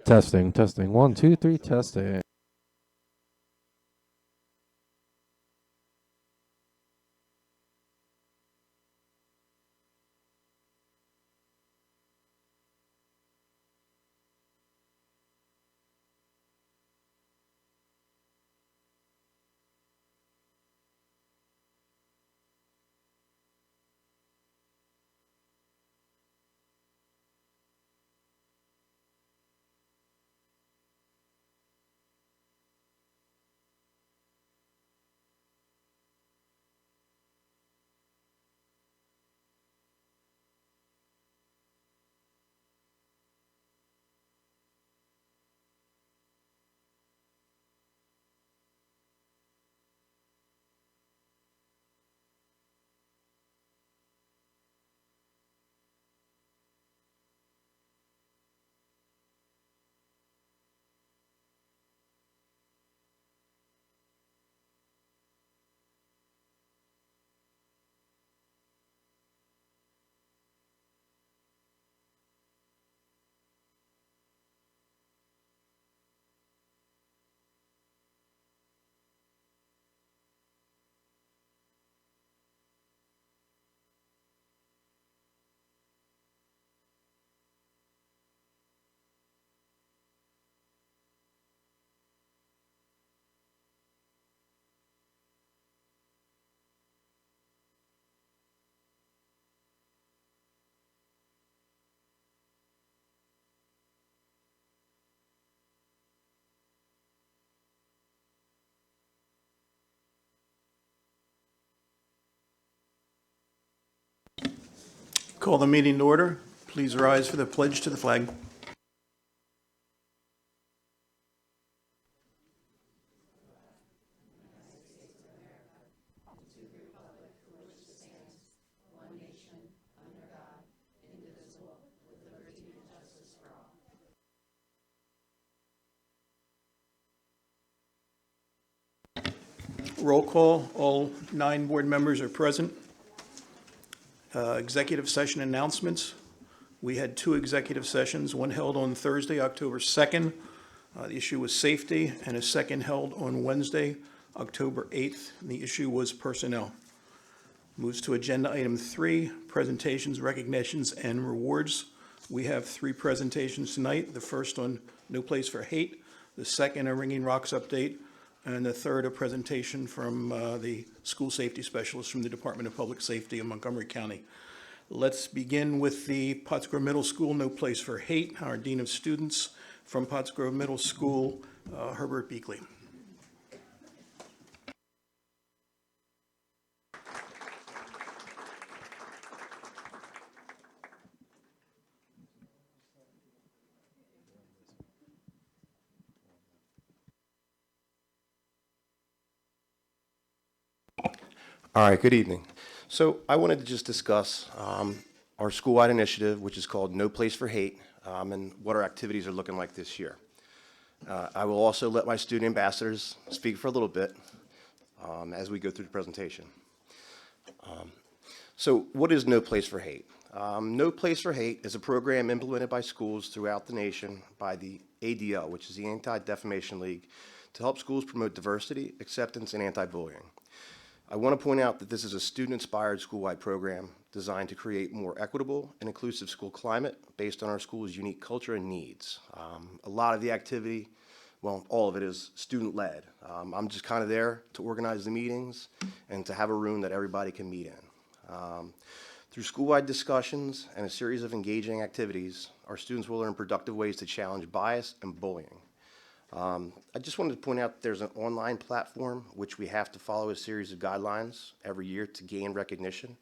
Testing, testing. One, two, three, testing. Call the meeting to order. Please rise for the pledge to the flag. Roll call. All 9 board members are present. Executive session announcements. We had 2 executive sessions, one held on Thursday, October 2nd. The issue was safety, and a second held on Wednesday, October 8th. And the issue was personnel. Moves to agenda item 3, presentations, recognitions, and rewards. We have 3 presentations tonight. The first on No Place for Hate, the second a Ringing Rocks update, and the third a presentation from the school safety specialist from the Department of Public Safety in Montgomery County. Let's begin with the Pottsgrove Middle School No Place for Hate. Our Dean of Students from Pottsgrove Middle School, Herbert Beakley. All right, good evening. So I wanted to just discuss our school-wide initiative, which is called No Place for Hate, and what our activities are looking like this year. I will also let my student ambassadors speak for a little bit as we go through the presentation. So what is No Place for Hate? No Place for Hate is a program implemented by schools throughout the nation by the ADL, which is the Anti-Defamation League, to help schools promote diversity, acceptance, and anti-bullying. I want to point out that this is a student-inspired school-wide program designed to create more equitable and inclusive school climate based on our school's unique culture and needs. A lot of the activity, well, all of it is student-led. I'm just kind of there to organize the meetings and to have a room that everybody can meet in. Through school-wide discussions and a series of engaging activities, our students will learn productive ways to challenge bias and bullying. I just wanted to point out there's an online platform which we have to follow a series of guidelines every year to gain recognition.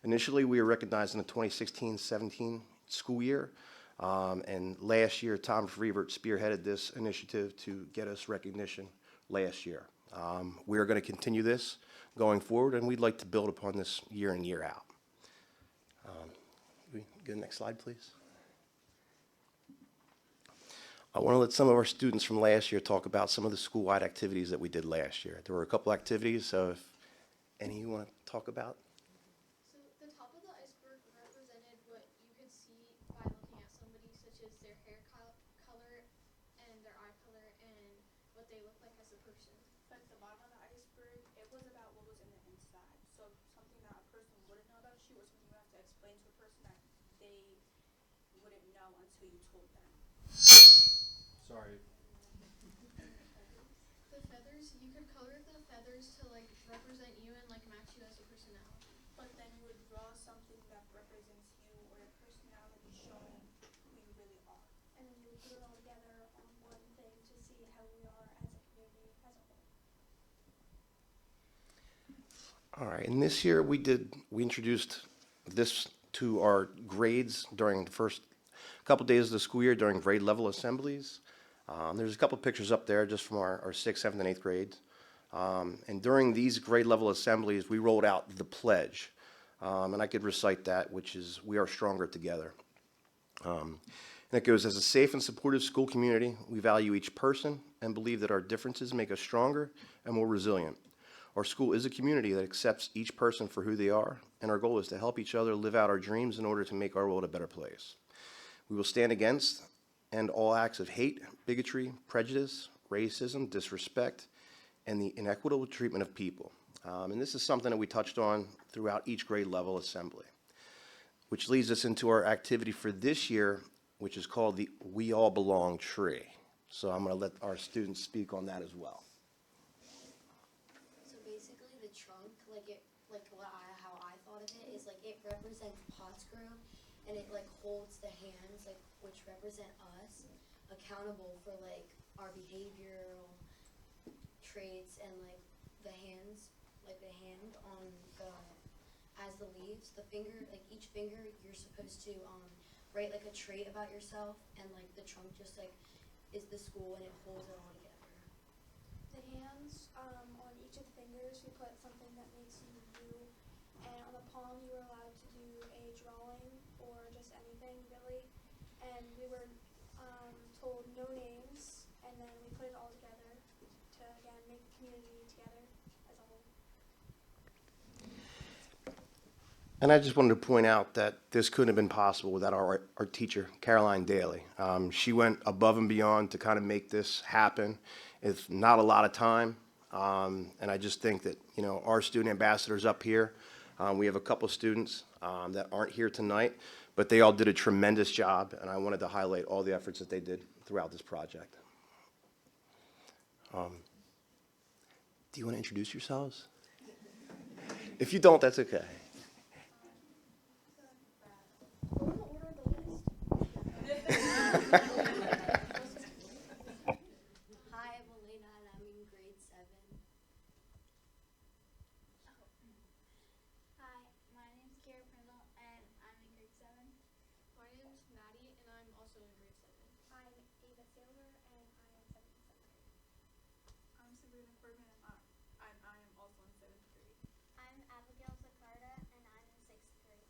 Initially, we were recognized in the 2016-17 school year, and last year, Tom Freevert spearheaded this initiative to get us recognition last year. We are going to continue this going forward, and we'd like to build upon this year in, year out. Can we go to the next slide, please? I want to let some of our students from last year talk about some of the school-wide activities that we did last year. There were a couple activities, so if any you want to talk about? So the top of the iceberg represented what you could see by looking at somebody, such as their hair color person. Like the bottom of the iceberg, it was about what was in the inside. So something that a person wouldn't know about you, or something you have to explain to a person that they wouldn't know until you told them. Sorry. The feathers, you could color the feathers to like represent you and like match you as a personality. But then you would draw something that represents you or your personality, showing who you really are. And then you would put it all together on one thing to see how we are as a community as a whole. All right, and this year we introduced this to our grades during the first couple days of the school year during grade level assemblies. There's a couple pictures up there just from our 6th, 7th, and 8th grades. And during these grade level assemblies, we rolled out the pledge. And I could recite that, which is, "We are stronger together." And it goes, "As a safe and supportive school community, we value each person and believe that our differences make us stronger and more resilient. Our school is a community that accepts each person for who they are, and our goal is to help each other live out our dreams in order to make our world a better place. We will stand against and all acts of hate, bigotry, prejudice, racism, disrespect, and the inequitable treatment of people." And this is something that we touched on throughout each grade level assembly, which leads us into our activity for this year, which is called the We All Belong Tree. So I'm going to let our students speak on that as well. So basically, the trunk, how I thought of it is like it represents Pottsgrove, and it like holds the hands, like which represent us, accountable for like our behavioral traits, and like the hands, like the hand on the as the leaves, the finger, like each finger, you're supposed to write like a trait about yourself, and like the trunk just like is the school, and it holds it all together. The hands, on each of the fingers, we put something that makes you you, and on the palm you were allowed to do a drawing or just anything really, and we were told no names, and then we put it all together to again make the community together as a whole. And I just wanted to point out that this couldn't have been possible without our teacher, Caroline Daly. She went above and beyond to kind of make this happen. It's not a lot of time, and I just think that, you know, our student ambassadors up here, we have a couple students that aren't here tonight, but they all did a tremendous job, and I wanted to highlight all the efforts that they did throughout this project. Do you want to introduce yourselves? If you don't, that's okay. Go in the order of the list. Hi, I'm Elena, and I'm in grade 7. Hi, my name's Kara Prindle and I'm in grade 7. My name's Maddie, and I'm also in grade 7. I'm Ava Sailor, and I am 7th grade. I'm Sabrina Bergman, and I am also in 7th grade. I'm Abigail Zacarda and I'm in 6th grade.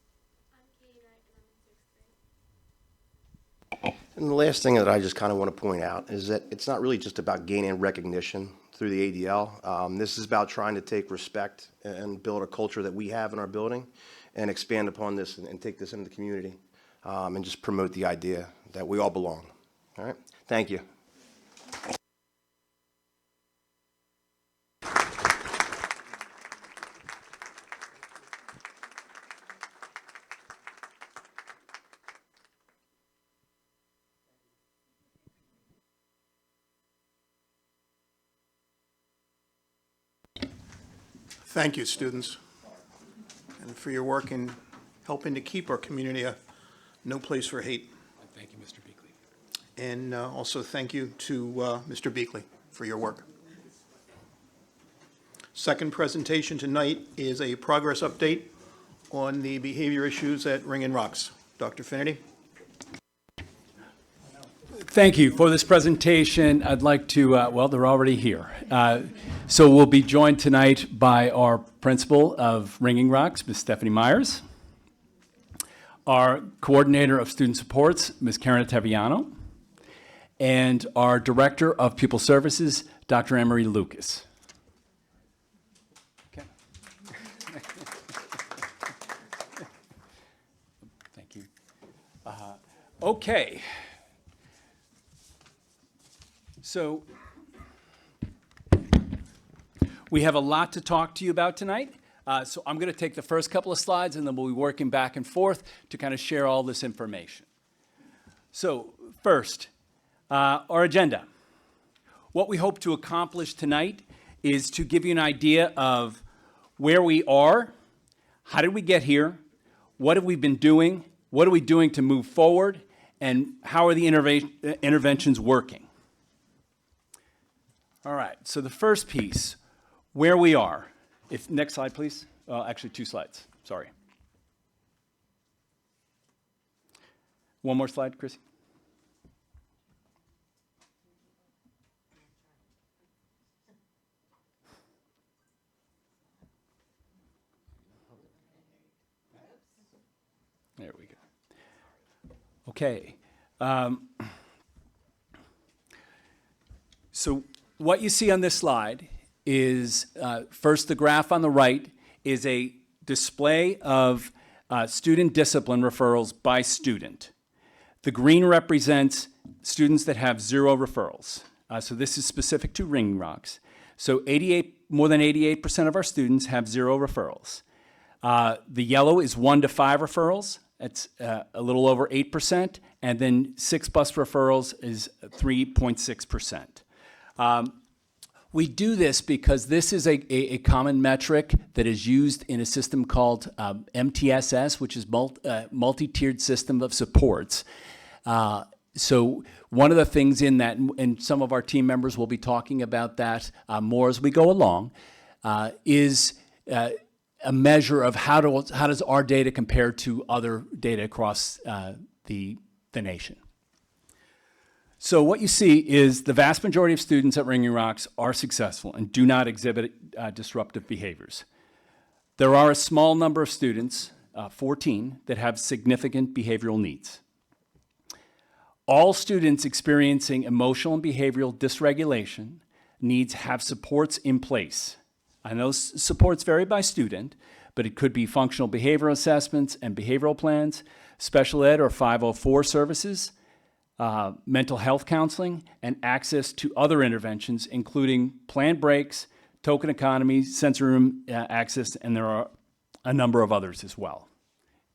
I'm Katie Wright, and I'm in 6th grade. And the last thing that I just kind of want to point out is that it's not really just about gaining recognition through the ADL. This is about trying to take respect and build a culture that we have in our building and expand upon this and take this into the community, and just promote the idea that we all belong. All right? Thank you. Thank you, students, and for your work in helping to keep our community a no place for hate. Thank you, Mr. Beakley. And also thank you to Mr. Beakley for your work. Second presentation tonight is a progress update on the behavior issues at Ring & Rocks. Dr. Finnerty? Thank you. For this presentation, I'd like to, well, they're already here. So we'll be joined tonight by our principal of Ringing Rocks, Ms. Stephanie Myers, our coordinator of student supports, Ms. Karen Taviano, and our director of pupil services, Dr. Emery Lucas. Okay. Thank you. Okay. We have a lot to talk to you about tonight. So I'm going to take the first couple of slides, and then we'll be working back and forth to kind of share all this information. So first, our agenda. What we hope to accomplish tonight is to give you an idea of where we are, how did we get here, what have we been doing, what are we doing to move forward, and how are the interventions working. All right, so the first piece, where we are. Next slide, please. Actually, 2 slides, sorry. One more slide, Chrissy. There we go. Okay. So what you see on this slide is, first, the graph on the right is a display of student discipline referrals by student. The green represents students that have 0 referrals. So this is specific to Ringing Rocks. So more than 88% of our students have 0 referrals. The yellow is 1 to 5 referrals. That's a little over 8%. And then 6+ referrals is 3.6%. We do this because this is a common metric that is used in a system called MTSS, which is multi-tiered system of supports. So one of the things in that, and some of our team members will be talking about that more as we go along, is a measure of how does our data compare to other data across the nation. So what you see is the vast majority of students at Ringing Rocks are successful and do not exhibit disruptive behaviors. There are a small number of students, 14, that have significant behavioral needs. All students experiencing emotional and behavioral dysregulation needs have supports in place. And those supports vary by student, but it could be functional behavioral assessments and behavioral plans, special ed or 504 services, mental health counseling, and access to other interventions, including planned breaks, token economy, sensory room access, and there are a number of others as well.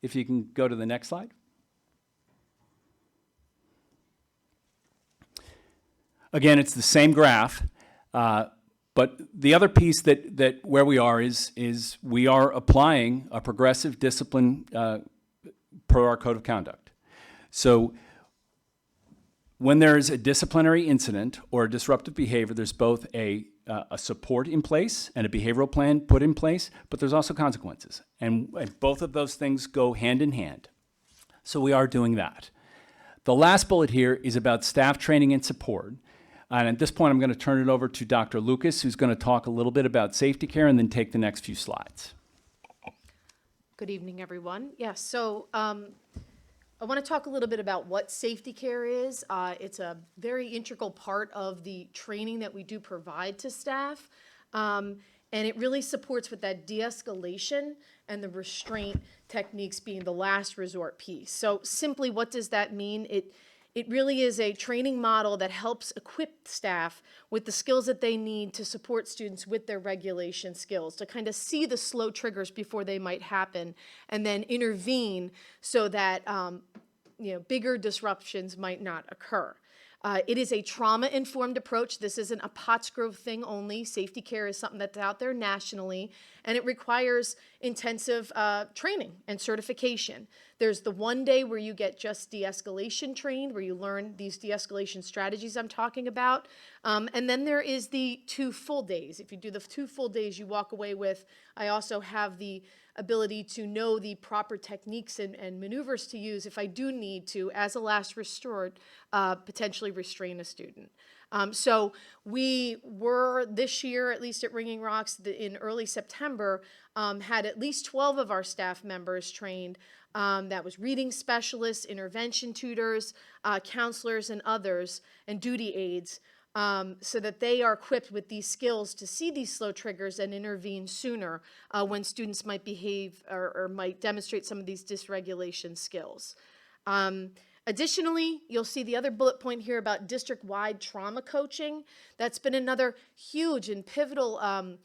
If you can go to the next slide. Again, it's the same graph, but the other piece that where we are is we are applying a progressive discipline per our code of conduct. So when there is a disciplinary incident or a disruptive behavior, there's both a support in place and a behavioral plan put in place, but there's also consequences. And both of those things go hand in hand. So we are doing that. The last bullet here is about staff training and support. And at this point, I'm going to turn it over to Dr. Lucas, who's going to talk a little bit about safety care and then take the next few slides. Good evening, everyone. Yes, so I want to talk a little bit about what safety care is. It's a very integral part of the training that we do provide to staff. And it really supports with that de-escalation and the restraint techniques being the last resort piece. So simply, what does that mean? It really is a training model that helps equip staff with the skills that they need to support students with their regulation skills, to kind of see the slow triggers before they might happen, and then intervene so that bigger disruptions might not occur. It is a trauma-informed approach. This isn't a Pottsgrove thing only. Safety care is something that's out there nationally, and it requires intensive training and certification. There's the one day where you get just de-escalation trained, where you learn these de-escalation strategies I'm talking about. And then there is the 2 full days. If you do the 2 full days, you walk away with, I also have the ability to know the proper techniques and maneuvers to use if I do need to, as a last resort, potentially restrain a student. So we were this year, at least at Ringing Rocks, in early September, had at least 12 of our staff members trained. That was reading specialists, intervention tutors, counselors, and others, and duty aides, so that they are equipped with these skills to see these slow triggers and intervene sooner when students might behave or might demonstrate some of these dysregulation skills. Additionally, you'll see the other bullet point here about district-wide trauma coaching. That's been another huge and pivotal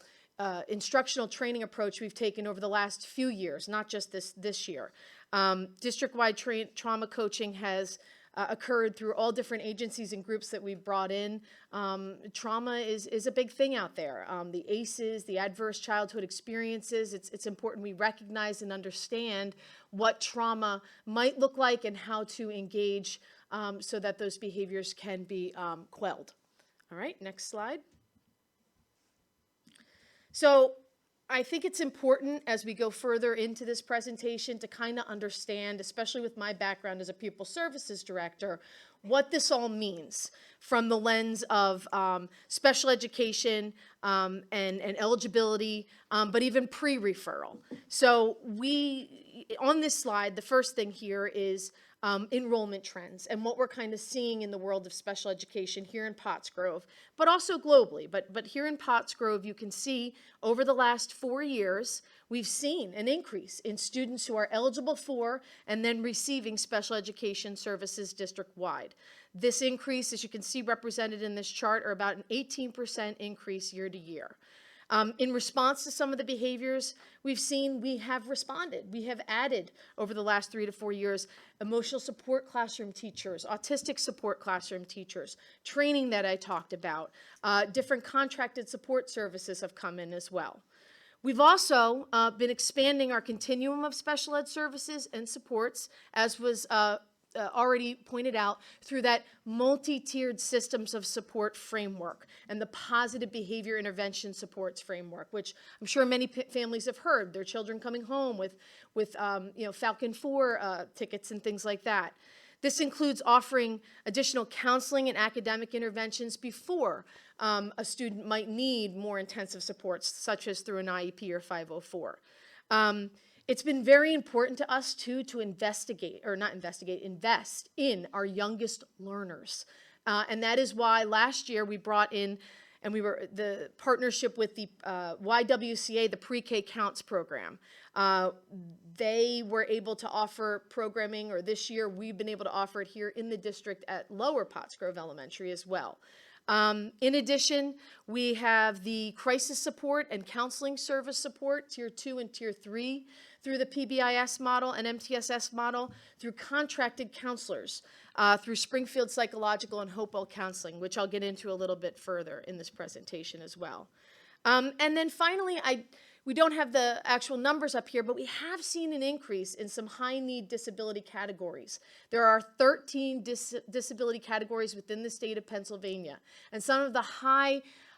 instructional training approach we've taken over the last few years, not just this year. District-wide trauma coaching has occurred through all different agencies and groups that we've brought in. Trauma is a big thing out there. The ACEs, the adverse childhood experiences, it's important we recognize and understand what trauma might look like and how to engage so that those behaviors can be quelled. All right, next slide. So I think it's important as we go further into this presentation to kind of understand, especially with my background as a pupil services director, what this all means from the lens of special education and eligibility, but even pre-referral. So on this slide, the first thing here is enrollment trends and what we're kind of seeing in the world of special education here in Pottsgrove, but also globally. But here in Pottsgrove, you can see over the last 4 years, we've seen an increase in students who are eligible for and then receiving special education services district-wide. This increase, as you can see represented in this chart, are about an 18% increase year to year. In response to some of the behaviors we've seen, we have responded. We have added, over the last 3 to 4 years, emotional support classroom teachers, autistic support classroom teachers, training that I talked about. Different contracted support services have come in as well. We've also been expanding our continuum of special ed services and supports, as was already pointed out, through that multi-tiered systems of support framework and the positive behavior intervention supports framework, which I'm sure many families have heard, their children coming home with Falcon 4 tickets and things like that. This includes offering additional counseling and academic interventions before a student might need more intensive supports, such as through an IEP or 504. It's been very important to us, too, to invest in our youngest learners. And that is why last year we brought in, and we were the partnership with the YWCA, the Pre-K Counts program. They were able to offer programming, or this year we've been able to offer it here in the district at Lower Pottsgrove Elementary as well. In addition, we have the crisis support and counseling service support, Tier 2 and Tier 3, through the PBIS model and MTSS model, through contracted counselors, through Springfield Psychological and Hopewell Counseling, which I'll get into a little bit further in this presentation as well. And then finally, we don't have the actual numbers up here, but we have seen an increase in some high-need disability categories. There are 13 disability categories within the state of Pennsylvania, and some of the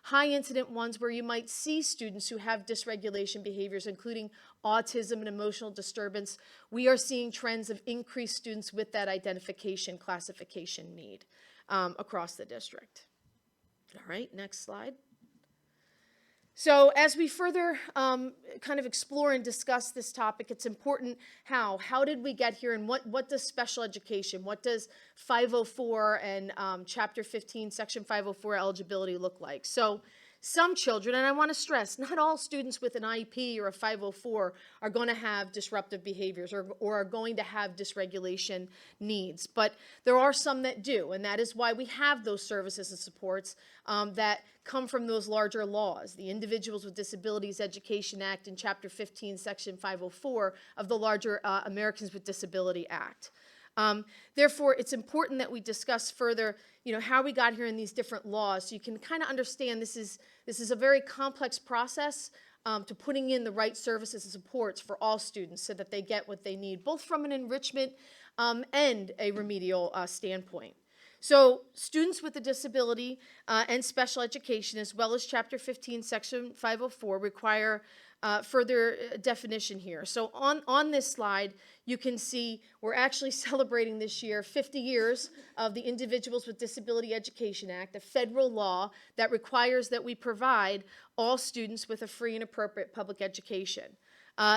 high-incident ones where you might see students who have dysregulation behaviors, including autism and emotional disturbance, we are seeing trends of increased students with that identification classification need across the district. All right, next slide. So as we further kind of explore and discuss this topic, it's important how did we get here, and what does special education, what does 504 and Chapter 15, Section 504 eligibility look like? So some children, and I want to stress, not all students with an IEP or a 504 are going to have disruptive behaviors or are going to have dysregulation needs, but there are some that do, and that is why we have those services and supports that come from those larger laws, the Individuals with Disabilities Education Act and Chapter 15, Section 504 of the larger Americans with Disability Act. Therefore, it's important that we discuss further, how we got here in these different laws, so you can kind of understand this is a very complex process to putting in the right services and supports for all students so that they get what they need, both from an enrichment and a remedial standpoint. So students with a disability and special education, as well as Chapter 15, Section 504, require further definition here. So on this slide, you can see we're actually celebrating this year 50 years of the Individuals with Disability Education Act, a federal law that requires that we provide all students with a free and appropriate public education.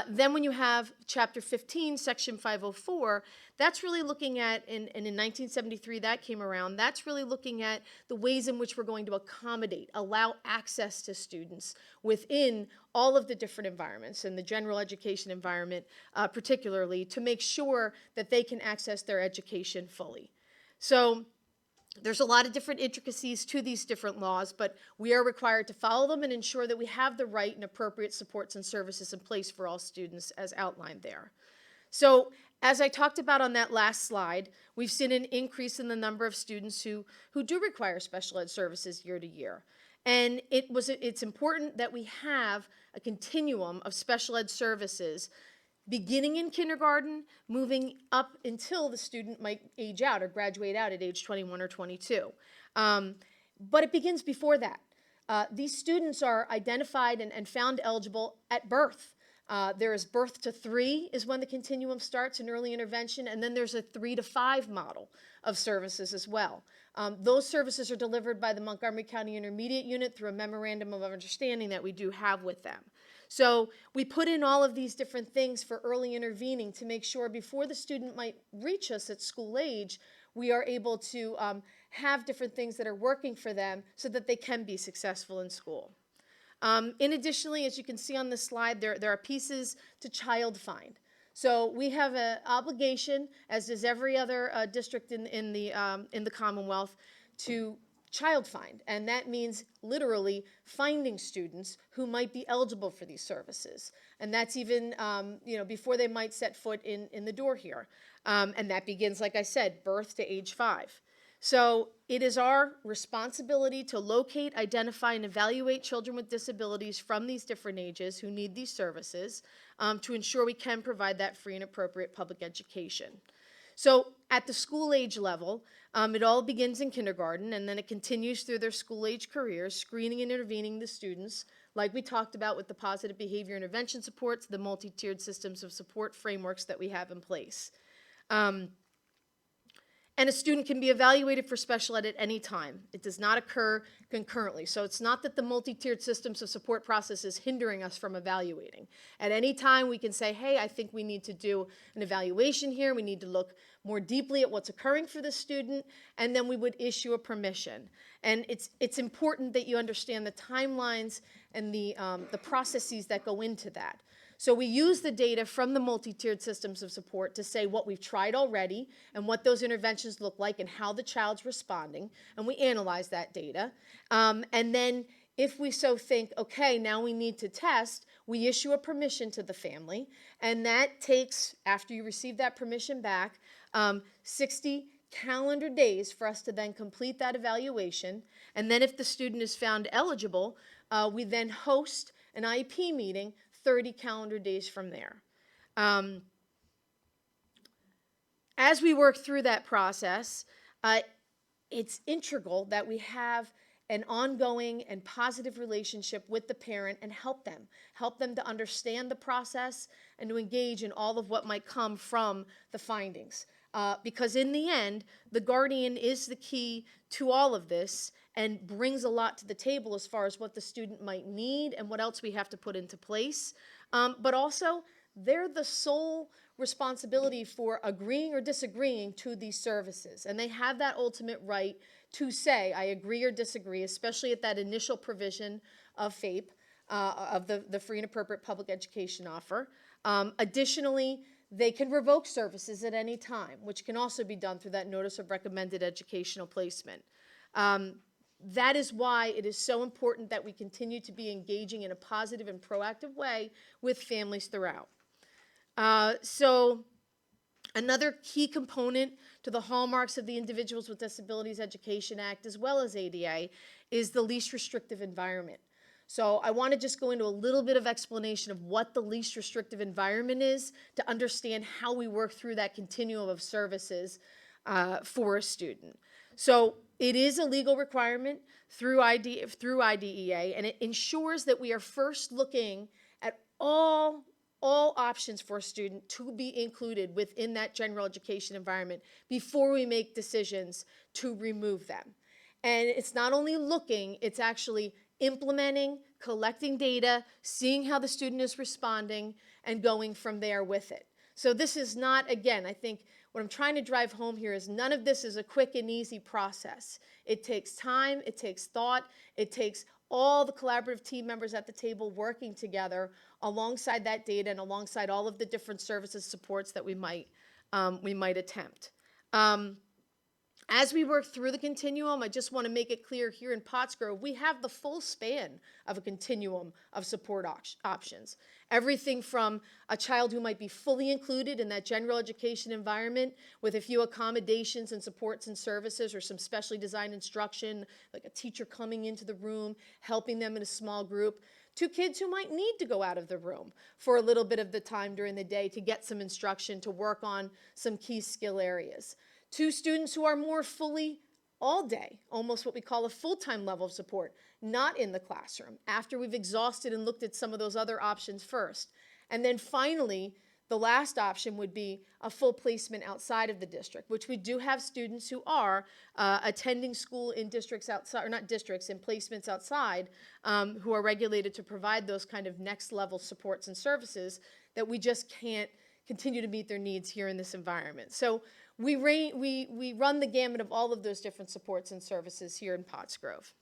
Then when you have Chapter 15, Section 504, that's really looking at, and in 1973 that came around, that's really looking at the ways in which we're going to accommodate, allow access to students within all of the different environments, and the general education environment particularly, to make sure that they can access their education fully. So There's a lot of different intricacies to these different laws, but we are required to follow them and ensure that we have the right and appropriate supports and services in place for all students as outlined there. So as I talked about on that last slide, we've seen an increase in the number of students who do require special ed services year to year. And it's important that we have a continuum of special ed services beginning in kindergarten, moving up until the student might age out or graduate out at age 21 or 22. But it begins before that. These students are identified and found eligible at birth. There is birth to 3 is when the continuum starts in early intervention, and then there's a 3 to 5 model of services as well. Those services are delivered by the Montgomery County Intermediate Unit through a memorandum of understanding that we do have with them. So we put in all of these different things for early intervening to make sure before the student might reach us at school age, we are able to have different things that are working for them so that they can be successful in school. Additionally, as you can see on this slide, there are pieces to child find. So we have an obligation, as does every other district in the Commonwealth, to child find, and that means literally finding students who might be eligible for these services, and that's even before they might set foot in the door here, and that begins, like I said, birth to age 5. So it is our responsibility to locate, identify, and evaluate children with disabilities from these different ages who need these services to ensure we can provide that free and appropriate public education. So at the school age level, it all begins in kindergarten, and then it continues through their school age careers, screening and intervening the students, like we talked about with the positive behavior intervention supports, the multi-tiered systems of support frameworks that we have in place. And a student can be evaluated for special ed at any time. It does not occur concurrently. So it's not that the multi-tiered systems of support process is hindering us from evaluating. At any time we can say, hey, I think we need to do an evaluation here. We need to look more deeply at what's occurring for the student, and then we would issue a permission. And it's important that you understand the timelines and the processes that go into that. So we use the data from the multi-tiered systems of support to say what we've tried already and what those interventions look like and how the child's responding, and we analyze that data. And then if we so think, okay, now we need to test, we issue a permission to the family, and that takes, after you receive that permission back, 60 calendar days for us to then complete that evaluation. And then if the student is found eligible, we then host an IEP meeting 30 calendar days from there. As we work through that process, it's integral that we have an ongoing and positive relationship with the parent and help them to understand the process and to engage in all of what might come from the findings. Because in the end, the guardian is the key to all of this and brings a lot to the table as far as what the student might need and what else we have to put into place. But also, they're the sole responsibility for agreeing or disagreeing to these services. And they have that ultimate right to say, I agree or disagree, especially at that initial provision of FAPE, of the free and appropriate public education offer. Additionally, they can revoke services at any time, which can also be done through that notice of recommended educational placement. That is why it is so important that we continue to be engaging in a positive and proactive way with families throughout. So another key component to the hallmarks of the Individuals with Disabilities Education Act, as well as ADA, is the least restrictive environment. So I want to just go into a little bit of explanation of what the least restrictive environment is to understand how we work through that continuum of services for a student. So it is a legal requirement through IDEA, and it ensures that we are first looking at all options for a student to be included within that general education environment before we make decisions to remove them. And it's not only looking, it's actually implementing, collecting data, seeing how the student is responding, and going from there with it. So this is not, again, I think what I'm trying to drive home here is none of this is a quick and easy process. It takes time, it takes thought, it takes all the collaborative team members at the table working together alongside that data and alongside all of the different services supports that we might attempt. As we work through the continuum, I just want to make it clear here in Pottsgrove, we have the full span of a continuum of support options. Everything from a child who might be fully included in that general education environment with a few accommodations and supports and services or some specially designed instruction, like a teacher coming into the room, helping them in a small group, to kids who might need to go out of the room for a little bit of the time during the day to get some instruction, to work on some key skill areas. To students who are more fully all day, almost what we call a full-time level of support, not in the classroom, after we've exhausted and looked at some of those other options first. And then finally, the last option would be a full placement outside of the district, which we do have students who are attending school in districts outside, or not districts, in placements outside, who are regulated to provide those kind of next level supports and services that we just can't continue to meet their needs here in this environment. So we run the gamut of all of those different supports and services here in Pottsgrove.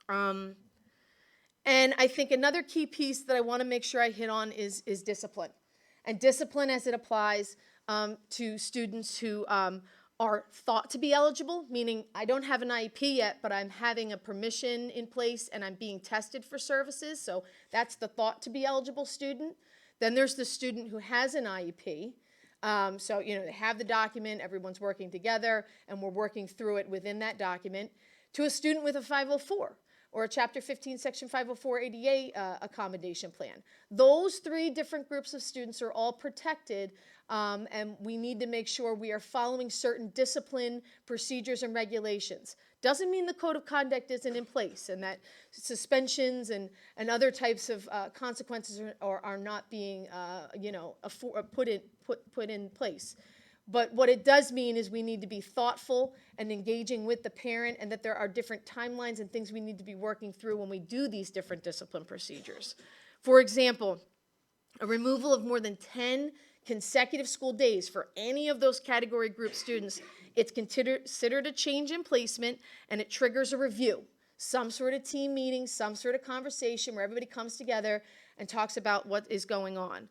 And I think another key piece that I want to make sure I hit on is discipline. And discipline as it applies to students who are thought to be eligible, meaning I don't have an IEP yet, but I'm having a permission in place and I'm being tested for services. So that's the thought to be eligible student. Then there's the student who has an IEP. So, they have the document, everyone's working together, and we're working through it within that document, to a student with a 504 or a Chapter 15, Section 504 ADA accommodation plan. Those three different groups of students are all protected, and we need to make sure we are following certain discipline procedures and regulations. Doesn't mean the code of conduct isn't in place and that suspensions and other types of consequences are not being, put in place. But what it does mean is we need to be thoughtful and engaging with the parent, and that there are different timelines and things we need to be working through when we do these different discipline procedures. For example, a removal of more than 10 consecutive school days for any of those category group students, it's considered a change in placement, and it triggers a review, some sort of team meeting, some sort of conversation where everybody comes together and talks about what is going on.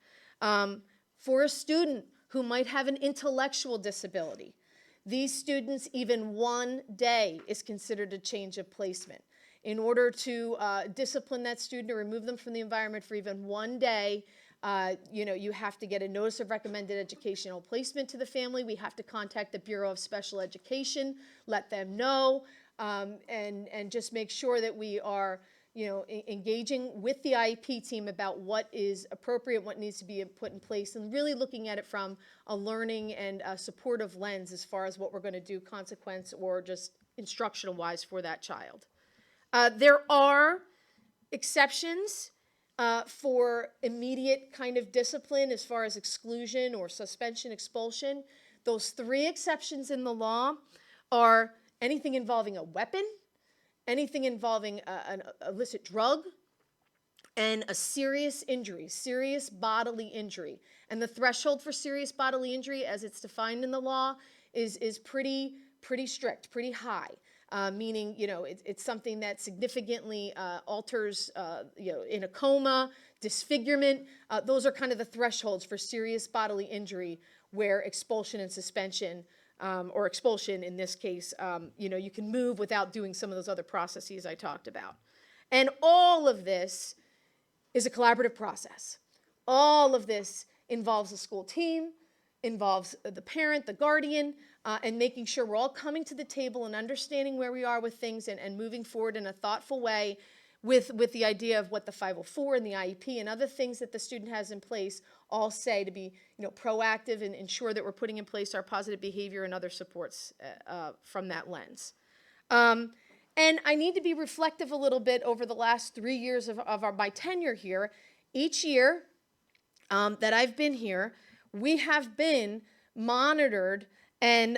For a student who might have an intellectual disability, these students, even one day is considered a change of placement. In order to discipline that student or remove them from the environment for even one day, you have to get a notice of recommended educational placement to the family. We have to contact the Bureau of Special Education, let them know, and just make sure that we are engaging with the IEP team about what is appropriate, what needs to be put in place, and really looking at it from a learning and a supportive lens as far as what we're going to do consequence or just instructional-wise for that child. There are exceptions for immediate kind of discipline as far as exclusion or suspension, expulsion. Those three exceptions in the law are anything involving a weapon, anything involving an illicit drug, and a serious injury, serious bodily injury. And the threshold for serious bodily injury, as it's defined in the law, is pretty strict, pretty high. Meaning, it's something that significantly alters, in a coma, disfigurement. Those are kind of the thresholds for serious bodily injury where expulsion and suspension, or expulsion in this case, you can move without doing some of those other processes I talked about. And all of this is a collaborative process. All of this involves a school team, involves the parent, the guardian, and making sure we're all coming to the table and understanding where we are with things and moving forward in a thoughtful way with the idea of what the 504 and the IEP and other things that the student has in place all say to be proactive and ensure that we're putting in place our positive behavior and other supports from that lens. And I need to be reflective a little bit over the last 3 years of my tenure here. Each year that I've been here, we have been monitored, and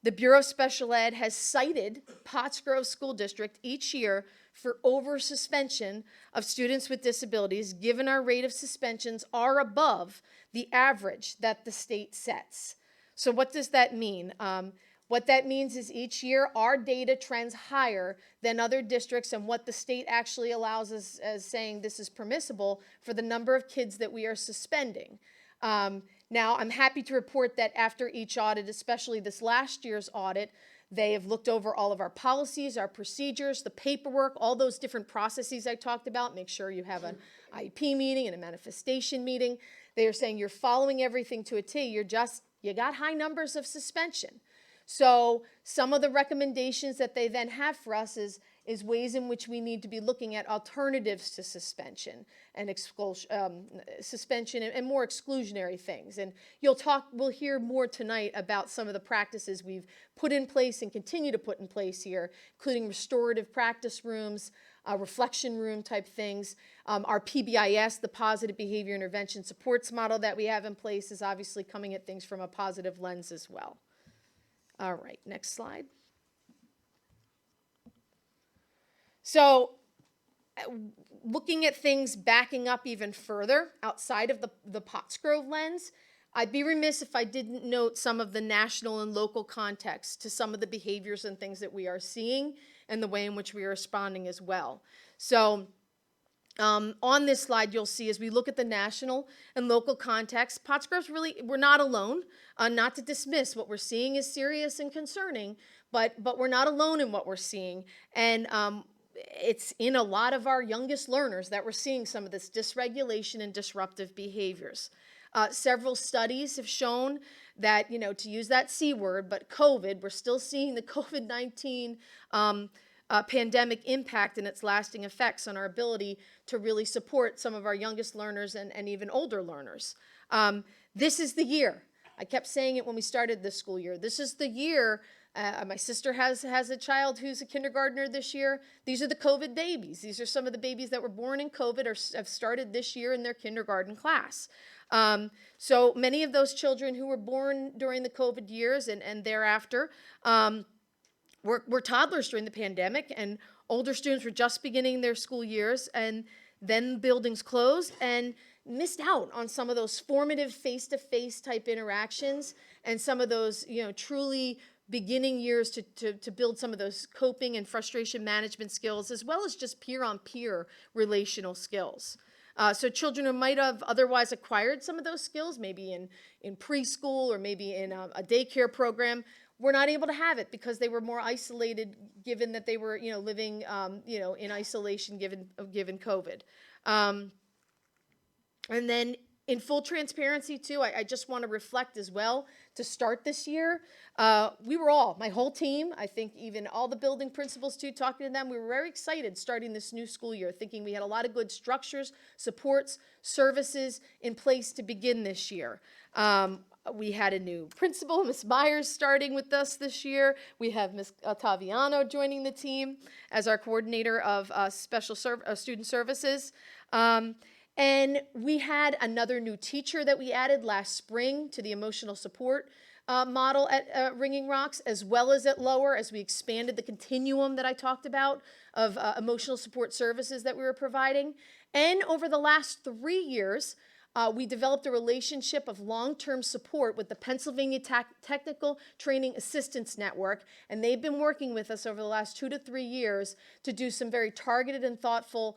the Bureau of Special Ed has cited Pottsgrove School District each year for over suspension of students with disabilities, given our rate of suspensions are above the average that the state sets. So what does that mean? What that means is each year our data trends higher than other districts and what the state actually allows us as saying this is permissible for the number of kids that we are suspending. Now, I'm happy to report that after each audit, especially this last year's audit, they have looked over all of our policies, our procedures, the paperwork, all those different processes I talked about. Make sure you have an IEP meeting and a manifestation meeting. They are saying you're following everything to a T. You got high numbers of suspension. So some of the recommendations that they then have for us is ways in which we need to be looking at alternatives to suspension and suspension and more exclusionary things. And we'll hear more tonight about some of the practices we've put in place and continue to put in place here, including restorative practice rooms, reflection room type things. Our PBIS, the Positive Behavior Intervention Supports model that we have in place, is obviously coming at things from a positive lens as well. All right, next slide. So, looking at things backing up even further outside of the Pottsgrove lens, I'd be remiss if I didn't note some of the national and local context to some of the behaviors and things that we are seeing and the way in which we are responding as well. So, on this slide, you'll see as we look at the national and local context, Pottsgrove's we're not alone. Not to dismiss what we're seeing is serious and concerning, but we're not alone in what we're seeing. And it's in a lot of our youngest learners that we're seeing some of this dysregulation and disruptive behaviors. Several studies have shown that, to use that C word, but COVID, we're still seeing the COVID-19 pandemic impact and its lasting effects on our ability to really support some of our youngest learners and even older learners. This is the year. I kept saying it when we started this school year. This is the year. My sister has a child who's a kindergartner this year. These are the COVID babies. These are some of the babies that were born in COVID or have started this year in their kindergarten class. So many of those children who were born during the COVID years and thereafter were toddlers during the pandemic, and older students were just beginning their school years, and then buildings closed and missed out on some of those formative face-to-face type interactions and some of those, truly beginning years to build some of those coping and frustration management skills, as well as just peer-on-peer relational skills. So children who might have otherwise acquired some of those skills, maybe in preschool or maybe in a daycare program, were not able to have it because they were more isolated, given that they were, living, in isolation given COVID. And then in full transparency too, I just want to reflect as well to start this year. We were my whole team, I think even all the building principals too, talking to them, we were very excited starting this new school year, thinking we had a lot of good structures, supports, services in place to begin this year. We had a new principal, Ms. Myers, starting with us this year. We have Ms. Ottaviano joining the team as our coordinator of special student services. And we had another new teacher that we added last spring to the emotional support model at Ringing Rocks, as well as at Lower, as we expanded the continuum that I talked about of emotional support services that we were providing. And over the last 3 years, we developed a relationship of long-term support with the Pennsylvania Technical Training Assistance Network, and they've been working with us over the last 2 to 3 years to do some very targeted and thoughtful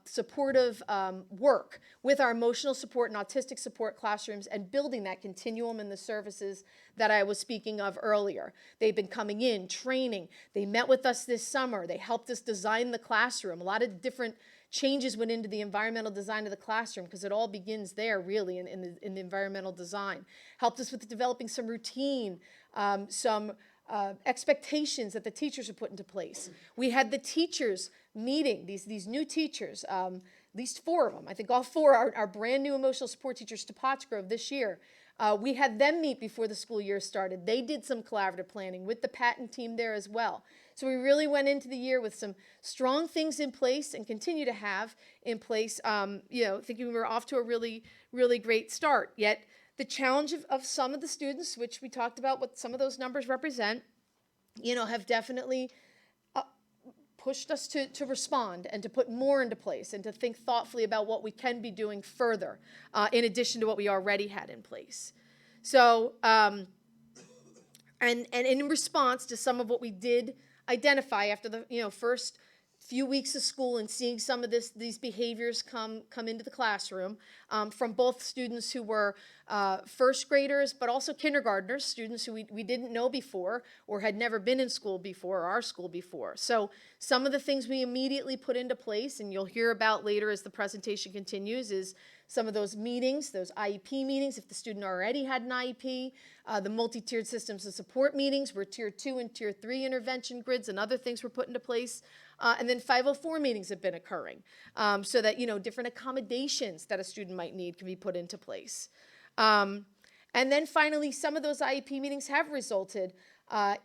supportive work with our emotional support and autistic support classrooms and building that continuum in the services that I was speaking of earlier. They've been coming in, training. They met with us this summer. They helped us design the classroom. A lot of different changes went into the environmental design of the classroom because it all begins there really in the environmental design. Helped us with developing some routine, some expectations that the teachers have put into place. We had the teachers meeting, these new teachers, at least 4 of them. I think all 4 are brand new emotional support teachers to Pottsgrove this year. We had them meet before the school year started. They did some collaborative planning with the patent team there as well. So we really went into the year with some strong things in place and continue to have in place, thinking we were off to a really, really great start. Yet the challenge of some of the students, which we talked about what some of those numbers represent, have definitely pushed us to respond and to put more into place and to think thoughtfully about what we can be doing further in addition to what we already had in place. So, and in response to some of what we did identify after the first few weeks of school and seeing some of these behaviors come into the classroom from both students who were first graders, but also kindergartners, students who we didn't know before or had never been in school before, or our school before. So some of the things we immediately put into place, and you'll hear about later as the presentation continues, is some of those meetings, those IEP meetings, if the student already had an IEP, the multi-tiered systems of support meetings where Tier 2 and Tier 3 intervention grids and other things were put into place. And then 504 meetings have been occurring so that, different accommodations that a student might need can be put into place. And then finally, some of those IEP meetings have resulted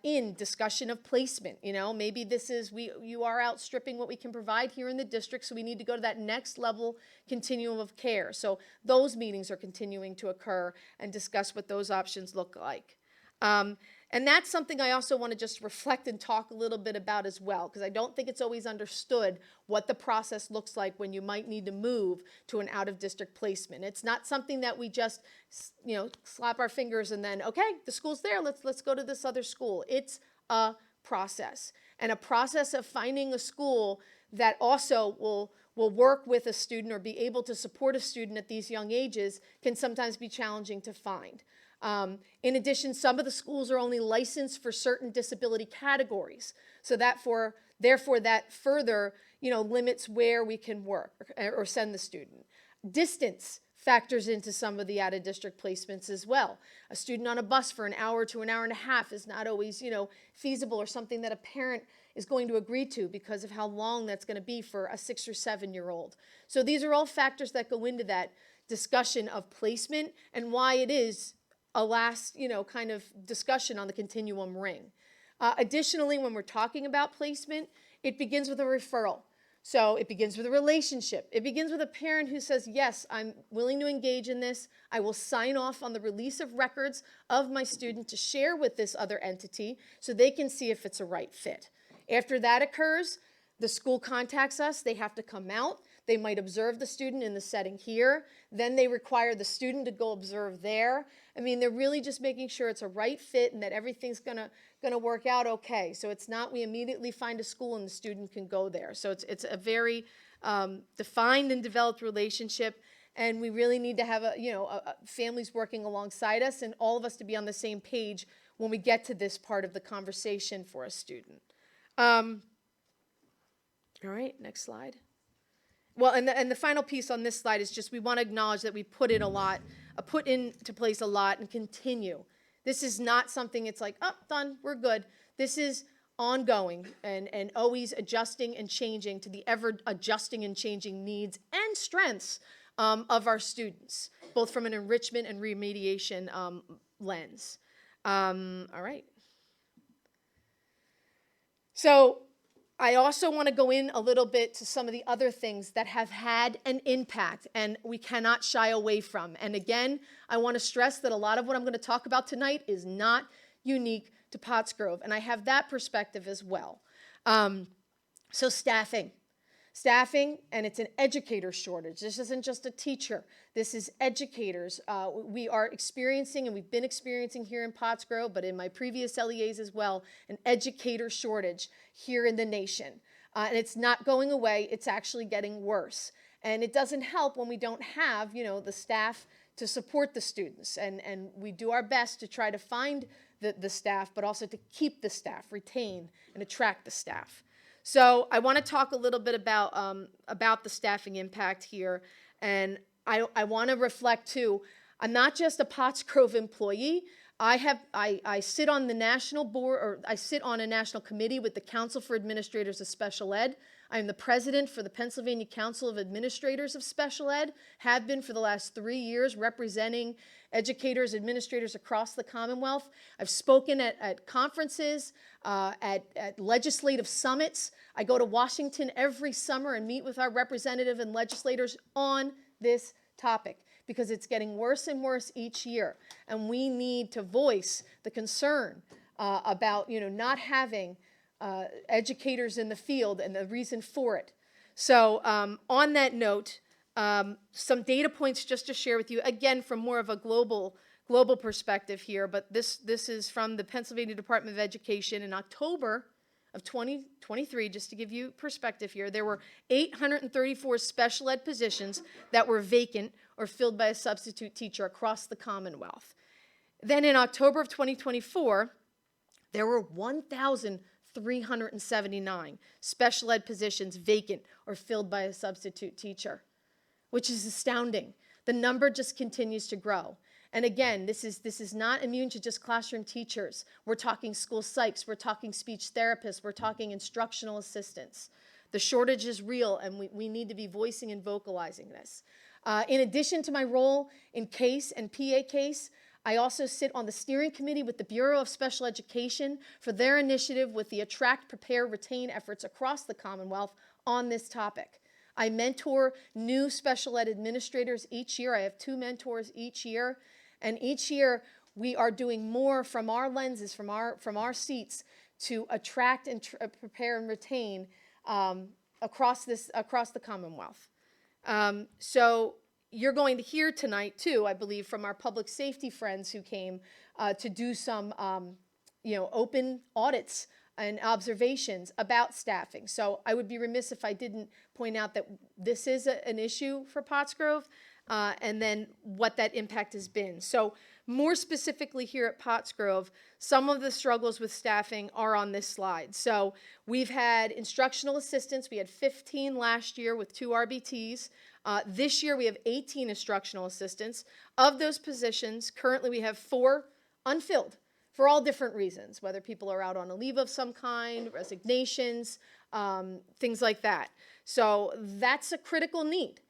in discussion of placement. Maybe this is, you are outstripping what we can provide here in the district, so we need to go to that next level continuum of care. So those meetings are continuing to occur and discuss what those options look like. And that's something I also want to just reflect and talk a little bit about as well, because I don't think it's always understood what the process looks like when you might need to move to an out-of-district placement. It's not something that we just, slap our fingers and then, okay, the school's there, let's go to this other school. It's a process, and a process of finding a school that also will work with a student or be able to support a student at these young ages can sometimes be challenging to find. In addition, some of the schools are only licensed for certain disability categories. So therefore that further, limits where we can work or send the student. Distance factors into some of the out-of-district placements as well. A student on a bus for an hour to an hour and a half is not always, feasible or something that a parent is going to agree to because of how long that's going to be for a 6 or 7-year-old. So these are all factors that go into that discussion of placement and why it is a last, kind of discussion on the continuum ring. Additionally, when we're talking about placement, it begins with a referral. So it begins with a relationship. It begins with a parent who says, yes, I'm willing to engage in this. I will sign off on the release of records of my student to share with this other entity so they can see if it's a right fit. After that occurs, the school contacts us. They have to come out. They might observe the student in the setting here. Then they require the student to go observe there. They're really just making sure it's a right fit and that everything's gonna work out okay. So it's not we immediately find a school and the student can go there. So it's a very defined and developed relationship, and we really need to have families working alongside us and all of us to be on the same page when we get to this part of the conversation for a student. All right, next slide. Well, and the final piece on this slide is just we want to acknowledge that we put into place a lot and continue. This is not something it's like, oh, done, we're good. This is ongoing and always adjusting and changing to the ever adjusting and changing needs and strengths of our students, both from an enrichment and remediation lens. All right. So I also want to go in a little bit to some of the other things that have had an impact and we cannot shy away from. And again, I want to stress that a lot of what I'm going to talk about tonight is not unique to Pottsgrove, and I have that perspective as well. So staffing, and it's an educator shortage. This isn't just a teacher. This is educators. We are experiencing, and we've been experiencing here in Pottsgrove, but in my previous LEAs as well, an educator shortage here in the nation. And it's not going away. It's actually getting worse. And it doesn't help when we don't have, the staff to support the students. And we do our best to try to find the staff, but also to keep the staff, retain and attract the staff. So I want to talk a little bit about the staffing impact here, and I want to reflect too. I'm not just a Pottsgrove employee. I sit on the national board, or I sit on a national committee with the Council for Administrators of Special Ed. I'm the president for the Pennsylvania Council of Administrators of Special Ed, have been for the last 3 years, representing educators, administrators across the Commonwealth. I've spoken at conferences, at legislative summits. I go to Washington every summer and meet with our representative and legislators on this topic because it's getting worse and worse each year. And we need to voice the concern about not having educators in the field and the reason for it. So on that note, some data points just to share with you, again, from more of a global perspective here, but this is from the Pennsylvania Department of Education in October of 2023, just to give you perspective here, there were 834 special ed positions that were vacant or filled by a substitute teacher across the Commonwealth. Then in October of 2024, there were 1,379 special ed positions vacant or filled by a substitute teacher, which is astounding. The number just continues to grow. And again, this is not immune to just classroom teachers. We're talking school psychs, we're talking speech therapists, we're talking instructional assistants. The shortage is real, and we need to be voicing and vocalizing this. In addition to my role in CASE and PA CASE, I also sit on the steering committee with the Bureau of Special Education for their initiative with the Attract, Prepare, Retain efforts across the Commonwealth on this topic. I mentor new special ed administrators each year. I have 2 mentors each year. And each year we are doing more from our lenses, from our seats, to attract and prepare and retain across the Commonwealth. So you're going to hear tonight too, I believe, from our public safety friends who came to do some open audits and observations about staffing. So I would be remiss if I didn't point out that this is an issue for Pottsgrove, and then what that impact has been. So more specifically here at Pottsgrove, some of the struggles with staffing are on this slide. So we've had instructional assistants. We had 15 last year with 2 RBTs. This year we have 18 instructional assistants. Of those positions, currently we have 4 unfilled for all different reasons, whether people are out on a leave of some kind, resignations, things like that. So that's a critical need.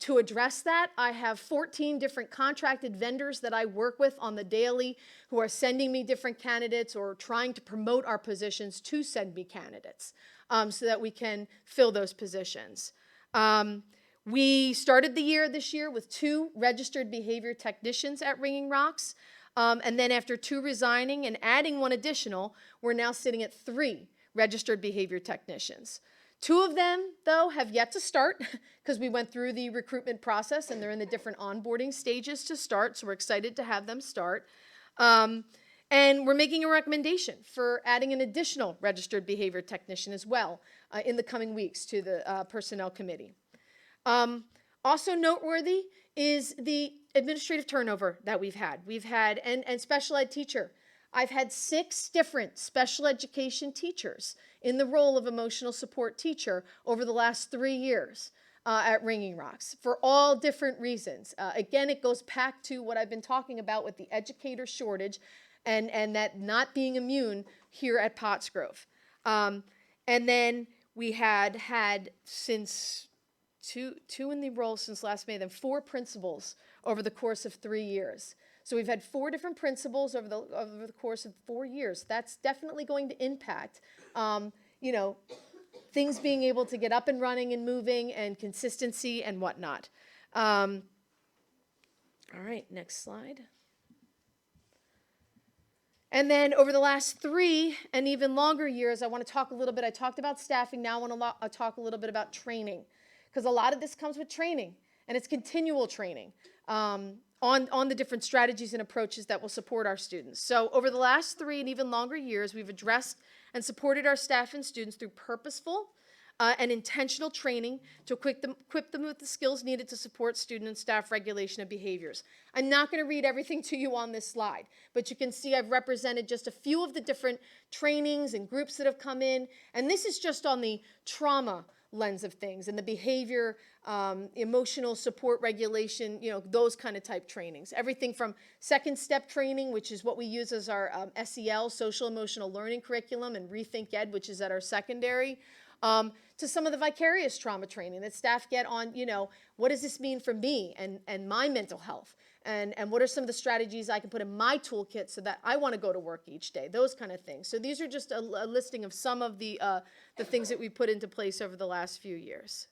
To address that, I have 14 different contracted vendors that I work with on the daily who are sending me different candidates or trying to promote our positions to send me candidates so that we can fill those positions. We started the year this year with 2 registered behavior technicians at Ringing Rocks. And then after 2 resigning and adding 1 additional, we're now sitting at 3 registered behavior technicians. 2 of them, though, have yet to start because we went through the recruitment process and they're in the different onboarding stages to start. So we're excited to have them start. And we're making a recommendation for adding an additional registered behavior technician as well in the coming weeks to the Personnel Committee. Also noteworthy is the administrative turnover that we've had. And special ed teacher. I've had 6 different special education teachers in the role of emotional support teacher over the last 3 years at Ringing Rocks for all different reasons. Again, it goes back to what I've been talking about with the educator shortage and that not being immune here at Pottsgrove. And then we had since two in the role since last May, then 4 principals over the course of 3 years. So we've had 4 different principals over the course of 4 years. That's definitely going to impact, things being able to get up and running and moving and consistency and whatnot. All right, next slide. And then over the last 3 and even longer years, I want to talk a little bit. I talked about staffing. Now I want to talk a little bit about training, because a lot of this comes with training, and it's continual training. On the different strategies and approaches that will support our students. So over the last 3 and even longer years, we've addressed and supported our staff and students through purposeful and intentional training to equip them with the skills needed to support student and staff regulation of behaviors. I'm not going to read everything to you on this slide, but you can see I've represented just a few of the different trainings and groups that have come in, and this is just on the trauma lens of things and the behavior, emotional support regulation, those kind of type trainings. Everything from second step training, which is what we use as our SEL, social emotional learning curriculum, and Rethink Ed, which is at our secondary, to some of the vicarious trauma training that staff get on, what does this mean for me and my mental health? And what are some of the strategies I can put in my toolkit so that I want to go to work each day, those kind of things. So these are just a listing of some of the things that we put into place over the last few years.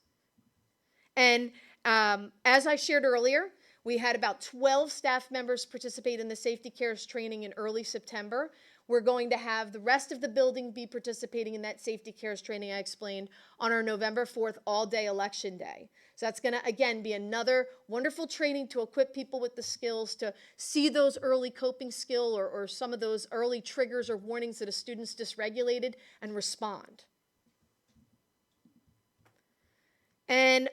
And as I shared earlier, we had about 12 staff members participate in the safety cares training in early September. we're going to have the rest of the building be participating in that safety cares training I explained on our November 4th all-day election day. So that's going to, again, be another wonderful training to equip people with the skills to see those early coping skill or some of those early triggers or warnings that a student's dysregulated and respond. And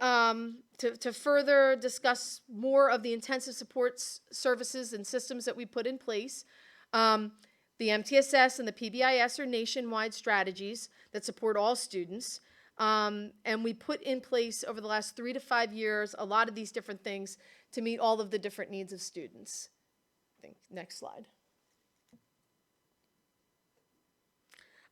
to further discuss more of the intensive support services and systems that we put in place, the MTSS and the PBIS are nationwide strategies that support all students. And we put in place over the last 3 to 5 years a lot of these different things to meet all of the different needs of students. Next slide.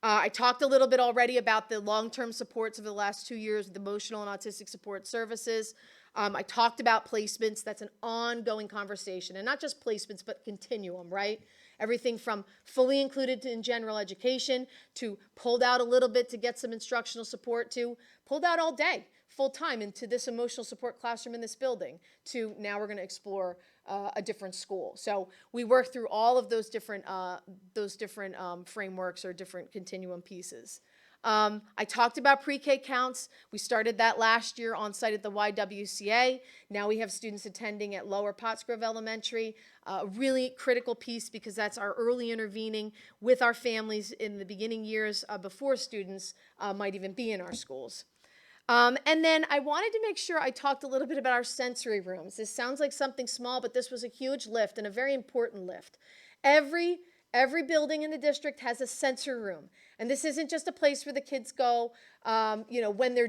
I talked a little bit already about the long-term supports of the last 2 years with emotional and autistic support services. I talked about placements. That's an ongoing conversation, and not just placements, but continuum, right? Everything from fully included in general education to pulled out a little bit to get some instructional support to pulled out all day, full time into this emotional support classroom in this building to now we're going to explore a different school. So we work through all of those different frameworks or different continuum pieces. I talked about pre-K counts. We started that last year on site at the YWCA. Now we have students attending at Lower Pottsgrove Elementary. A really critical piece because that's our early intervening with our families in the beginning years before students might even be in our schools. And then I wanted to make sure I talked a little bit about our sensory rooms. This sounds like something small, but this was a huge lift and a very important lift. Every building in the district has a sensory room. And this isn't just a place where the kids go, when they're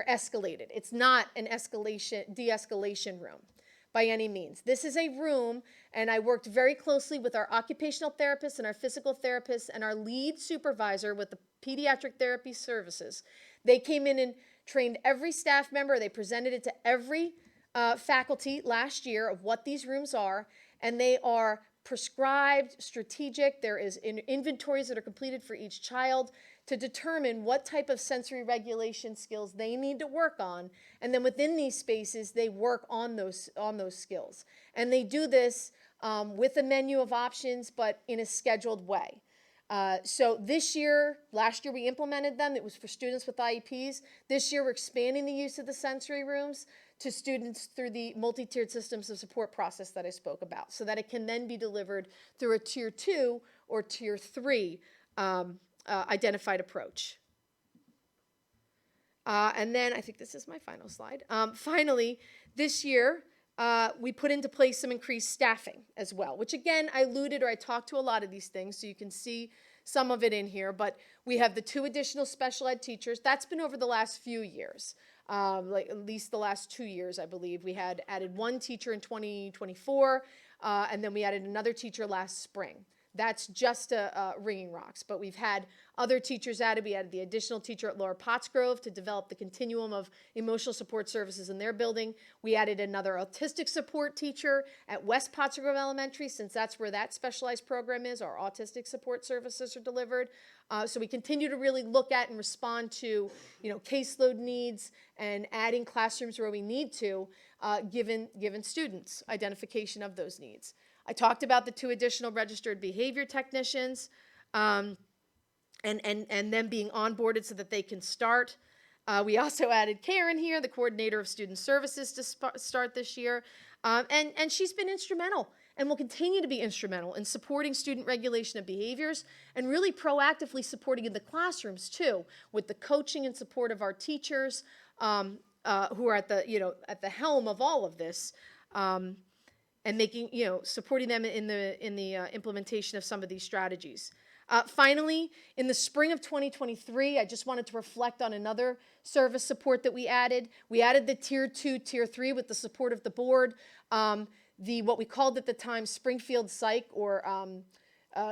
escalated. It's not an de-escalation room by any means. This is a room, and I worked very closely with our occupational therapists and our physical therapists and our lead supervisor with the pediatric therapy services. They came in and trained every staff member. They presented it to every faculty last year of what these rooms are, and they are prescribed, strategic. There is inventories that are completed for each child to determine what type of sensory regulation skills they need to work on, and then within these spaces, they work on those skills. And they do this with a menu of options, but in a scheduled way. So last year we implemented them. It was for students with IEPs. This year we're expanding the use of the sensory rooms to students through the multi-tiered systems of support process that I spoke about, so that it can then be delivered through a tier 2 or tier 3 identified approach. And then I think this is my final slide. Finally, this year, we put into place some increased staffing as well, which again, I talked to a lot of these things, so you can see some of it in here, but we have the 2 additional special ed teachers. That's been over the last few years, like at least the last 2 years, I believe. We had added 1 teacher in 2024, and then we added another teacher last spring. That's just Ringing Rocks, but we've had other teachers added. We added the additional teacher at Lower Pottsgrove to develop the continuum of emotional support services in their building. We added another autistic support teacher at West Pottsgrove Elementary, since that's where that specialized program is. Our autistic support services are delivered. So we continue to really look at and respond to, caseload needs and adding classrooms where we need to, given students' identification of those needs. I talked about the 2 additional registered behavior technicians and them being onboarded so that they can start. We also added Karen here, the coordinator of student services, to start this year. And she's been instrumental and will continue to be instrumental in supporting student regulation of behaviors and really proactively supporting in the classrooms too, with the coaching and support of our teachers who are at the helm of all of this. And making, supporting them in the implementation of some of these strategies. Finally, in the spring of 2023, I just wanted to reflect on another service support that we added. We added the tier 2, tier 3 with the support of the board. What we called at the time Springfield Psych or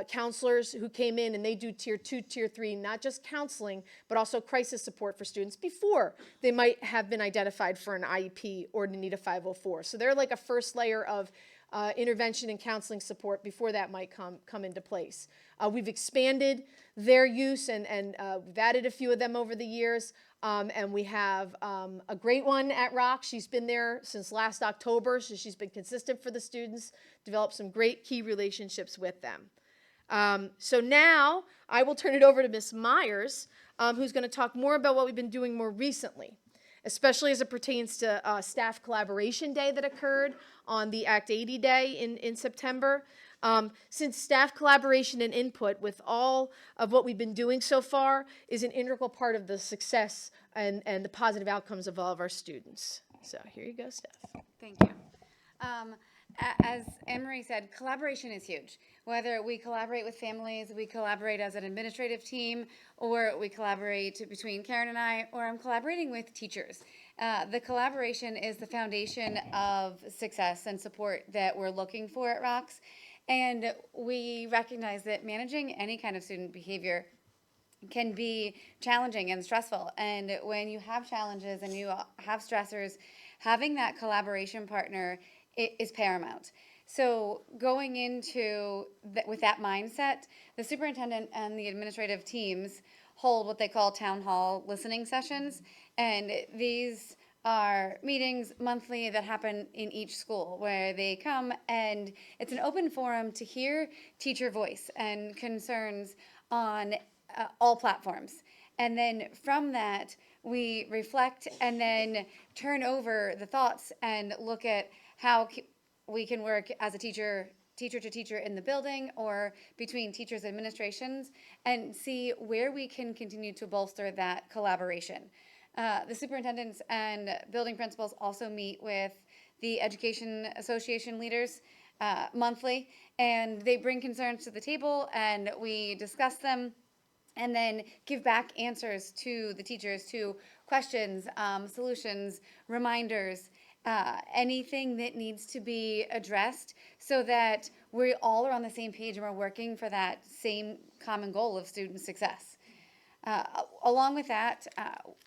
counselors who came in and they do tier 2, tier 3, not just counseling, but also crisis support for students before they might have been identified for an IEP or to need a 504. So they're like a first layer of intervention and counseling support before that might come into place. We've expanded their use and we've added a few of them over the years. And we have a great one at Rock. She's been there since last October, so she's been consistent for the students, developed some great key relationships with them. So now I will turn it over to Ms. Myers, who's going to talk more about what we've been doing more recently, especially as it pertains to Staff Collaboration Day that occurred on the Act 80 Day in September. Since staff collaboration and input with all of what we've been doing so far is an integral part of the success and the positive outcomes of all of our students. So here you go, Steph. Thank you. As Anne Marie said, collaboration is huge. Whether we collaborate with families, we collaborate as an administrative team, or we collaborate between Karen and I, or I'm collaborating with teachers. The collaboration is the foundation of success and support that we're looking for at ROCS. And we recognize that managing any kind of student behavior can be challenging and stressful. And when you have challenges and you have stressors, having that collaboration partner is paramount. So going into with that mindset, the superintendent and the administrative teams hold what they call town hall listening sessions. And these are meetings monthly that happen in each school where they come, and it's an open forum to hear teacher voice and concerns on all platforms. And then from that, we reflect and then turn over the thoughts and look at how we can work as a teacher to teacher in the building or between teachers' administrations and see where we can continue to bolster that collaboration. The superintendents and building principals also meet with the Education Association leaders monthly, and they bring concerns to the table and we discuss them and then give back answers to the teachers to questions, solutions, reminders, anything that needs to be addressed so that we all are on the same page and we're working for that same common goal of student success. Along with that,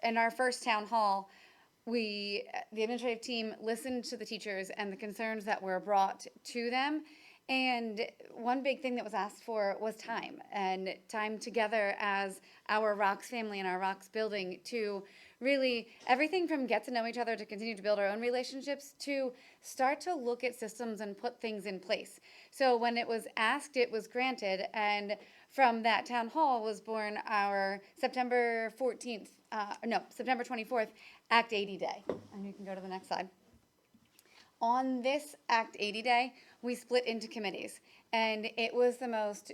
in our first town hall, the administrative team listened to the teachers and the concerns that were brought to them. And one big thing that was asked for was time, and time together as our ROCS family and our ROCS building to really everything from get to know each other to continue to build our own relationships to start to look at systems and put things in place. So when it was asked, it was granted, and from that town hall was born our September 24th Act 80 Day. And you can go to the next slide. On this Act 80 Day, we split into committees, and it was the most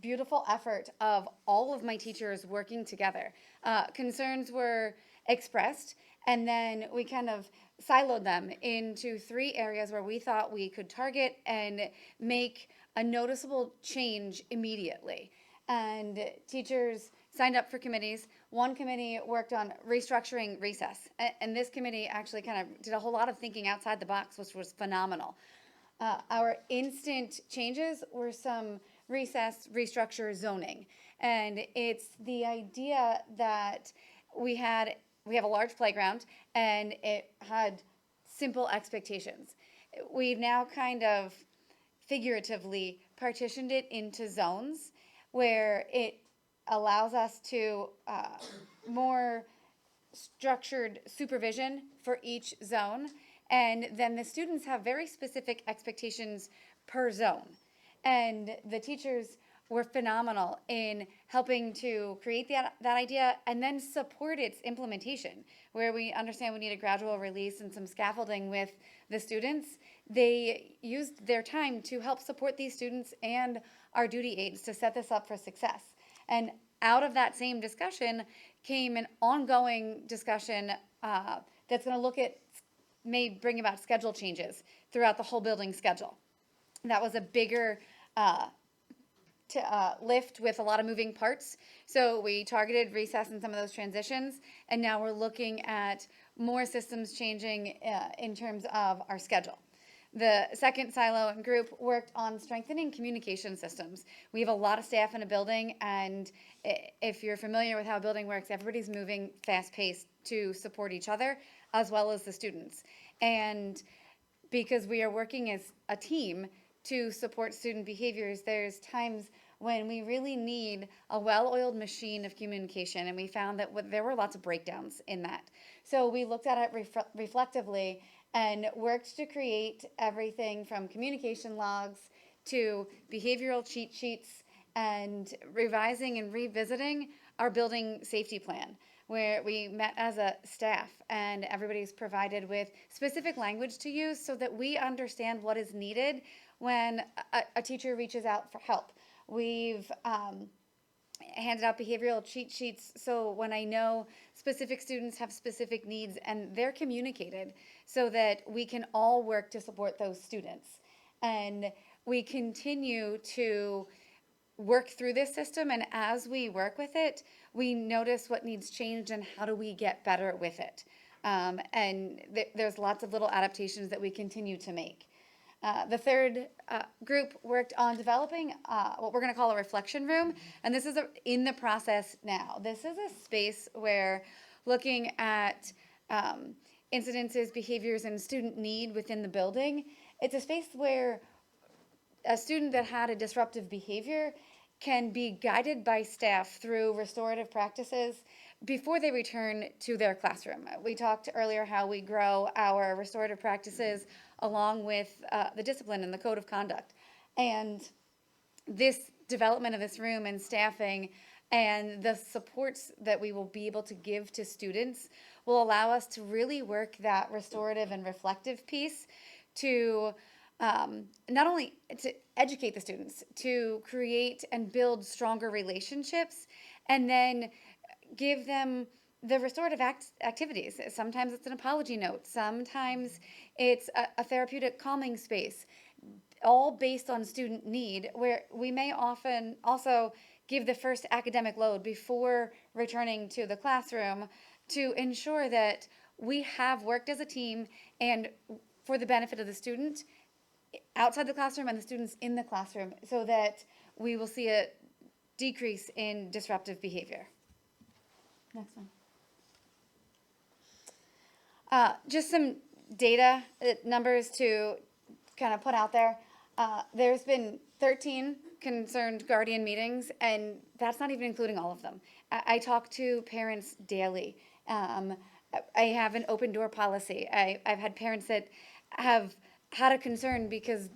beautiful effort of all of my teachers working together. Concerns were expressed, and then we kind of siloed them into 3 areas where we thought we could target and make a noticeable change immediately. And teachers signed up for committees. One committee worked on restructuring recess, and this committee actually kind of did a whole lot of thinking outside the box, which was phenomenal. Our instant changes were some recess restructure zoning, and it's the idea that we have a large playground and it had simple expectations. We've now kind of figuratively partitioned it into zones where it allows us to more structured supervision for each zone. And then the students have very specific expectations per zone. And the teachers were phenomenal in helping to create that idea and then support its implementation. Where we understand we need a gradual release and some scaffolding with the students, they used their time to help support these students and our duty aides to set this up for success. And out of that same discussion came an ongoing discussion that's going to look at, may bring about schedule changes throughout the whole building schedule. That was a bigger lift with a lot of moving parts. So we targeted recess and some of those transitions, and now we're looking at more systems changing in terms of our schedule. The second silo and group worked on strengthening communication systems. We have a lot of staff in a building, and if you're familiar with how a building works, everybody's moving fast-paced to support each other as well as the students. And because we are working as a team to support student behaviors, there's times when we really need a well-oiled machine of communication, and we found that there were lots of breakdowns in that. So we looked at it reflectively and worked to create everything from communication logs to behavioral cheat sheets and revising and revisiting our building safety plan, where we met as a staff and everybody's provided with specific language to use so that we understand what is needed when a teacher reaches out for help. We've handed out behavioral cheat sheets so when I know specific students have specific needs and they're communicated so that we can all work to support those students. And we continue to work through this system, and as we work with it, we notice what needs changed and how do we get better with it. And there's lots of little adaptations that we continue to make. The third group worked on developing what we're going to call a reflection room, and this is in the process now. This is a space where looking at incidences, behaviors, and student need within the building, it's a space where a student that had a disruptive behavior can be guided by staff through restorative practices before they return to their classroom. We talked earlier how we grow our restorative practices along with the discipline and the code of conduct. And this development of this room and staffing and the supports that we will be able to give to students will allow us to really work that restorative and reflective piece to not only to educate the students, to create and build stronger relationships, and then give them the restorative activities. Sometimes it's an apology note. Sometimes it's a therapeutic calming space, all based on student need, where we may often also give the first academic load before returning to the classroom to ensure that we have worked as a team and for the benefit of the student outside the classroom and the students in the classroom so that we will see a decrease in disruptive behavior. Next one. Just some data numbers to kind of put out there. There's been 13 concerned guardian meetings, and that's not even including all of them. I talk to parents daily. I have an open door policy. I've had parents that have had a concern because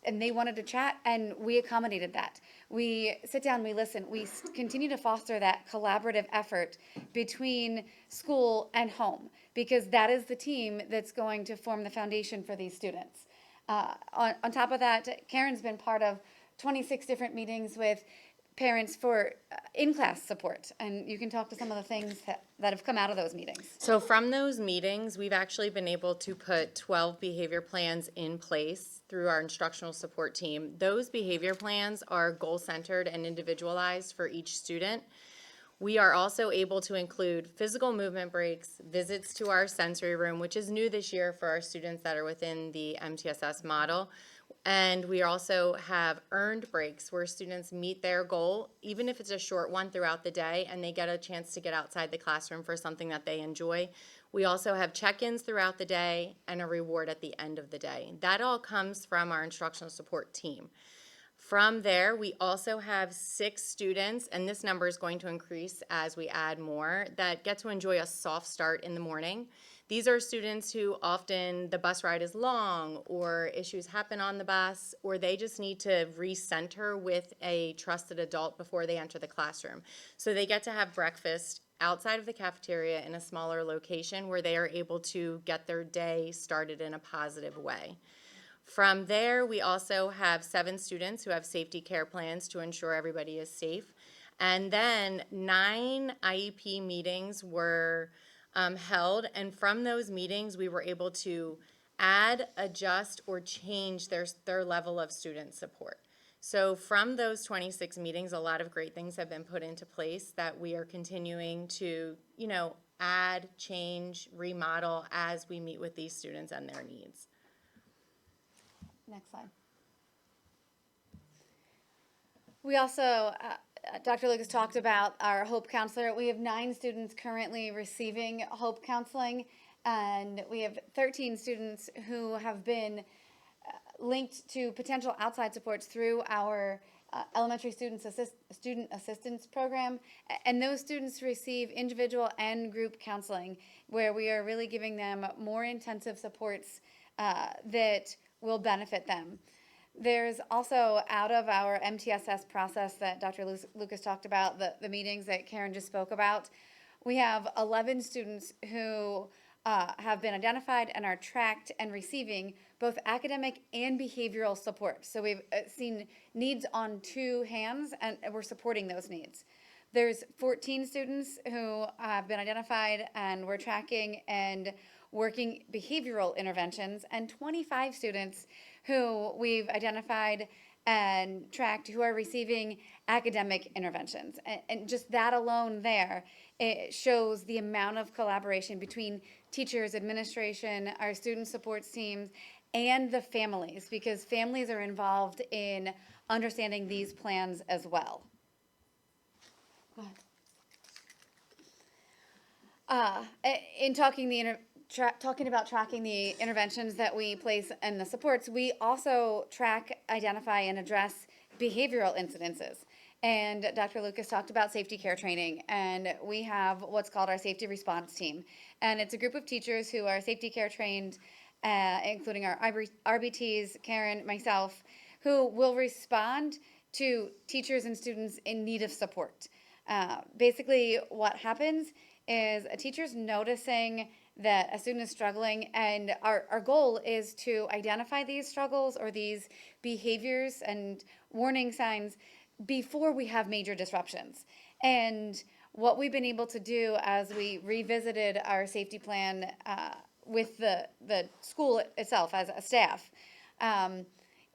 and they wanted to chat, and we accommodated that. We sit down, we listen, we continue to foster that collaborative effort between school and home, because that is the team that's going to form the foundation for these students. On top of that, Karen's been part of 26 different meetings with parents for in-class support, and you can talk to some of the things that have come out of those meetings. So from those meetings, we've actually been able to put 12 behavior plans in place through our instructional support team. Those behavior plans are goal-centered and individualized for each student. We are also able to include physical movement breaks, visits to our sensory room, which is new this year for our students that are within the MTSS model. And we also have earned breaks where students meet their goal, even if it's a short one throughout the day, and they get a chance to get outside the classroom for something that they enjoy. We also have check-ins throughout the day and a reward at the end of the day. That all comes from our instructional support team. From there, we also have 6 students, and this number is going to increase as we add more, that get to enjoy a soft start in the morning. These are students who often the bus ride is long, or issues happen on the bus, or they just need to recenter with a trusted adult before they enter the classroom. So they get to have breakfast outside of the cafeteria in a smaller location where they are able to get their day started in a positive way. From there, we also have 7 students who have safety care plans to ensure everybody is safe. And then 9 IEP meetings were held, and from those meetings, we were able to add, adjust, or change their level of student support. So from those 26 meetings, a lot of great things have been put into place that we are continuing to, add, change, remodel as we meet with these students and their needs. Next slide. We also, Dr. Lucas talked about our Hope Counselor. We have 9 students currently receiving Hope Counseling, and we have 13 students who have been linked to potential outside supports through our elementary student assistance program. And those students receive individual and group counseling, where we are really giving them more intensive supports that will benefit them. There's also, out of our MTSS process that Dr. Lucas talked about, the meetings that Karen just spoke about, we have 11 students who have been identified and are tracked and receiving both academic and behavioral support. So we've seen needs on two hands, and we're supporting those needs. There's 14 students who have been identified and we're tracking and working behavioral interventions, and 25 students who we've identified and tracked who are receiving academic interventions. And just that alone there, it shows the amount of collaboration between teachers, administration, our student supports teams, and the families, because families are involved in understanding these plans as well. Go ahead. In talking about tracking the interventions that we place and the supports, we also track, identify, and address behavioral incidences. And Dr. Lucas talked about safety care training, and we have what's called our safety response team. And it's a group of teachers who are safety care trained, including our RBTs, Karen, myself, who will respond to teachers and students in need of support. Basically, what happens is a teacher's noticing that a student is struggling, and our goal is to identify these struggles or these behaviors and warning signs before we have major disruptions. And what we've been able to do as we revisited our safety plan with the school itself as a staff,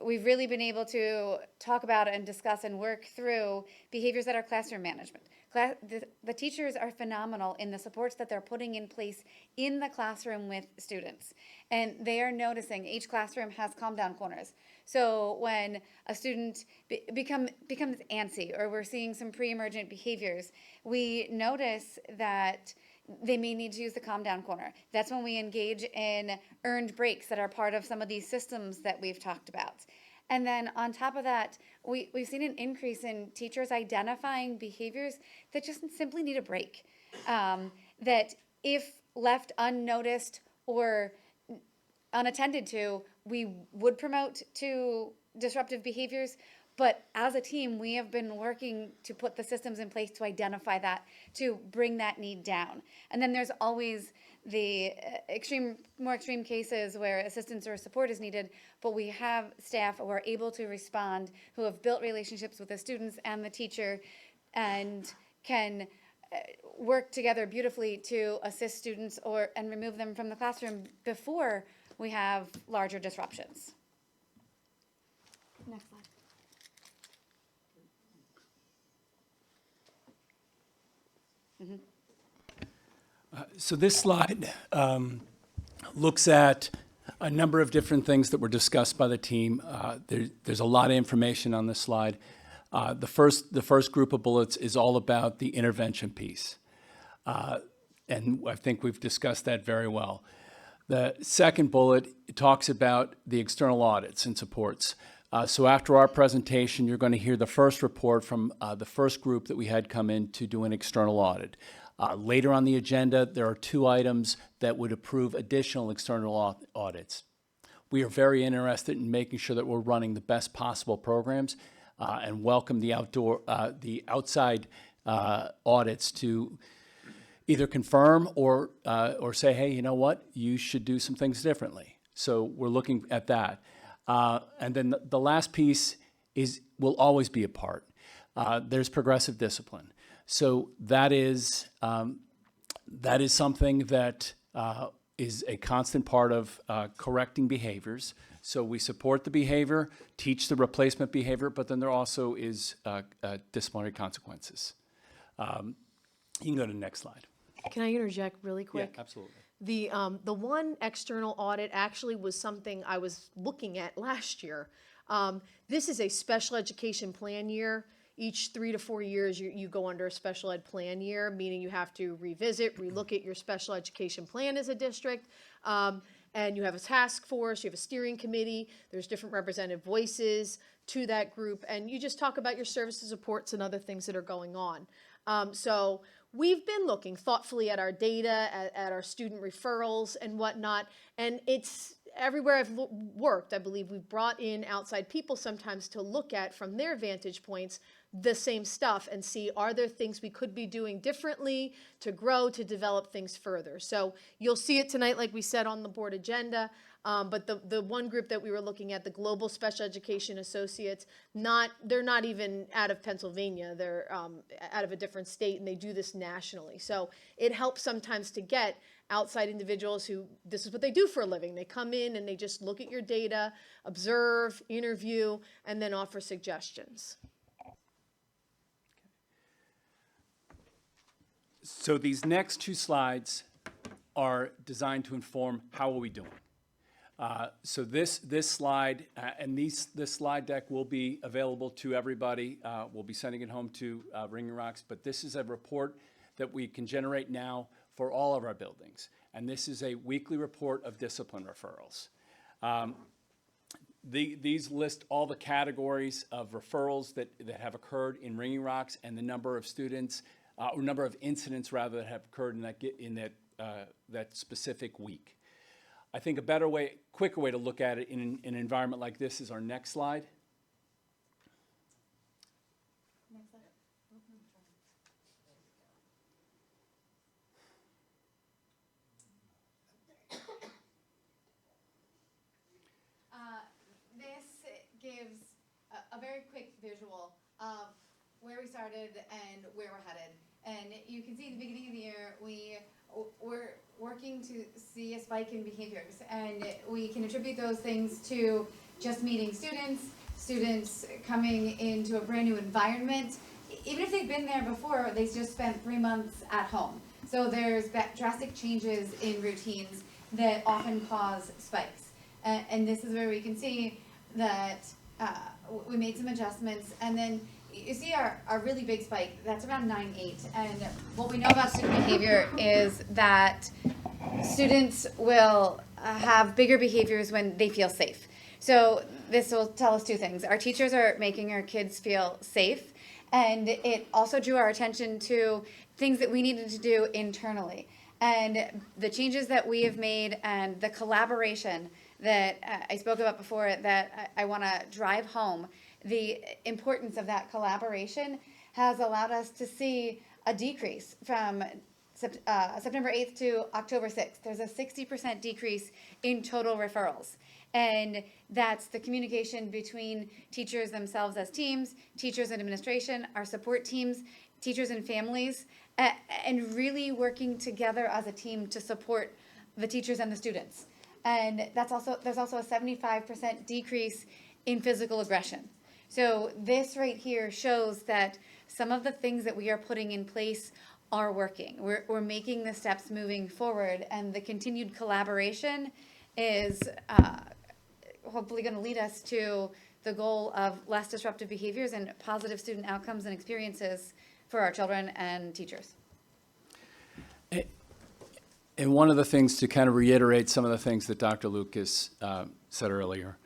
we've really been able to talk about and discuss and work through behaviors that are classroom management. The teachers are phenomenal in the supports that they're putting in place in the classroom with students. And they are noticing each classroom has calm down corners. So when a student becomes antsy, or we're seeing some pre-emergent behaviors, we notice that they may need to use the calm down corner. That's when we engage in earned breaks that are part of some of these systems that we've talked about. And then on top of that, we've seen an increase in teachers identifying behaviors that just simply need a break. That if left unnoticed or unattended to, we would promote to disruptive behaviors. But as a team, we have been working to put the systems in place to identify that, to bring that need down. And then there's always the more extreme cases where assistance or support is needed, but we have staff who are able to respond, who have built relationships with the students and the teacher, and can work together beautifully to assist students and remove them from the classroom before we have larger disruptions. Next slide. So this slide looks at a number of different things that were discussed by the team. There's a lot of information on this slide. The first group of bullets is all about the intervention piece. And I think we've discussed that very well. The second bullet talks about the external audits and supports. So after our presentation, you're going to hear the first report from the first group that we had come in to do an external audit. Later on the agenda, there are 2 items that would approve additional external audits. We are very interested in making sure that we're running the best possible programs and welcome the outside audits to either confirm or say, hey, you know what, you should do some things differently. So we're looking at that. And then the last piece will always be a part. There's progressive discipline. So that is something that is a constant part of correcting behaviors. So we support the behavior, teach the replacement behavior, but then there also is disciplinary consequences. You can go to the next slide. Can I interject really quick? Yeah, absolutely. The one external audit actually was something I was looking at last year. This is a special education plan year. Each 3 to 4 years, you go under a special ed plan year, meaning you have to revisit, relook at your special education plan as a district. And you have a task force, you have a steering committee, there's different representative voices to that group, and you just talk about your services, supports, and other things that are going on. So we've been looking thoughtfully at our data, at our student referrals and whatnot, and it's everywhere I've worked, I believe we've brought in outside people sometimes to look at from their vantage points the same stuff and see, are there things we could be doing differently to grow, to develop things further? So you'll see it tonight, like we said, on the board agenda. But the one group that we were looking at, the Global Special Education Associates, they're not even out of Pennsylvania. They're out of a different state, and they do this nationally. So it helps sometimes to get outside individuals who, this is what they do for a living. They come in and they just look at your data, observe, interview, and then offer suggestions. So these next two slides are designed to inform how are we doing. So this slide and this slide deck will be available to everybody. We'll be sending it home to Ringing Rocks, but this is a report that we can generate now for all of our buildings. And this is a weekly report of discipline referrals. These list all the categories of referrals that have occurred in Ringing Rocks and the number of students, or number of incidents rather, that have occurred in that specific week. I think a better way, quicker way to look at it in an environment like this is our next slide. This gives a very quick visual of where we started and where we're headed. And you can see at the beginning of the year, we're working to see a spike in behaviors. And we can attribute those things to just meeting students coming into a brand new environment. Even if they've been there before, they just spent 3 months at home. So there's drastic changes in routines that often cause spikes. And this is where we can see that we made some adjustments. And then you see our really big spike, that's around 9.8. And what we know about student behavior is that students will have bigger behaviors when they feel safe. So this will tell us two things. Our teachers are making our kids feel safe, and it also drew our attention to things that we needed to do internally. And the changes that we have made and the collaboration that I spoke about before that I want to drive home, the importance of that collaboration has allowed us to see a decrease from September 8th to October 6th. There's a 60% decrease in total referrals. And that's the communication between teachers themselves as teams, teachers and administration, our support teams, teachers and families, and really working together as a team to support the teachers and the students. And there's also a 75% decrease in physical aggression. So this right here shows that some of the things that we are putting in place are working. We're making the steps moving forward, and the continued collaboration is hopefully going to lead us to the goal of less disruptive behaviors and positive student outcomes and experiences for our children and teachers. And one of the things, to kind of reiterate some of the things that Dr. Lucas said earlier,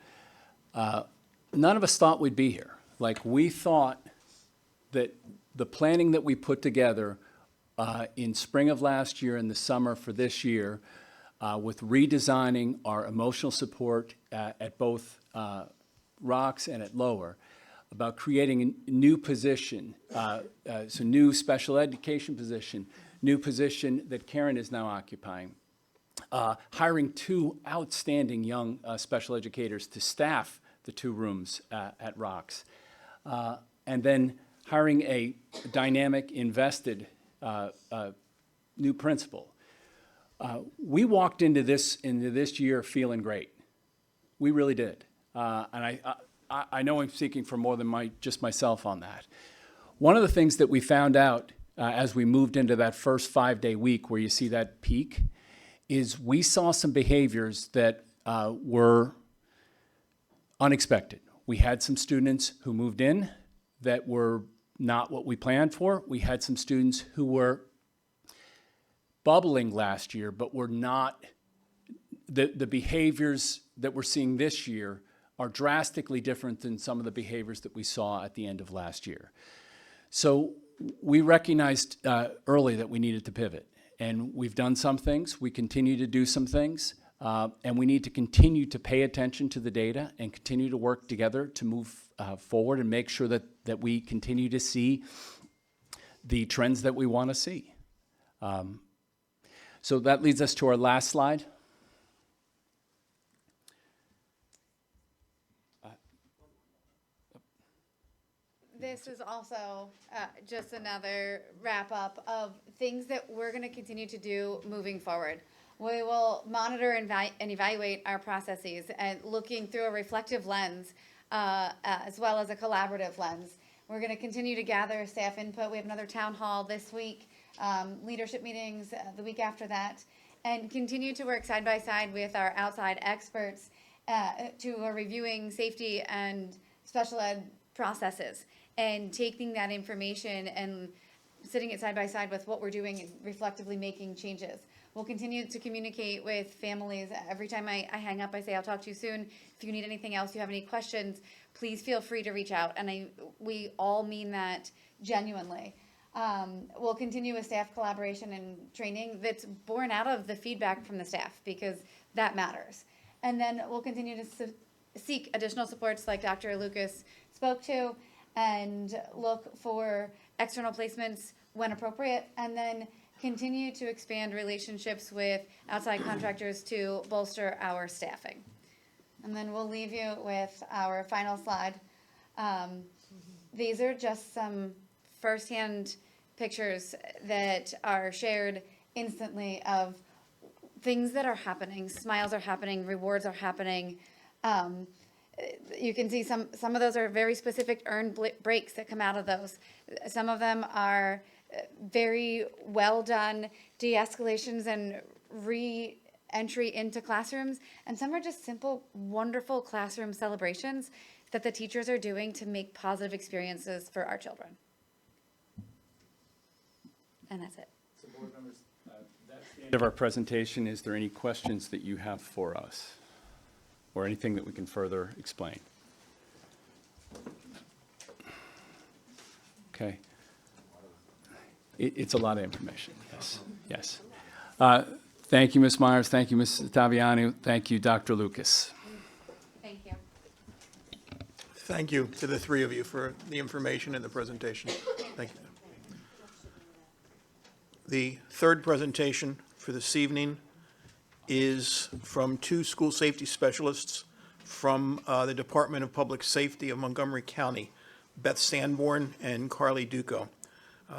none of us thought we'd be here. Like, we thought that the planning that we put together in spring of last year and the summer for this year, with redesigning our emotional support at both Rocks and at Lower, about creating a new position, so new special education position, new position that Karen is now occupying, hiring 2 outstanding young special educators to staff the 2 rooms at Rocks, and then hiring a dynamic, invested new principal. We walked into this year feeling great. We really did. And I know I'm speaking for more than just myself on that. One of the things that we found out as we moved into that first 5-day week where you see that peak is we saw some behaviors that were unexpected. We had some students who moved in that were not what we planned for. We had some students who were bubbling last year, but were not, the behaviors that we're seeing this year are drastically different than some of the behaviors that we saw at the end of last year. So we recognized early that we needed to pivot, and we've done some things. We continue to do some things. And we need to continue to pay attention to the data and continue to work together to move forward and make sure that we continue to see the trends that we want to see. So that leads us to our last slide. This is also just another wrap-up of things that we're going to continue to do moving forward. We will monitor and evaluate our processes and looking through a reflective lens as well as a collaborative lens. We're going to continue to gather staff input. We have another town hall this week, leadership meetings the week after that, and continue to work side by side with our outside experts to reviewing safety and special ed processes and taking that information and sitting it side by side with what we're doing and reflectively making changes. We'll continue to communicate with families. Every time I hang up, I say, I'll talk to you soon. If you need anything else, you have any questions, please feel free to reach out. And we all mean that genuinely. We'll continue with staff collaboration and training that's born out of the feedback from the staff because that matters. And then we'll continue to seek additional supports like Dr. Lucas spoke to and look for external placements when appropriate, and then continue to expand relationships with outside contractors to bolster our staffing. And then we'll leave you with our final slide. These are just some firsthand pictures that are shared instantly of things that are happening. Smiles are happening, rewards are happening. You can see some of those are very specific earned breaks that come out of those. Some of them are very well done de-escalations and re-entry into classrooms. And some are just simple, wonderful classroom celebrations that the teachers are doing to make positive experiences for our children. And that's it. So board members, that's the end of our presentation. Is there any questions that you have for us? Or anything that we can further explain? Okay. It's a lot of information, yes, yes. Thank you, Ms. Myers, thank you, Ms. Taviani, thank you, Dr. Lucas. Thank you. Thank you to the three of you for the information and the presentation. Thank you. The third presentation for this evening is from two school safety specialists from the Department of Public Safety of Montgomery County, Beth Sanborn and Carly Duco.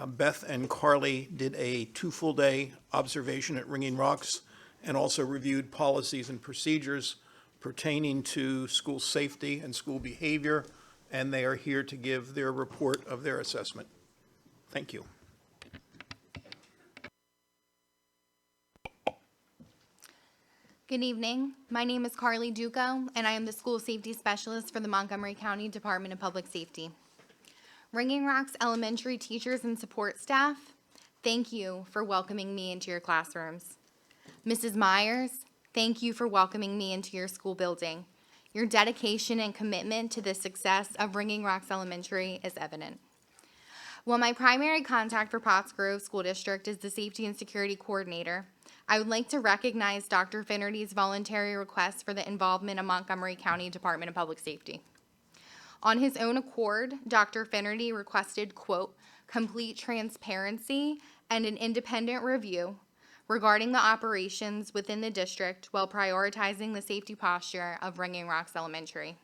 Beth and Carly did a 2 full-day observation at Ringing Rocks and also reviewed policies and procedures pertaining to school safety and school behavior, and they are here to give their report of their assessment. Thank you. Good evening. My name is Carly Duco, and I am the School Safety Specialist for the Montgomery County Department of Public Safety. Ringing Rocks Elementary teachers and support staff, thank you for welcoming me into your classrooms. Mrs. Myers, thank you for welcoming me into your school building. Your dedication and commitment to the success of Ringing Rocks Elementary is evident. While my primary contact for Pottsgrove School District is the Safety and Security Coordinator, I would like to recognize Dr. Finnerty's voluntary request for the involvement of Montgomery County Department of Public Safety. On his own accord, Dr. Finnerty requested, quote, complete transparency and an independent review regarding the operations within the district while prioritizing the safety posture of Ringing Rocks Elementary.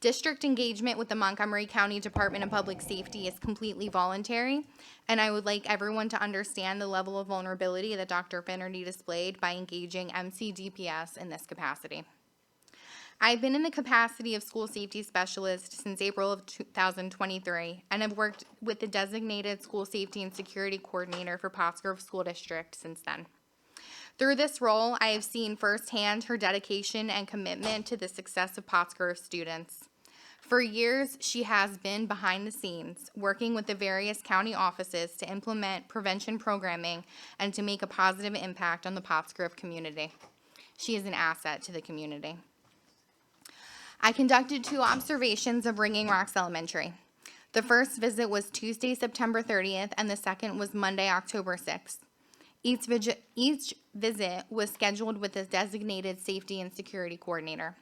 District engagement with the Montgomery County Department of Public Safety is completely voluntary, and I would like everyone to understand the level of vulnerability that Dr. Finnerty displayed by engaging MCDPS in this capacity. I've been in the capacity of school safety specialist since April of 2023 and have worked with the designated school safety and security coordinator for Pottsgrove School District since then. Through this role, I have seen firsthand her dedication and commitment to the success of Pottsgrove students. For years, she has been behind the scenes, working with the various county offices to implement prevention programming and to make a positive impact on the Pottsgrove community. She is an asset to the community. I conducted 2 observations of Ringing Rocks Elementary. The first visit was Tuesday, September 30th, and the second was Monday, October 6th. Each visit was scheduled with a designated safety and security coordinator.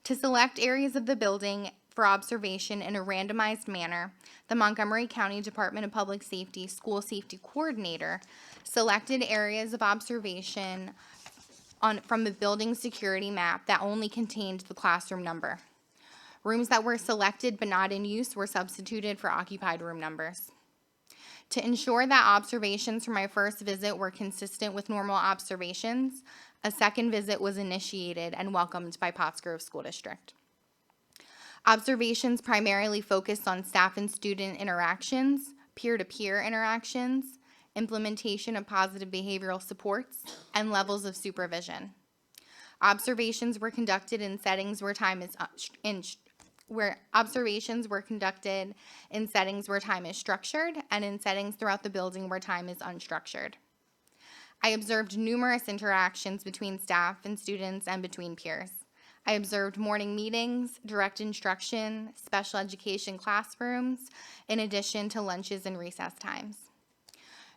To select areas of the building for observation in a randomized manner, the Montgomery County Department of Public Safety School Safety Coordinator selected areas of observation from the building security map that only contained the classroom number. Rooms that were selected but not in use were substituted for occupied room numbers. To ensure that observations from my first visit were consistent with normal observations, a second visit was initiated and welcomed by Pottsgrove School District. Observations primarily focused on staff and student interactions, peer-to-peer interactions, implementation of positive behavioral supports, and levels of supervision. Observations were conducted in settings where time is structured and in settings throughout the building where time is unstructured. I observed numerous interactions between staff and students and between peers. I observed morning meetings, direct instruction, special education classrooms, in addition to lunches and recess times.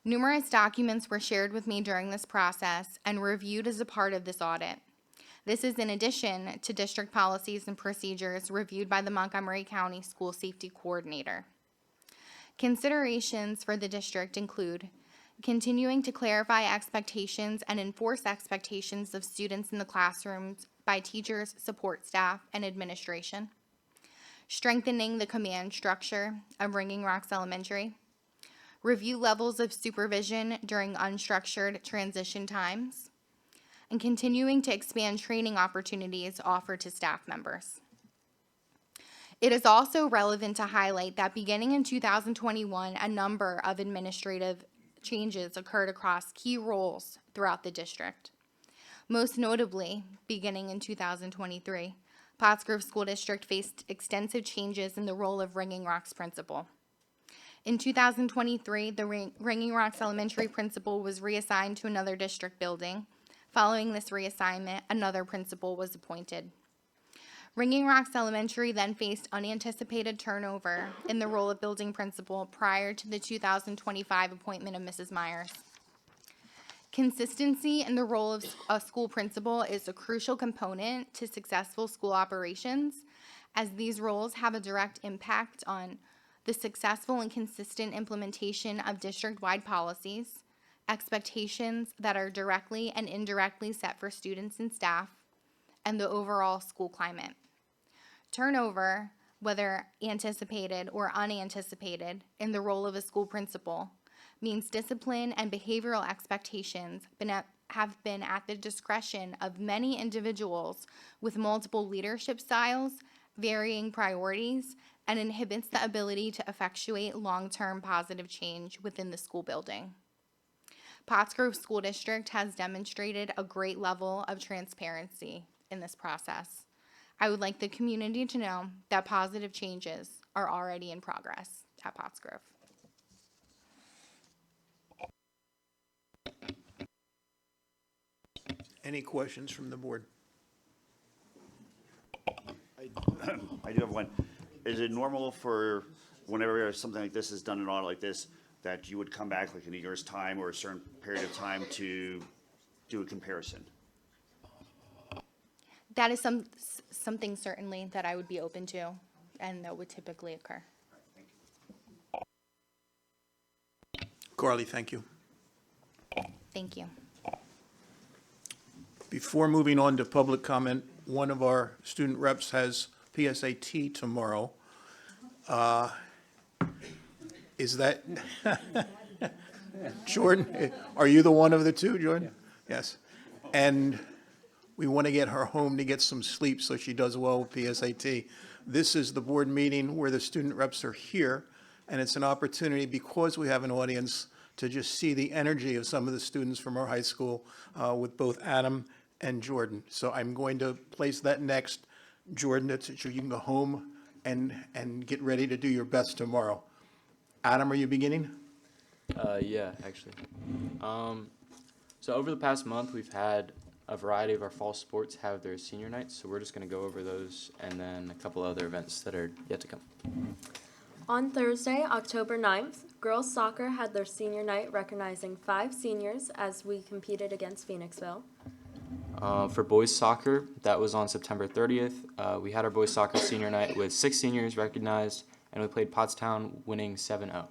Numerous documents were shared with me during this process and reviewed as a part of this audit. This is in addition to district policies and procedures reviewed by the Montgomery County School Safety Coordinator. Considerations for the district include continuing to clarify expectations and enforce expectations of students in the classrooms by teachers, support staff, and administration, strengthening the command structure of Ringing Rocks Elementary, review levels of supervision during unstructured transition times, and continuing to expand training opportunities offered to staff members. It is also relevant to highlight that beginning in 2021, a number of administrative changes occurred across key roles throughout the district. Most notably, beginning in 2023, Pottsgrove School District faced extensive changes in the role of Ringing Rocks principal. In 2023, the Ringing Rocks Elementary principal was reassigned to another district building. Following this reassignment, another principal was appointed. Ringing Rocks Elementary then faced unanticipated turnover in the role of building principal prior to the 2025 appointment of Mrs. Myers. Consistency in the role of a school principal is a crucial component to successful school operations, as these roles have a direct impact on the successful and consistent implementation of district-wide policies, expectations that are directly and indirectly set for students and staff, and the overall school climate. Turnover, whether anticipated or unanticipated, in the role of a school principal means discipline and behavioral expectations have been at the discretion of many individuals with multiple leadership styles, varying priorities, and inhibits the ability to effectuate long-term positive change within the school building. Pottsgrove School District has demonstrated a great level of transparency in this process. I would like the community to know that positive changes are already in progress at Pottsgrove. Any questions from the board? I do have one. Is it normal for whenever something like this is done, an audit like this, that you would come back like in a year's time or a certain period of time to do a comparison? That is something certainly that I would be open to and that would typically occur. Carly, thank you. Thank you. Before moving on to public comment, one of our student reps has PSAT tomorrow. Is that, Jordan, are you the one of the two, Jordan? Yes. And we want to get her home to get some sleep so she does well with PSAT. This is the board meeting where the student reps are here, and it's an opportunity, because we have an audience, to just see the energy of some of the students from our high school with both Adam and Jordan. So I'm going to place that next. Jordan, so you can go home and get ready to do your best tomorrow. Adam, are you beginning? Yeah, actually. So over the past month, we've had a variety of our fall sports have their senior nights, so we're just going to go over those and then a couple other events that are yet to come. On Thursday, October 9th, Girls soccer had their senior night recognizing 5 seniors as we competed against Phoenixville. For boys soccer, that was on September 30th. We had our boys soccer senior night with 6 seniors recognized, and we played Pottstown, winning 7-0.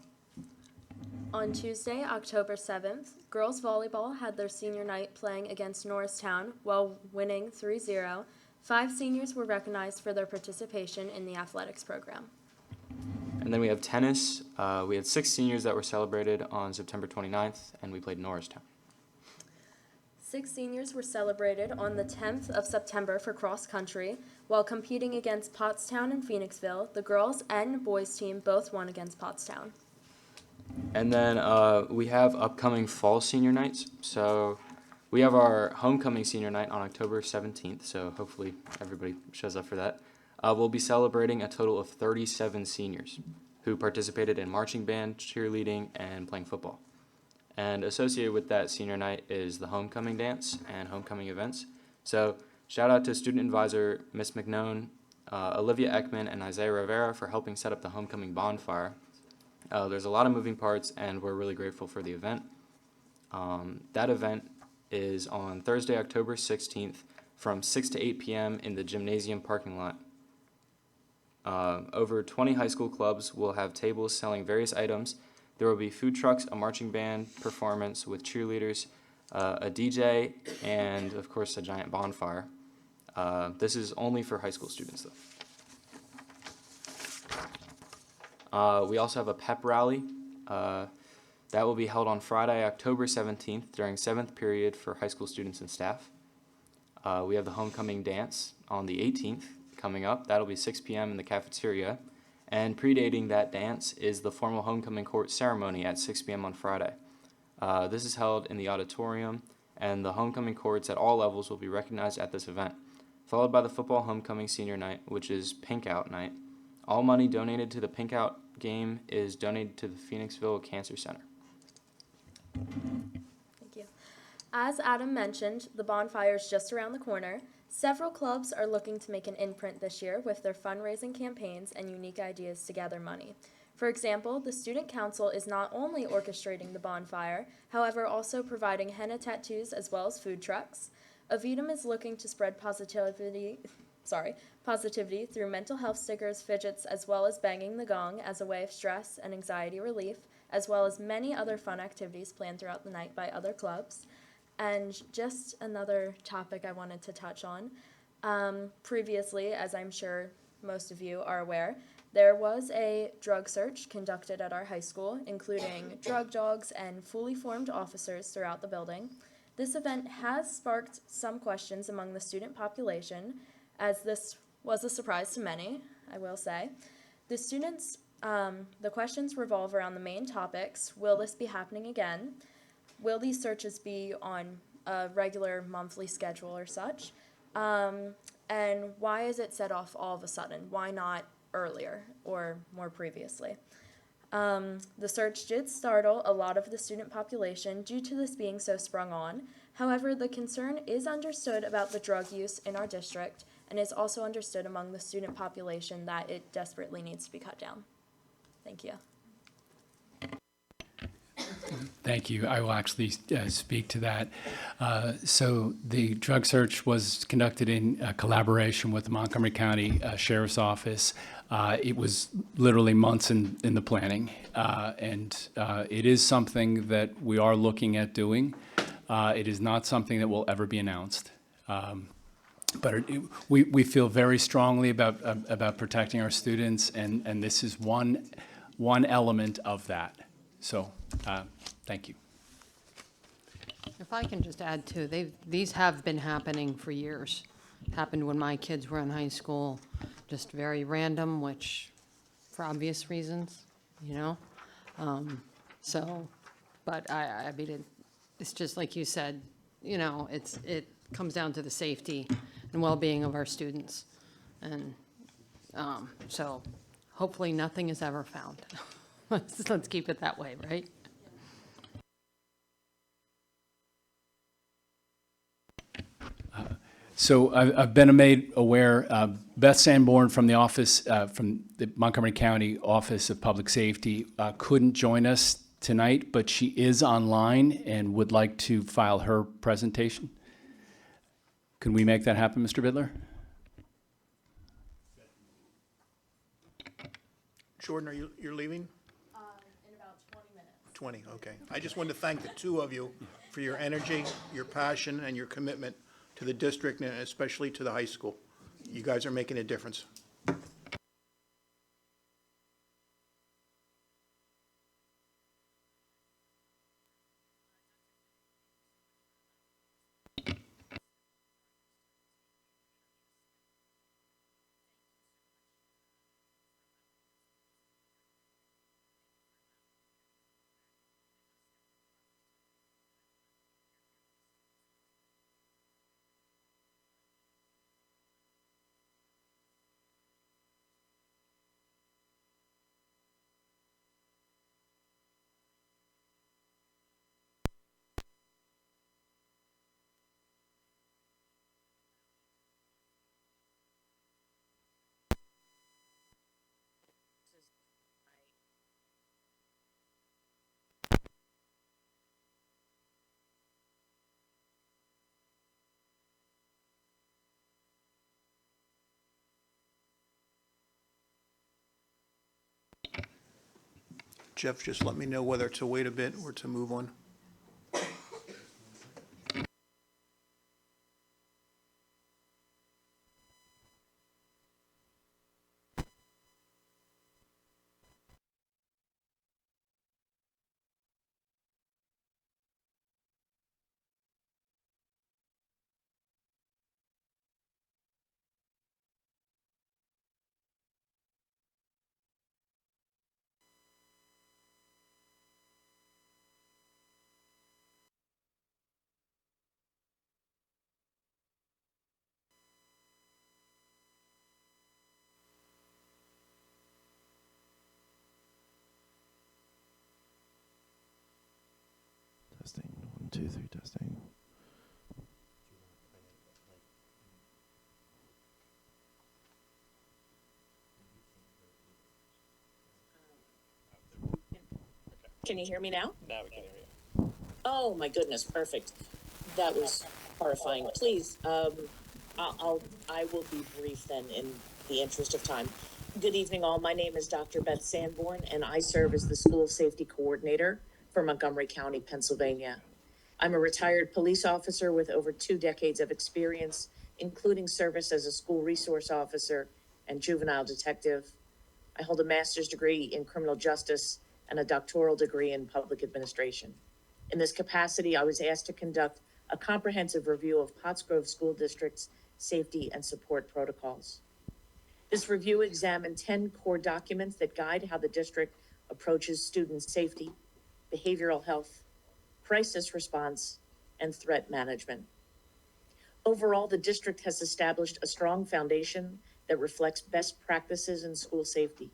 On Tuesday, October 7th, girls volleyball had their senior night playing against Norristown while winning 3-0. 5 seniors were recognized for their participation in the athletics program. And then we have tennis. We had 6 seniors that were celebrated on September 29th, and we played Norristown. 6 seniors were celebrated on the 10th of September for cross country. While competing against Pottstown and Phoenixville, the girls and boys team both won against Pottstown. And then we have upcoming fall senior nights. So we have our homecoming senior night on October 17th, so hopefully everybody shows up for that. We'll be celebrating a total of 37 seniors who participated in marching band, cheerleading, and playing football. And associated with that senior night is the homecoming dance and homecoming events. So shout out to student advisor Miss McNone, Olivia Ekman, and Isaiah Rivera for helping set up the homecoming bonfire. There's a lot of moving parts, and we're really grateful for the event. That event is on Thursday, October 16th from 6 to 8 p.m. in the gymnasium parking lot. Over 20 high school clubs will have tables selling various items. There will be food trucks, a marching band performance with cheerleaders, a DJ, and of course a giant bonfire. This is only for high school students though. We also have a pep rally. That will be held on Friday, October 17th during 7th period for high school students and staff. We have the homecoming dance on the 18th coming up. That'll be 6 p.m. in the cafeteria. And predating that dance is the formal homecoming court ceremony at 6 p.m. on Friday. This is held in the auditorium, and the homecoming courts at all levels will be recognized at this event, followed by the football homecoming senior night, which is Pink Out night. All money donated to the Pink Out game is donated to the Phoenixville Cancer Center. Thank you. As Adam mentioned, the bonfire is just around the corner. Several clubs are looking to make an imprint this year with their fundraising campaigns and unique ideas to gather money. For example, the Student Council is not only orchestrating the bonfire, however also providing henna tattoos as well as food trucks. Avidum is looking to spread positivity through mental health stickers, fidgets, as well as banging the gong as a way of stress and anxiety relief, as well as many other fun activities planned throughout the night by other clubs. And just another topic I wanted to touch on. Previously, as I'm sure most of you are aware, there was a drug search conducted at our high school, including drug dogs and fully formed officers throughout the building. This event has sparked some questions among the student population, as this was a surprise to many, I will say. The questions revolve around the main topics. Will this be happening again? Will these searches be on a regular monthly schedule or such? And why is it set off all of a sudden? Why not earlier or more previously? The search did startle a lot of the student population due to this being so sprung on. However, the concern is understood about the drug use in our district and is also understood among the student population that it desperately needs to be cut down. Thank you. Thank you. I will actually speak to that. So the drug search was conducted in collaboration with the Montgomery County Sheriff's Office. It was literally months in the planning, and it is something that we are looking at doing. It is not something that will ever be announced. But we feel very strongly about protecting our students, and this is one element of that. So, thank you. If I can just add too, these have been happening for years. Happened when my kids were in high school, just very random, which, for obvious reasons, you know. But I mean, it's just like you said, you know, it comes down to the safety and well-being of our students, and so hopefully nothing is ever found. Let's keep it that way, right? So I've been made aware, Beth Sanborn from the office, from the Montgomery County Office of Public Safety, couldn't join us tonight, but she is online and would like to file her presentation. Can we make that happen, Mr. Bidler? Jordan, you're leaving? In about 20 minutes. 20, okay. I just wanted to thank the two of you for your energy, your passion, and your commitment to the district, and especially to the high school. You guys are making a difference. Jeff, just let me know whether to wait a bit or to move on. Testing, 1, 2, 3, testing. Can you hear me now? Now we can hear you. Oh, my goodness, perfect. That was horrifying. Please, I will be brief then in the interest of time. Good evening, all. My name is Dr. Beth Sanborn, and I serve as the School Safety Coordinator for Montgomery County, Pennsylvania. I'm a retired police officer with over 2 decades of experience, including service as a school resource officer and juvenile detective. I hold a master's degree in criminal justice and a doctoral degree in public administration. In this capacity, I was asked to conduct a comprehensive review of Pottsgrove School District's safety and support protocols. This review examined 10 core documents that guide how the district approaches student safety, behavioral health, crisis response, and threat management. Overall, the district has established a strong foundation that reflects best practices in school safety.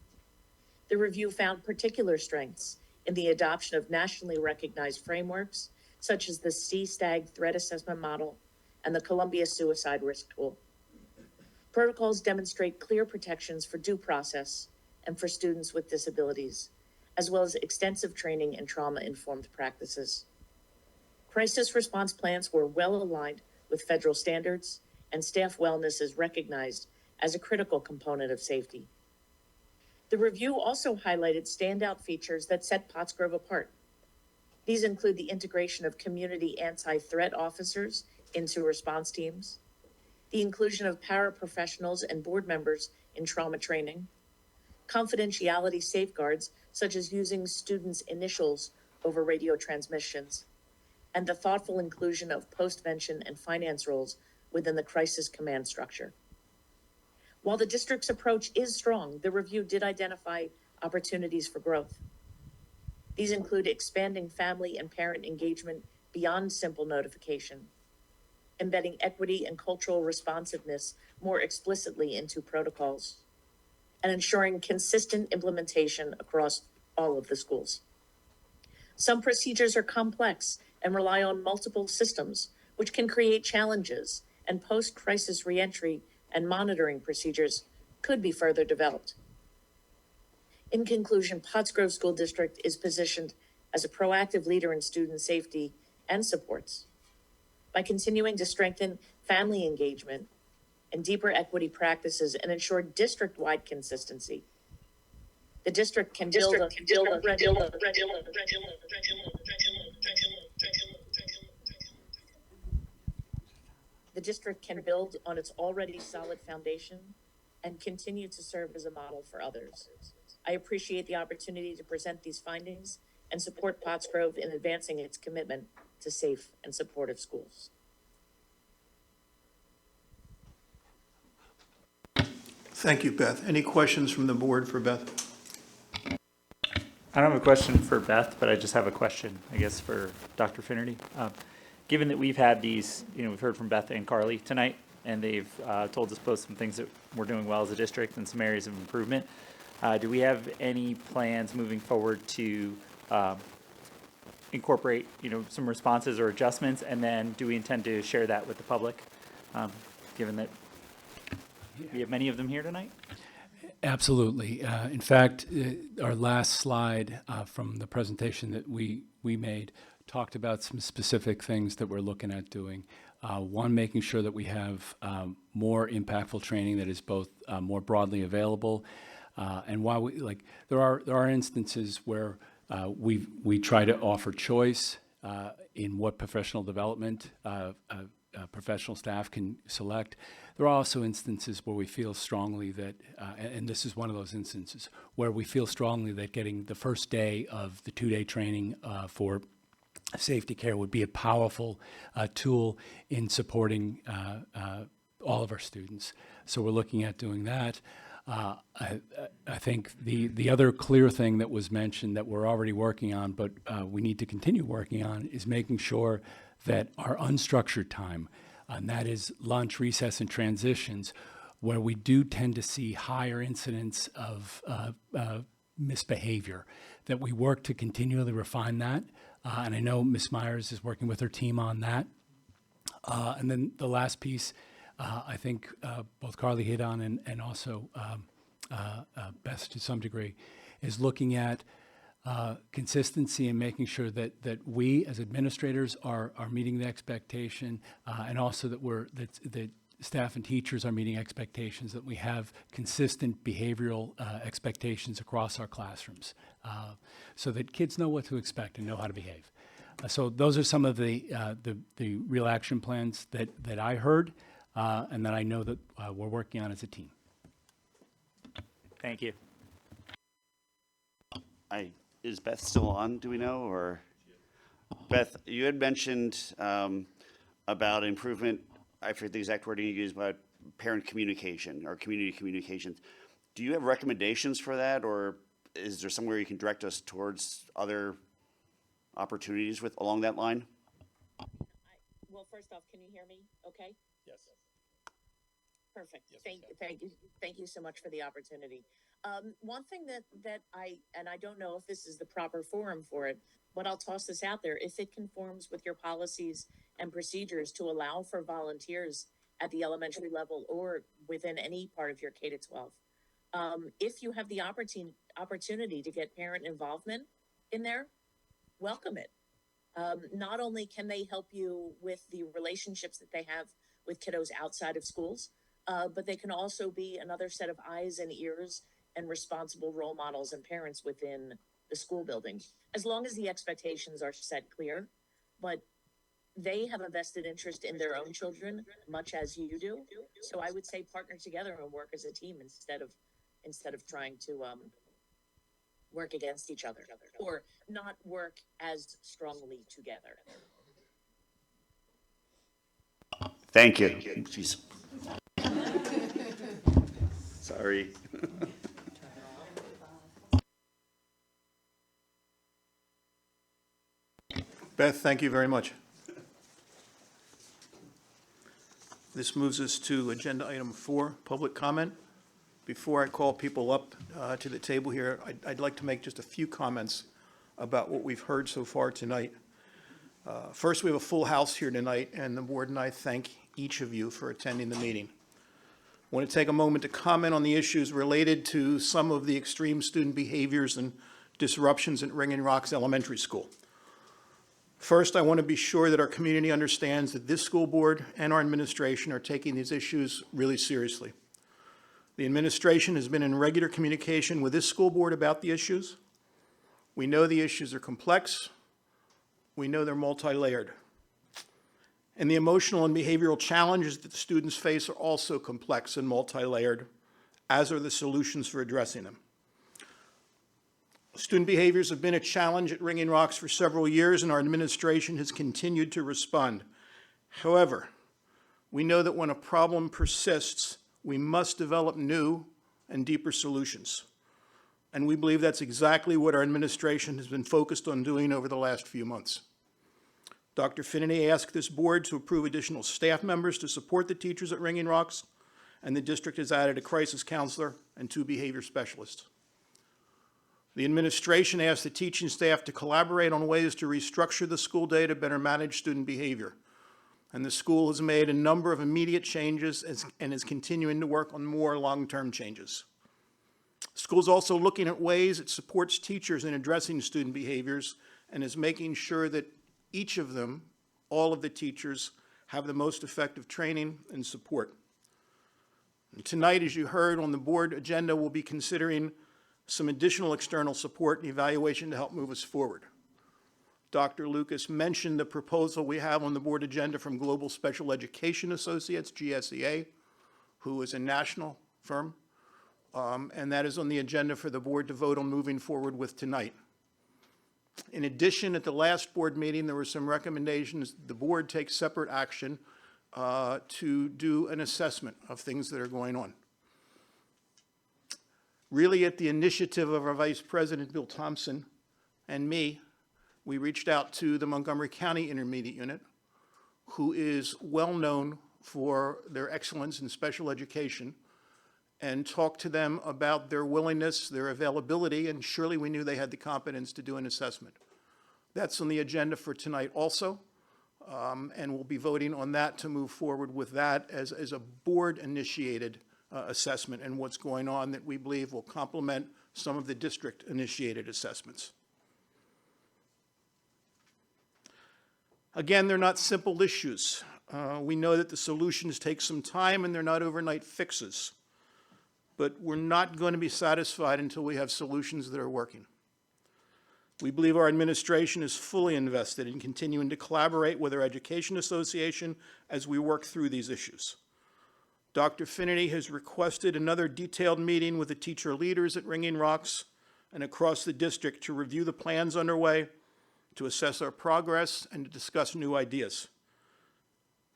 The review found particular strengths in the adoption of nationally recognized frameworks, such as the CSTAG Threat Assessment Model and the Columbia Suicide Risk Tool. Protocols demonstrate clear protections for due process and for students with disabilities, as well as extensive training in trauma-informed practices. Crisis response plans were well aligned with federal standards, and staff wellness is recognized as a critical component of safety. The review also highlighted standout features that set Pottsgrove apart. These include the integration of community anti-threat officers into response teams, the inclusion of paraprofessionals and board members in trauma training, confidentiality safeguards such as using students' initials over radio transmissions, and the thoughtful inclusion of postvention and finance roles within the crisis command structure. While the district's approach is strong, the review did identify opportunities for growth. These include expanding family and parent engagement beyond simple notification, embedding equity and cultural responsiveness more explicitly into protocols, and ensuring consistent implementation across all of the schools. Some procedures are complex and rely on multiple systems, which can create challenges and post-crisis reentry and monitoring procedures could be further developed. In conclusion, Pottsgrove School District is positioned as a proactive leader in student safety and supports. By continuing to strengthen family engagement and deeper equity practices and ensure district-wide consistency, the district can build a the district can build on its already solid foundation and continue to serve as a model for others. I appreciate the opportunity to present these findings and support Pottsgrove in advancing its commitment to safe and supportive schools. Thank you, Beth. Any questions from the board for Beth? I don't have a question for Beth, but I just have a question, I guess, for Dr. Finnerty. Given that we've had these, we've heard from Beth and Carly tonight, and they've told us both some things that we're doing well as a district and some areas of improvement. Do we have any plans moving forward to incorporate, some responses or adjustments? And then do we intend to share that with the public, given that we have many of them here tonight? Absolutely. In fact, our last slide from the presentation that we made talked about some specific things that we're looking at doing. One, making sure that we have more impactful training that is both more broadly available. And while there are instances where we try to offer choice in what professional development professional staff can select. There are also instances where we feel strongly that, and this is one of those instances, where we feel strongly that getting the first day of the 2-day training for safety care would be a powerful tool in supporting all of our students. So we're looking at doing that. I think the other clear thing that was mentioned that we're already working on, but we need to continue working on, is making sure that our unstructured time, and that is lunch, recess, and transitions, where we do tend to see higher incidents of misbehavior, that we work to continually refine that. And I know Ms. Myers is working with her team on that. And then the last piece, I think both Carly hit on and also Beth to some degree, is looking at consistency and making sure that we as administrators are meeting the expectation, and also that staff and teachers are meeting expectations, that we have consistent behavioral expectations across our classrooms, so that kids know what to expect and know how to behave. So those are some of the real action plans that I heard, and that I know that we're working on as a team. Thank you. Is Beth still on, do we know, or? Beth, you had mentioned about improvement, I forget the exact wording you used, but parent communication or community communications. Do you have recommendations for that, or is there somewhere you can direct us towards other opportunities along that line? Well, first off, can you hear me okay? Yes. Perfect. Thank you so much for the opportunity. One thing that I don't know if this is the proper forum for it, but I'll toss this out there. If it conforms with your policies and procedures to allow for volunteers at the elementary level or within any part of your K-12, if you have the opportunity to get parent involvement in there, welcome it. Not only can they help you with the relationships that they have with kiddos outside of schools, but they can also be another set of eyes and ears and responsible role models and parents within the school building, as long as the expectations are set clear. But they have a vested interest in their own children, much as you do. So I would say partner together and work as a team instead of trying to work against each other, or not work as strongly together. Thank you. Jeez. Sorry. Beth, thank you very much. This moves us to agenda item 4, public comment. Before I call people up to the table here, I'd like to make just a few comments about what we've heard so far tonight. First, we have a full house here tonight, and the board and I thank each of you for attending the meeting. I want to take a moment to comment on the issues related to some of the extreme student behaviors and disruptions at Ringing Rocks Elementary School. First, I want to be sure that our community understands that this school board and our administration are taking these issues really seriously. The administration has been in regular communication with this school board about the issues. We know the issues are complex. We know they're multi-layered. And the emotional and behavioral challenges that the students face are also complex and multi-layered, as are the solutions for addressing them. Student behaviors have been a challenge at Ringing Rocks for several years, and our administration has continued to respond. However, we know that when a problem persists, we must develop new and deeper solutions. And we believe that's exactly what our administration has been focused on doing over the last few months. Dr. Finnerty asked this board to approve additional staff members to support the teachers at Ringing Rocks, and the district has added a crisis counselor and 2 behavior specialists. The administration asked the teaching staff to collaborate on ways to restructure the school day to better manage student behavior. And the school has made a number of immediate changes and is continuing to work on more long-term changes. The school is also looking at ways it supports teachers in addressing student behaviors and is making sure that each of them, all of the teachers, have the most effective training and support. And tonight, as you heard on the board agenda, we'll be considering some additional external support and evaluation to help move us forward. Dr. Lucas mentioned the proposal we have on the board agenda from Global Special Education Associates, GSEA, who is a national firm, and that is on the agenda for the board to vote on moving forward with tonight. In addition, at the last board meeting, there were some recommendations the board take separate action to do an assessment of things that are going on. Really, at the initiative of our Vice President, Bill Thompson, and me, we reached out to the Montgomery County Intermediate Unit, who is well known for their excellence in special education, and talked to them about their willingness, their availability, and surely we knew they had the competence to do an assessment. That's on the agenda for tonight also, and we'll be voting on that to move forward with that as a board-initiated assessment and what's going on that we believe will complement some of the district-initiated assessments. Again, they're not simple issues. We know that the solutions take some time and they're not overnight fixes. But we're not going to be satisfied until we have solutions that are working. We believe our administration is fully invested in continuing to collaborate with our education association as we work through these issues. Dr. Finnerty has requested another detailed meeting with the teacher leaders at Ringing Rocks and across the district to review the plans underway, to assess our progress, and to discuss new ideas.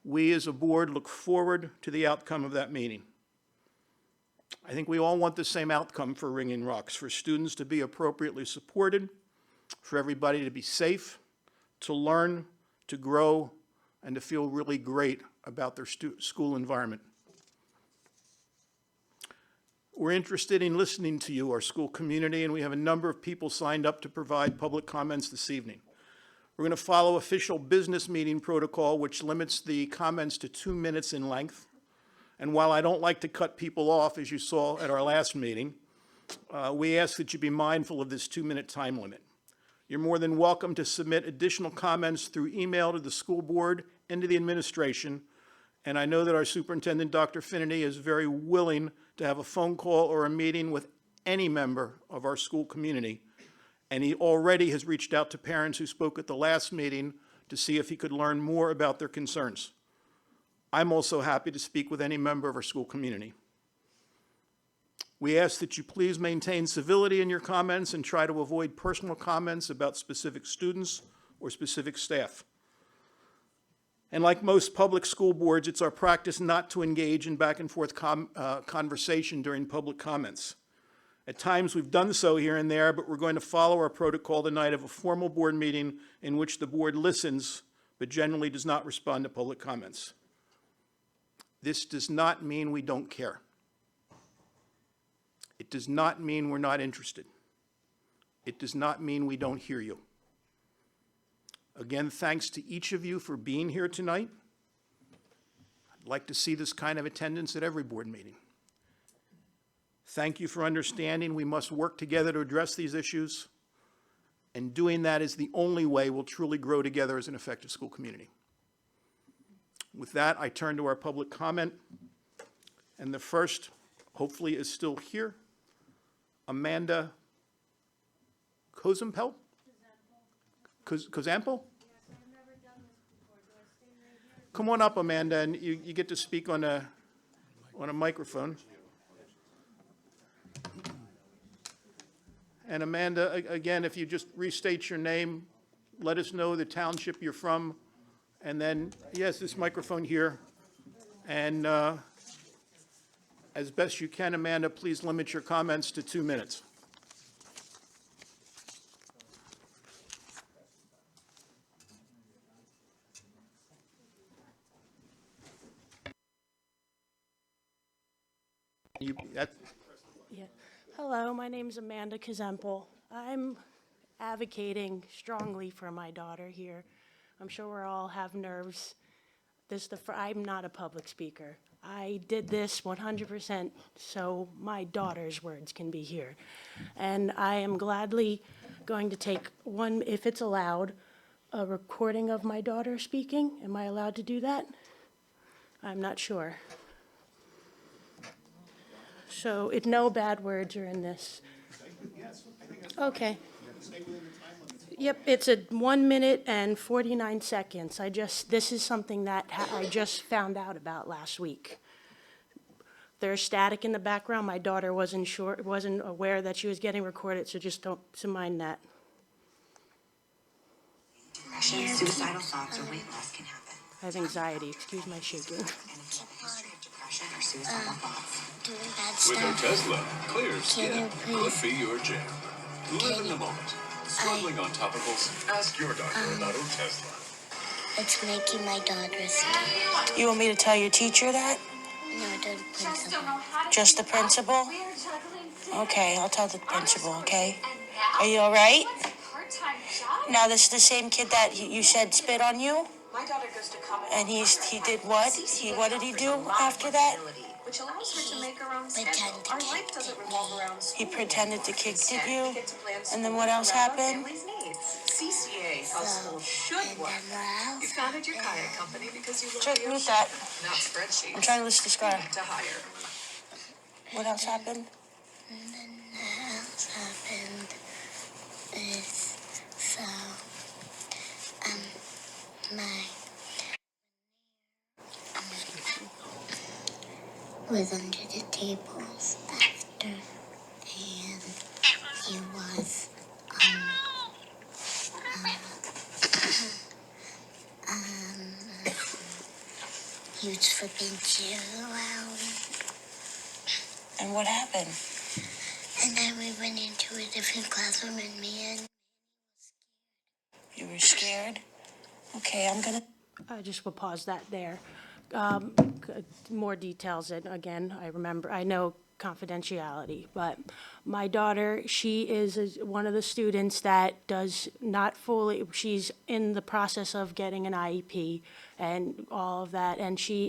We as a board look forward to the outcome of that meeting. I think we all want the same outcome for Ringing Rocks, for students to be appropriately supported, for everybody to be safe, to learn, to grow, and to feel really great about their school environment. We're interested in listening to you, our school community, and we have a number of people signed up to provide public comments this evening. We're going to follow official business meeting protocol, which limits the comments to 2 minutes in length. And while I don't like to cut people off, as you saw at our last meeting, we ask that you be mindful of this 2-minute time limit. You're more than welcome to submit additional comments through email to the school board and to the administration. And I know that our superintendent, Dr. Finnerty, is very willing to have a phone call or a meeting with any member of our school community. And he already has reached out to parents who spoke at the last meeting to see if he could learn more about their concerns. I'm also happy to speak with any member of our school community. We ask that you please maintain civility in your comments and try to avoid personal comments about specific students or specific staff. And like most public school boards, it's our practice not to engage in back and forth conversation during public comments. At times we've done so here and there, but we're going to follow our protocol tonight of a formal board meeting in which the board listens, but generally does not respond to public comments. This does not mean we don't care. It does not mean we're not interested. It does not mean we don't hear you. Again, thanks to each of you for being here tonight. I'd like to see this kind of attendance at every board meeting. Thank you for understanding we must work together to address these issues, and doing that is the only way we'll truly grow together as an effective school community. With that, I turn to our public comment, and the first, hopefully, is still here. Amanda Kozampel? Kozampel? Come on up, Amanda, and you get to speak on a microphone. And Amanda, again, if you just restate your name, let us know the township you're from, and then, yes, this microphone here. And as best you can, Amanda, please limit your comments to 2 minutes. Yeah. Hello, my name is Amanda Kazempel. I'm advocating strongly for my daughter here. I'm sure we all have nerves. I'm not a public speaker. I did this 100% so my daughter's words can be here. And I am gladly going to take one, if it's allowed, a recording of my daughter speaking. Am I allowed to do that? I'm not sure. So no bad words are in this. Okay. Yep, it's a 1 minute and 49 seconds. This is something that I just found out about last week. There's static in the background. My daughter wasn't aware that she was getting recorded, so just don't mind that. Depression, suicidal thoughts, or weight loss can happen. I have anxiety. Excuse my shaking. And it's a history of depression or suicidal thoughts. Doing bad With her stuff. Tesla, clear skin could be your jam. Live in the moment. Struggling on topicals? Ask your doctor about her Tesla. It's making my daughter sick. You want me to tell your teacher that? No, the principal. Just the principal? Okay, I'll tell the principal, okay? Are you all right? Now, this is the same kid that you said spit on you? My daughter goes to comment. And he did what? What did he do after that? Which allows her to make her own schedule. Our life doesn't revolve around school. He pretended to kick you? We get to plan And then school what else around our happened? family's needs. CCA, how school should work. You founded your kayak company because you love the Mute ocean. that. Not spreadsheets. I'm trying to listen to Scar. To hire. What else happened? And then what else happened is, so, was under the tables after, and he was, he was flipping chairs around. And what happened? And then we went into a different classroom and me and You were scared? Okay, I just will pause that there. More details, and again, I know confidentiality, but my daughter, she is one of the students that does not fully, she's in the process of getting an IEP and all of that, and she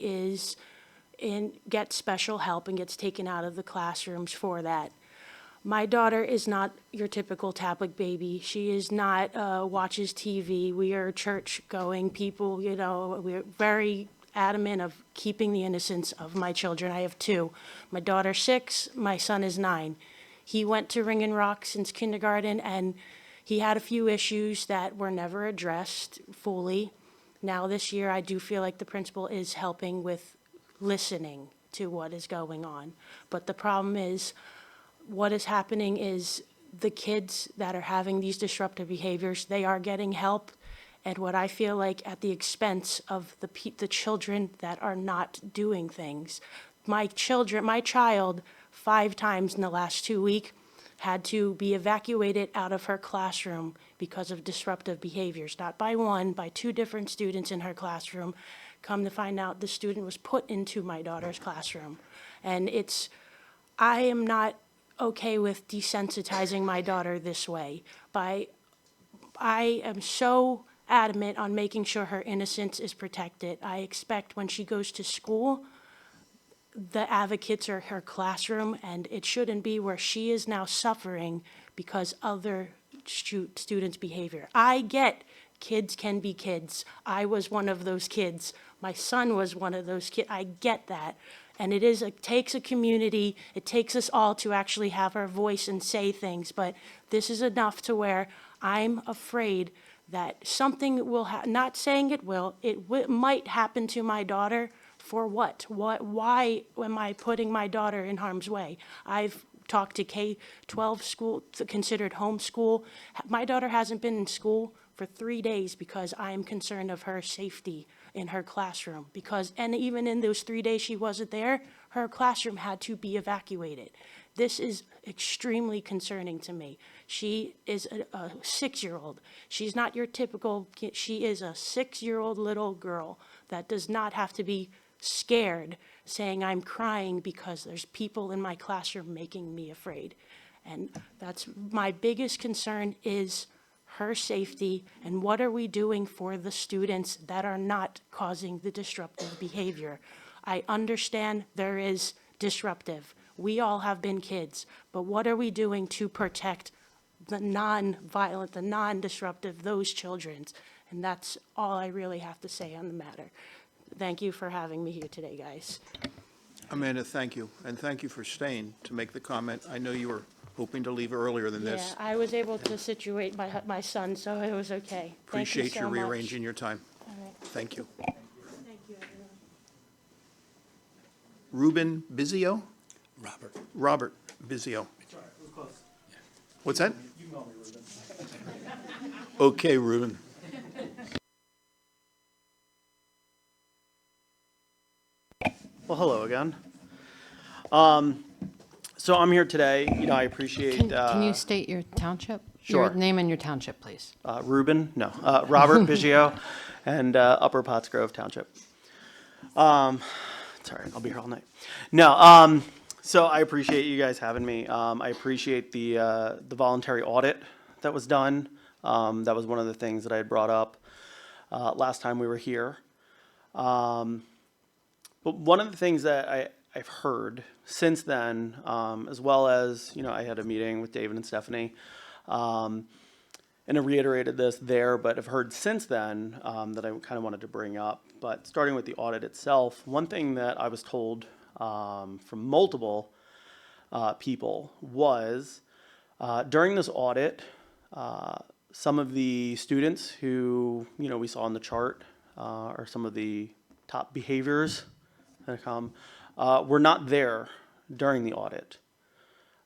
gets special help and gets taken out of the classrooms for that. My daughter is not your typical tablet baby. She is not, watches TV. We are church-going people, we're very adamant of keeping the innocence of my children. I have 2. My daughter's 6, my son is 9. He went to Ring and Rock since kindergarten, and he had a few issues that were never addressed fully. Now this year, I do feel like the principal is helping with listening to what is going on. But the problem is, what is happening is the kids that are having these disruptive behaviors, they are getting help. And what I feel like at the expense of the children that are not doing things. My child, 5 times in the last 2 weeks, had to be evacuated out of her classroom because of disruptive behaviors. Not by one, by 2 different students in her classroom. Come to find out, the student was put into my daughter's classroom. And I am not okay with desensitizing my daughter this way. I am so adamant on making sure her innocence is protected. I expect when she goes to school, the advocates are her classroom, and it shouldn't be where she is now suffering because other students' behavior. I get kids can be kids. I was one of those kids. My son was one of those kids. I get that. And it takes a community, it takes us all to actually have our voice and say things, but this is enough to where I'm afraid that something will not saying it will, might happen to my daughter. For what? Why am I putting my daughter in harm's way? I've talked to K-12 school, considered homeschool. My daughter hasn't been in school for 3 days because I am concerned of her safety in her classroom. And even in those 3 days she wasn't there, her classroom had to be evacuated. This is extremely concerning to me. She is a 6-year-old. She's not your typical kid. She is a 6-year-old little girl that does not have to be scared, saying I'm crying because there's people in my classroom making me afraid. And that's my biggest concern, is her safety, and what are we doing for the students that are not causing the disruptive behavior. I understand there is disruptive. We all have been kids, but what are we doing to protect the non-violent, the non-disruptive, those children? And that's all I really have to say on the matter. Thank you for having me here today, guys. Amanda, thank you, and thank you for staying to make the comment. I know you were hoping to leave earlier than Yeah, this. I was able to situate my son, so it was okay. Thank you Appreciate so you much. rearranging your time. All right. Thank you. Thank you, everyone. Ruben Bizio? Robert. Robert Bizio. It's all right, it was close. What's that? You can call me Ruben. Okay, Ruben. Well, hello again. So I'm here today, I appreciate. Can you state your township? Sure. Your name and your township, please. Robert Biggio, and Upper Pottsgrove Township. Sorry, I'll be here all night. No, so I appreciate you guys having me. I appreciate the voluntary audit that was done. That was one of the things that I had brought up last time we were here. But one of the things that I've heard since then, as well as, I had a meeting with David and Stephanie, and I reiterated this there, but I've heard since then that I kind of wanted to bring up. But starting with the audit itself, one thing that I was told from multiple people was during this audit, some of the students who, we saw on the chart are some of the top behaviors that come, were not there during the audit.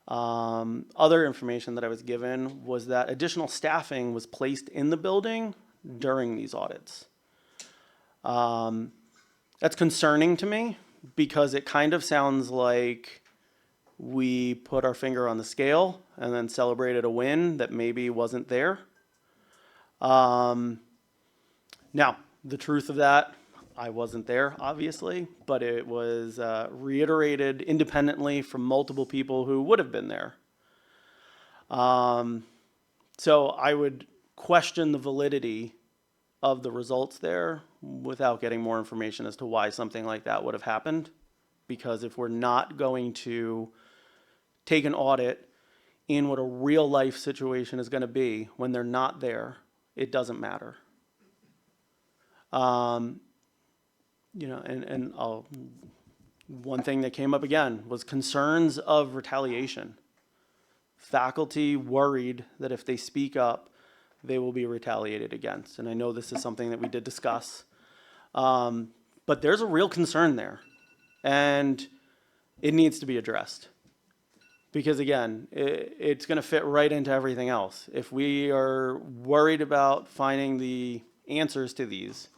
Other information that I was given was that additional staffing was placed in the building during these audits. That's concerning to me because it kind of sounds like we put our finger on the scale and then celebrated a win that maybe wasn't there. Now, the truth of that, I wasn't there, obviously, but it was reiterated independently from multiple people who would have been there. So I would question the validity of the results there without getting more information as to why something like that would have happened. Because if we're not going to take an audit in what a real life situation is going to be when they're not there, it doesn't matter. One thing that came up again was concerns of retaliation. Faculty worried that if they speak up, they will be retaliated against. And I know this is something that we did discuss. But there's a real concern there. And it needs to be addressed. Because again, it's going to fit right into everything else. If we are worried about finding the answers to these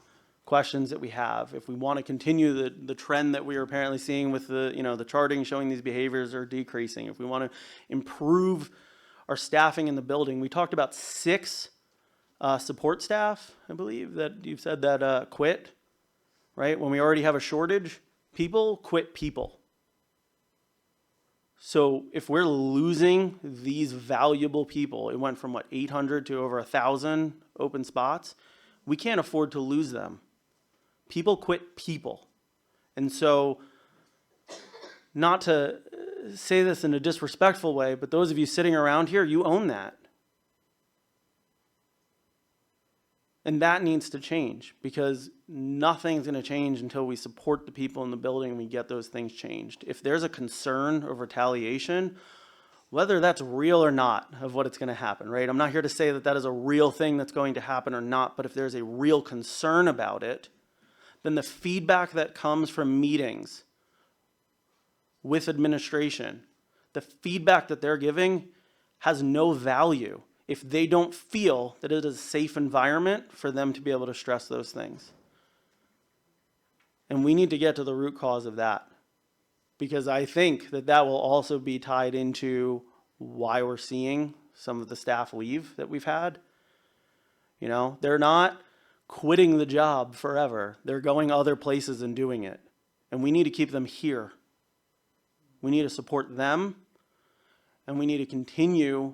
questions that we have, if we want to continue the trend that we are apparently seeing with the charting showing these behaviors are decreasing, if we want to improve our staffing in the building, we talked about 6 support staff, I believe, that you've said that quit, right? When we already have a shortage, people quit people. So if we're losing these valuable people, it went from 800 to over 1,000 open spots. We can't afford to lose them. People quit people. And so, not to say this in a disrespectful way, but those of you sitting around here, you own that. And that needs to change, because nothing's going to change until we support the people in the building and we get those things changed. If there's a concern of retaliation, whether that's real or not, of what it's going to happen, right? I'm not here to say that that is a real thing that's going to happen or not, but if there's a real concern about it, then the feedback that comes from meetings with administration, the feedback that they're giving has no value if they don't feel that it is a safe environment for them to be able to stress those things. And we need to get to the root cause of that, because I think that that will also be tied into why we're seeing some of the staff leave that we've had. You know, they're not quitting the job forever. They're going other places and doing it. And we need to keep them here. We need to support them, and we need to continue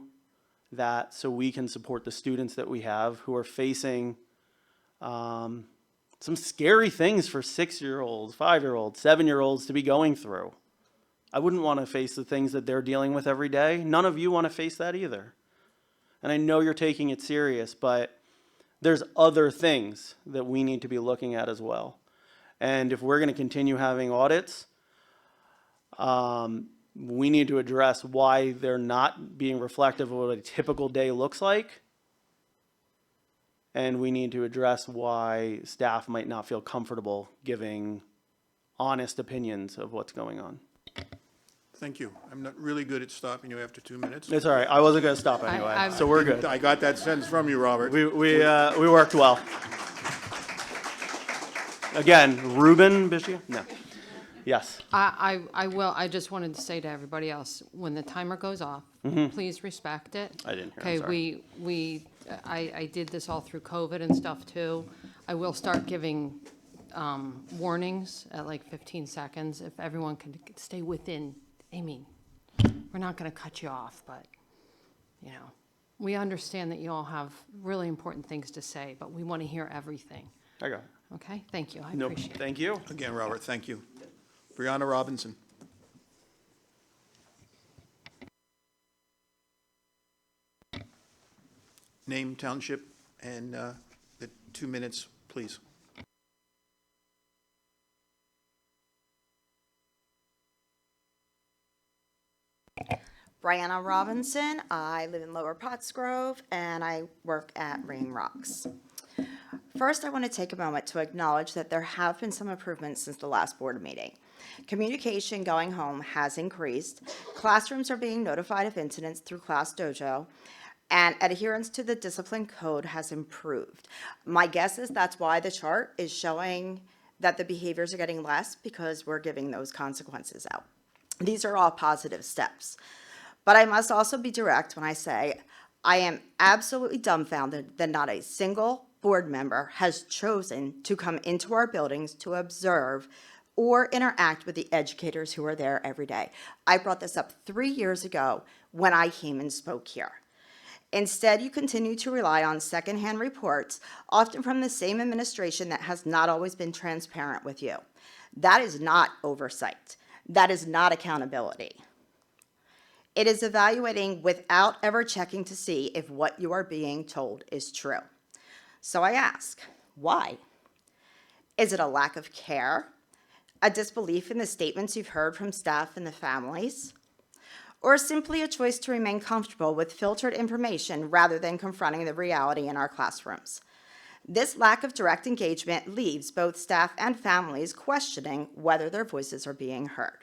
that so we can support the students that we have who are facing some scary things for 6-year-olds, 5-year-olds, 7-year-olds to be going through. I wouldn't want to face the things that they're dealing with every day. None of you want to face that either. And I know you're taking it serious, but there's other things that we need to be looking at as well. And if we're going to continue having audits, we need to address why they're not being reflective of what a typical day looks like. And we need to address why staff might not feel comfortable giving honest opinions of what's going on. Thank you. I'm not really good at stopping you after 2 minutes. It's all right. I wasn't going to stop anyway, so we're good. I got that sense from you, Robert. We worked well. Again, Ruben Bishia? No. Yes. I just wanted to say to everybody else, when the timer goes off, please respect it. I didn't hear, I'm Okay, sorry. I did this all through COVID and stuff too. I will start giving warnings at like 15 seconds if everyone can stay within. I mean, we're not going to cut you off, but, you know, we understand that you all have really important things to say, but we want to hear everything. I got it. Okay? Thank you. I Nope. appreciate it. Thank you. Again, Robert, thank you. Brianna Robinson. Name, township, and the 2 minutes, please. Brianna Robinson. I live in Lower Pottsgrove, and I work at Ringing Rocks. First, I want to take a moment to acknowledge that there have been some improvements since the last board meeting. Communication going home has increased. Classrooms are being notified of incidents through Class Dojo, and adherence to the discipline code has improved. My guess is that's why the chart is showing that the behaviors are getting less, because we're giving those consequences out. These are all positive steps. But I must also be direct when I say I am absolutely dumbfounded that not a single board member has chosen to come into our buildings to observe or interact with the educators who are there every day. I brought this up 3 years ago when I came and spoke here. Instead, you continue to rely on secondhand reports, often from the same administration that has not always been transparent with you. That is not oversight. That is not accountability. It is evaluating without ever checking to see if what you are being told is true. So I ask, why? Is it a lack of care? A disbelief in the statements you've heard from staff and the families? Or simply a choice to remain comfortable with filtered information rather than confronting the reality in our classrooms? This lack of direct engagement leaves both staff and families questioning whether their voices are being heard.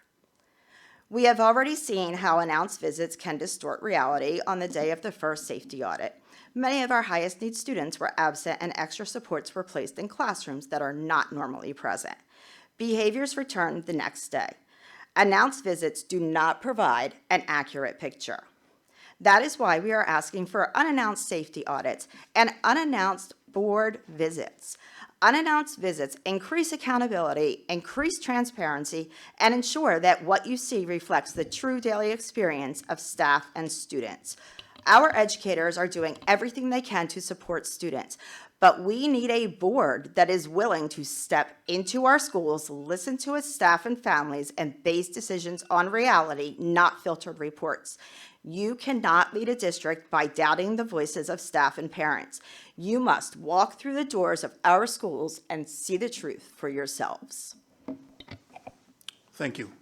We have already seen how announced visits can distort reality on the day of the first safety audit. Many of our highest need students were absent and extra supports were placed in classrooms that are not normally present. Behaviors returned the next day. Announced visits do not provide an accurate picture. That is why we are asking for unannounced safety audits and unannounced board visits. Unannounced visits increase accountability, increase transparency, and ensure that what you see reflects the true daily experience of staff and students. Our educators are doing everything they can to support students, But we need a board that is willing to step into our schools, listen to its staff and families, and base decisions on reality, not filtered reports. You cannot lead a district by doubting the voices of staff and parents. You must walk through the doors of our schools and see the truth for yourselves. Thank you.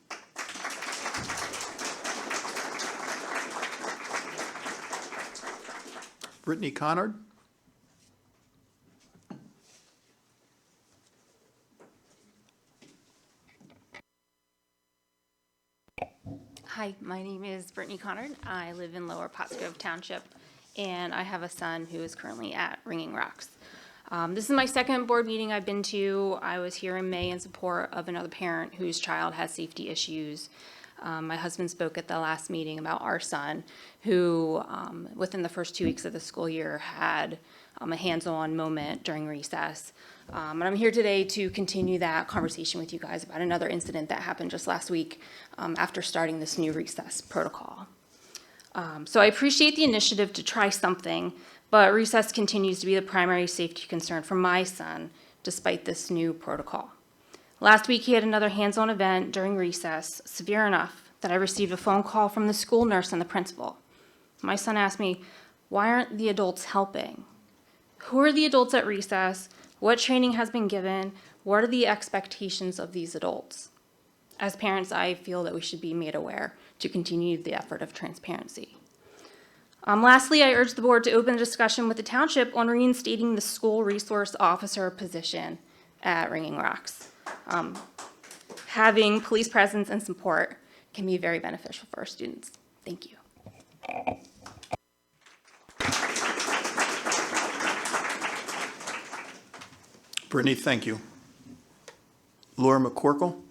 Brittany Connard. Hi, my name is Brittany Connard. I live in Lower Pottsgrove Township, and I have a son who is currently at Ringing Rocks. This is my second board meeting I've been to. I was here in May in support of another parent whose child has safety issues. My husband spoke at the last meeting about our son, who within the first 2 weeks of the school year had a hands-on moment during recess. And I'm here today to continue that conversation with you guys about another incident that happened just last week after starting this new recess protocol. So I appreciate the initiative to try something, but recess continues to be the primary safety concern for my son, despite this new protocol. Last week, he had another hands-on event during recess, severe enough that I received a phone call from the school nurse and the principal. My son asked me, "Why aren't the adults helping? Who are the adults at recess? What training has been given? What are the expectations of these adults?" As parents, I feel that we should be made aware to continue the effort of transparency. Lastly, I urge the board to open a discussion with the township on reinstating the school resource officer position at Ringing Rocks. Having police presence and support can be very beneficial for our students. Thank you. Brittany, thank you. Laura McCorkle.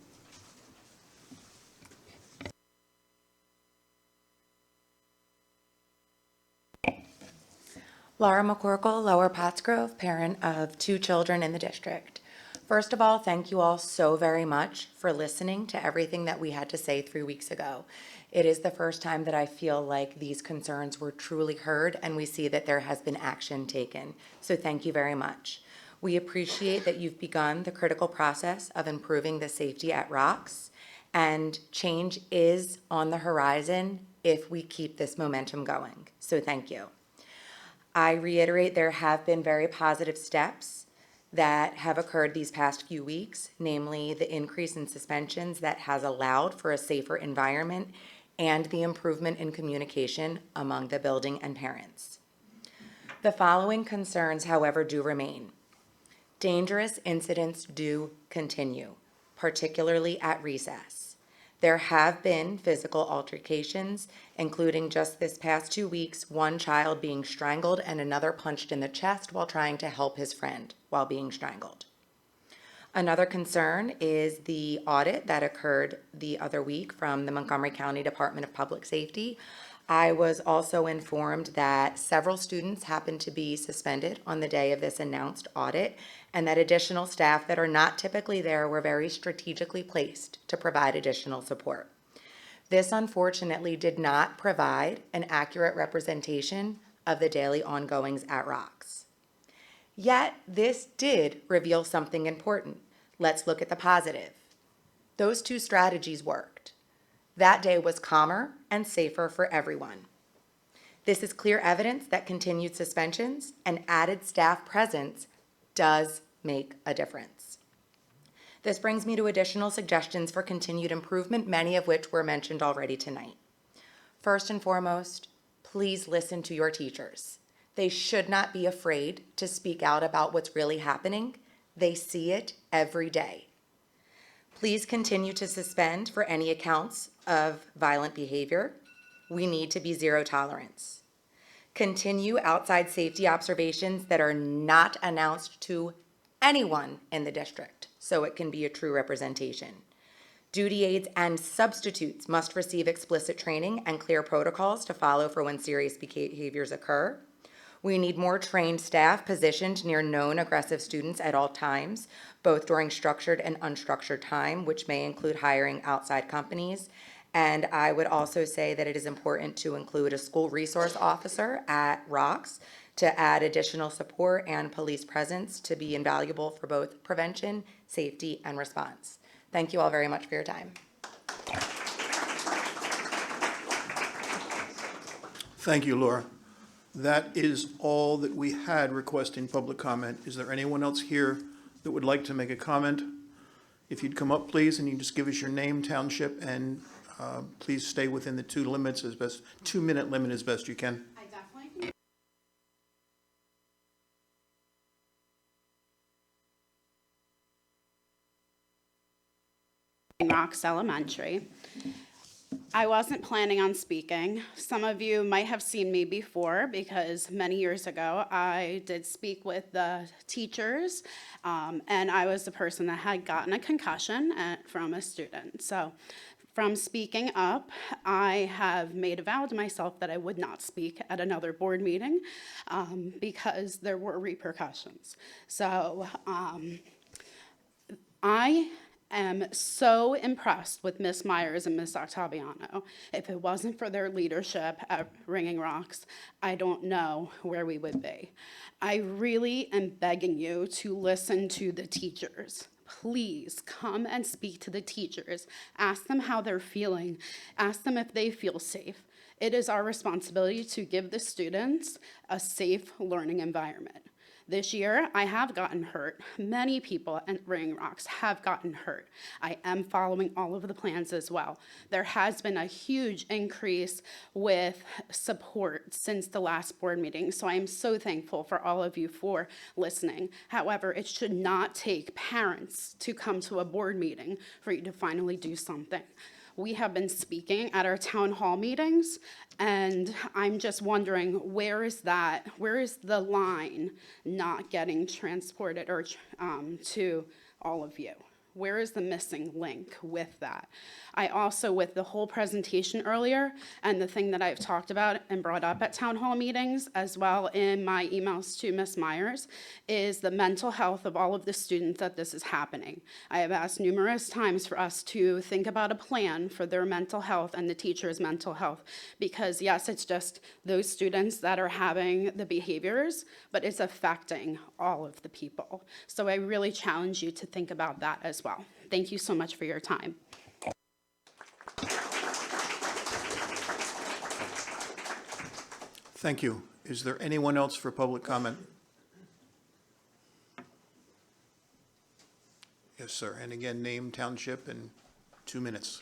Laura McCorkle, Lower Pottsgrove, parent of 2 children in the district. First of all, thank you all so very much for listening to everything that we had to say 3 weeks ago. It is the first time that I feel like these concerns were truly heard and we see that there has been action taken. So thank you very much. We appreciate that you've begun the critical process of improving the safety at Rocks, and change is on the horizon if we keep this momentum going. So thank you. I reiterate there have been very positive steps that have occurred these past few weeks, namely the increase in suspensions that has allowed for a safer environment and the improvement in communication among the building and parents. The following concerns, however, do remain. Dangerous incidents do continue, particularly at recess. There have been physical altercations, including just this past 2 weeks, one child being strangled and another punched in the chest while trying to help his friend while being strangled. Another concern is the audit that occurred the other week from the Montgomery County Department of Public Safety. I was also informed that several students happened to be suspended on the day of this announced audit, and that additional staff that are not typically there were very strategically placed to provide additional support. This unfortunately did not provide an accurate representation of the daily ongoings at Rocks. Yet, this did reveal something important. Let's look at the positive. Those 2 strategies worked. That day was calmer and safer for everyone. This is clear evidence that continued suspensions and added staff presence does make a difference. This brings me to additional suggestions for continued improvement, many of which were mentioned already tonight. First and foremost, please listen to your teachers. They should not be afraid to speak out about what's really happening. They see it every day. Please continue to suspend for any accounts of violent behavior. We need to be zero tolerance. Continue outside safety observations that are not announced to anyone in the district, so it can be a true representation. Duty aides and substitutes must receive explicit training and clear protocols to follow for when serious behaviors occur. We need more trained staff positioned near known aggressive students at all times, both during structured and unstructured time, which may include hiring outside companies. And I would also say that it is important to include a school resource officer at Rocks to add additional support and police presence to be invaluable for both prevention, safety, and response. Thank you all very much for your time. Thank you, Laura. That is all that we had requesting public comment. Is there anyone else here that would like to make a comment? If you'd come up, please, and you just give us your name, township, and please stay within the 2-minute limit as best you can. I definitely can. Rocks Elementary. I wasn't planning on speaking. Some of you might have seen me before because many years ago I did speak with the teachers, and I was the person that had gotten a concussion from a student. So from speaking up, I have made a vow to myself that I would not speak at another board meeting because there were repercussions. So I am so impressed with Miss Myers and Miss Octaviano. If it wasn't for their leadership at Ringing Rocks, I don't know where we would be. I really am begging you to listen to the teachers. Please come and speak to the teachers. Ask them how they're feeling. Ask them if they feel safe. It is our responsibility to give the students a safe learning environment. This year, I have gotten hurt. Many people at Ringing Rocks have gotten hurt. I am following all of the plans as well. There has been a huge increase with support since the last board meeting, so I am so thankful for all of you for listening. However, it should not take parents to come to a board meeting for you to finally do something. We have been speaking at our town hall meetings, and I'm just wondering, where is the line not getting transported or to all of you? Where is the missing link with that? I also, with the whole presentation earlier, and the thing that I've talked about and brought up at town hall meetings, as well in my emails to Ms. Myers, is the mental health of all of the students that this is happening. I have asked numerous times for us to think about a plan for their mental health and the teachers' mental health, because yes, it's just those students that are having the behaviors, but it's affecting all of the people. So I really challenge you to think about that as well. Thank you so much for your time. Thank you. Is there anyone else for public comment? Yes, sir. And again, name, township, and 2 minutes.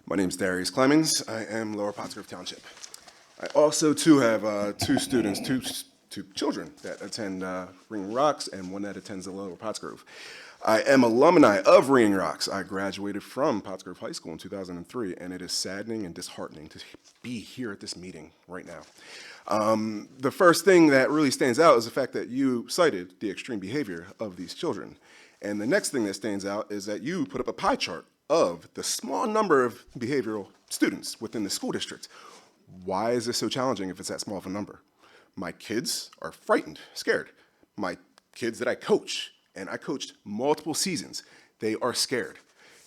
My name is Darius Clemens. I am Lower Pottsgrove Township. I also, too, have two students, two children that attend Ringing Rocks and one that attends the Lower Pottsgrove. I am alumni of Ringing Rocks. I graduated from Pottsgrove High School in 2003, and it is saddening and disheartening to be here at this meeting right now. The first thing that really stands out is the fact that you cited the extreme behavior of these children. And the next thing that stands out is that you put up a pie chart of the small number of behavioral students within the school district. Why is this so challenging if it's that small of a number? My kids are frightened, scared. My kids that I coach, and I coached multiple seasons, they are scared.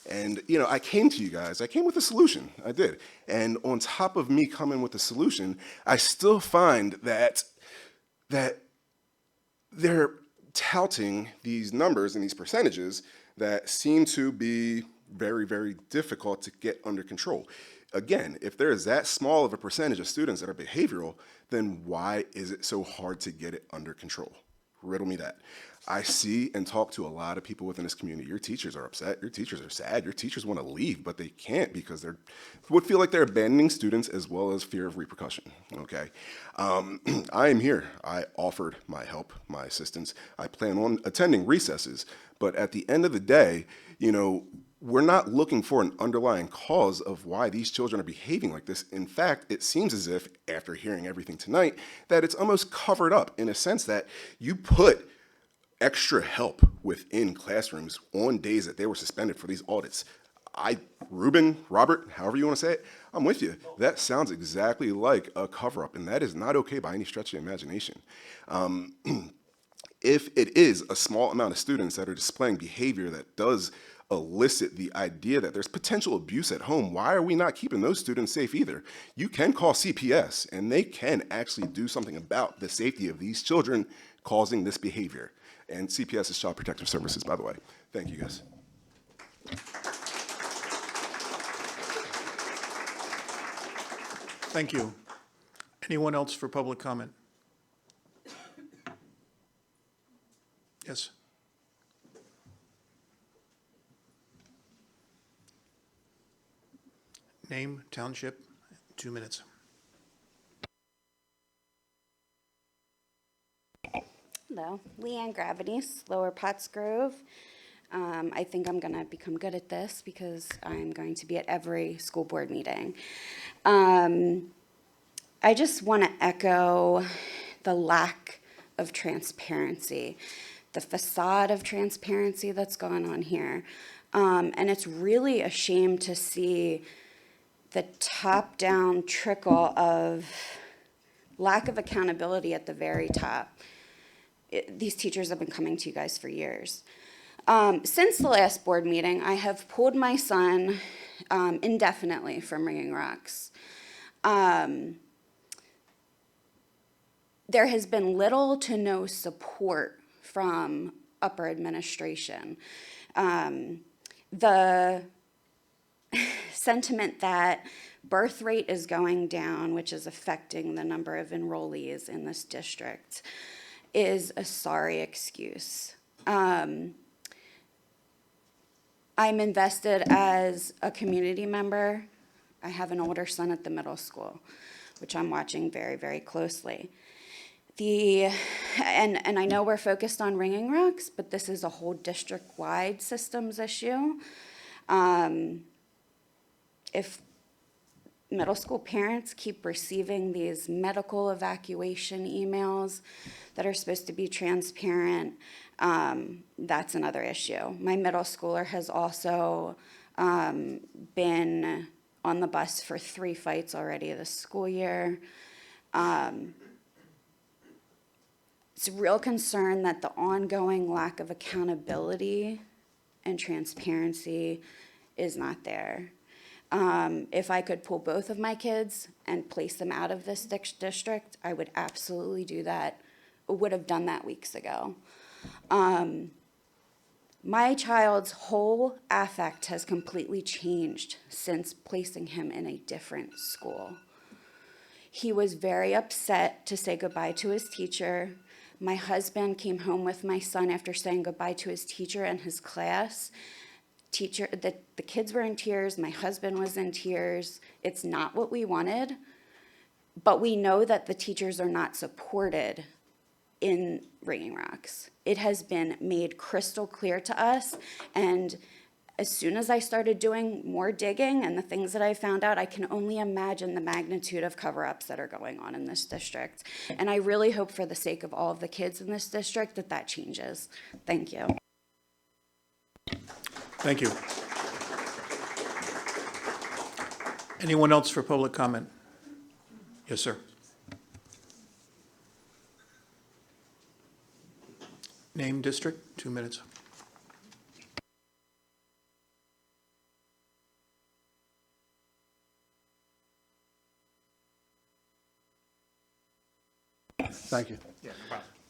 And, you know, I came to you guys, I came with a solution, I did. And on top of me coming with a solution, I still find that they're touting these numbers and these percentages that seem to be very, very difficult to get under control. Again, if there is that small of a percentage of students that are behavioral, then why is it so hard to get it under control? Riddle me that. I see and talk to a lot of people within this community. Your teachers are upset, your teachers are sad, your teachers want to leave, but they can't because they would feel like they're abandoning students as well as fear of repercussion, okay? I am here. I offered my help, my assistance. I plan on attending recesses, but at the end of the day, you know, we're not looking for an underlying cause of why these children are behaving like this. In fact, it seems as if, after hearing everything tonight, that it's almost covered up in a sense that you put extra help within classrooms on days that they were suspended for these audits. Ruben, Robert, however you want to say it, I'm with you. That sounds exactly like a cover-up, and that is not okay by any stretch of the imagination. if it is a small amount of students that are displaying behavior that does elicit the idea that there's potential abuse at home, why are we not keeping those students safe either? You can call CPS, and they can actually do something about the safety of these children causing this behavior. And CPS is Child Protective Services, by the way. Thank you, guys. Thank you. Anyone else for public comment? Yes. Name, township, 2 minutes. Hello, Leanne Gravities, Lower Pottsgrove. I think I'm going to become good at this because I'm going to be at every school board meeting. I just want to echo the lack of transparency, the facade of transparency that's going on here. And it's really a shame to see the top-down trickle of lack of accountability at the very top. These teachers have been coming to you guys for years. Since the last board meeting, I have pulled my son indefinitely from Ringing Rocks. There has been little to no support from upper administration. The sentiment that birth rate is going down, which is affecting the number of enrollees in this district, is a sorry excuse. I'm invested as a community member. I have an older son at the middle school, which I'm watching very, very closely. And I know we're focused on Ringing Rocks, but this is a whole district-wide systems issue. If middle school parents keep receiving these medical evacuation emails that are supposed to be transparent, that's another issue. My middle schooler has also been on the bus for 3 fights already this school year. It's a real concern that the ongoing lack of accountability and transparency is not there. If I could pull both of my kids and place them out of this district, I would absolutely do that. I would have done that weeks ago. My child's whole affect has completely changed since placing him in a different school. He was very upset to say goodbye to his teacher. My husband came home with my son after saying goodbye to his teacher and his class. The kids were in tears, my husband was in tears. It's not what we wanted, but we know that the teachers are not supported in Ringing Rocks. It has been made crystal clear to us, and as soon as I started doing more digging and the things that I found out, I can only imagine the magnitude of cover-ups that are going on in this district. And I really hope for the sake of all of the kids in this district that that changes. Thank you. Thank you. Anyone else for public comment? Yes, sir. Name, district, 2 minutes. Thank you.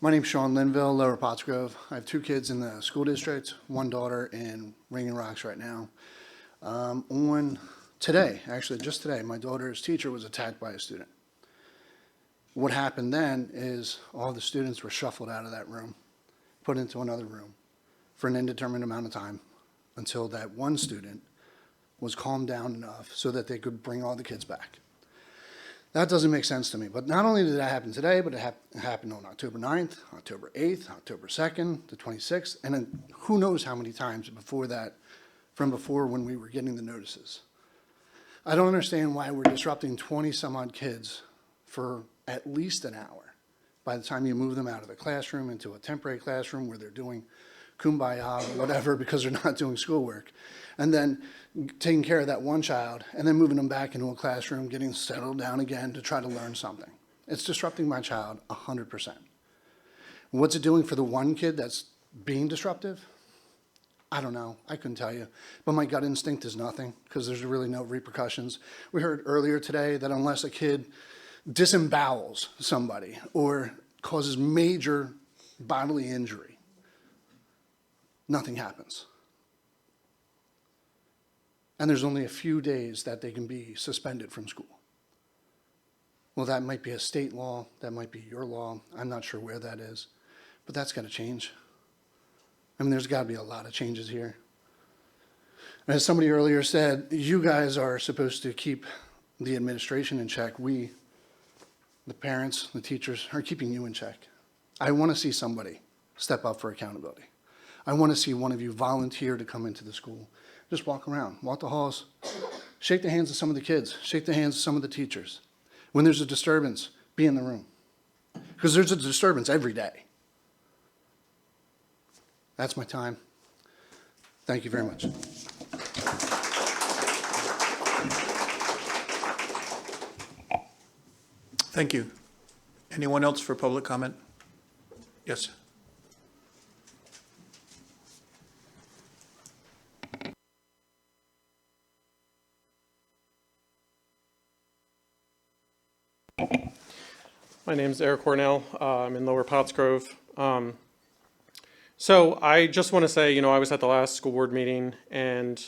My name's Sean Linville, Lower Pottsgrove. I have 2 kids in the school district, 1 daughter in Ringing Rocks right now. On today, actually just today, my daughter's teacher was attacked by a student. What happened then is all the students were shuffled out of that room, put into another room for an indeterminate amount of time until that one student was calmed down enough so that they could bring all the kids back. That doesn't make sense to me. But not only did that happen today, but it happened on October 9th, October 8th, October 2nd, the 26th, and then who knows how many times before that, from before when we were getting the notices. I don't understand why we're disrupting 20-some-odd kids for at least an hour. By the time you move them out of the classroom into a temporary classroom where they're doing kumbaya or whatever because they're not doing schoolwork, and then taking care of that one child, and then moving them back into a classroom, getting settled down again to try to learn something. It's disrupting my child 100%. What's it doing for the one kid that's being disruptive? I don't know. I couldn't tell you. But my gut instinct is nothing, because there's really no repercussions. We heard earlier today that unless a kid disembowels somebody or causes major bodily injury, nothing happens. And there's only a few days that they can be suspended from school. Well, that might be a state law, that might be your law. I'm not sure where that is, but that's got to change. I mean, there's got to be a lot of changes here. And as somebody earlier said, you guys are supposed to keep the administration in check. We, the parents, the teachers, are keeping you in check. I want to see somebody step up for accountability. I want to see one of you volunteer to come into the school. Just walk around, walk the halls, shake the hands of some of the kids, shake the hands of some of the teachers. When there's a disturbance, be in the room. Because there's a disturbance every day. That's my time. Thank you very much. Thank you. Anyone else for public comment? Yes. My name's Eric Cornell. I'm in Lower Pottsgrove. So I just want to say, I was at the last school board meeting, and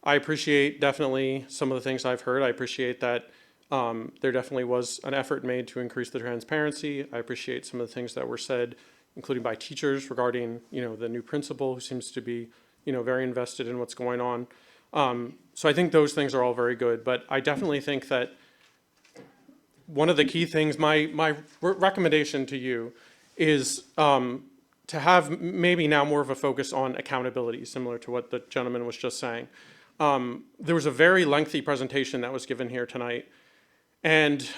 I appreciate definitely some of the things I've heard. I appreciate that there definitely was an effort made to increase the transparency. I appreciate some of the things that were said, including by teachers regarding, the new principal who seems to be, very invested in what's going on. So I think those things are all very good, but I definitely think that one of the key things, my recommendation to you is to have maybe now more of a focus on accountability, similar to what the gentleman was just saying. There was a very lengthy presentation that was given here tonight. And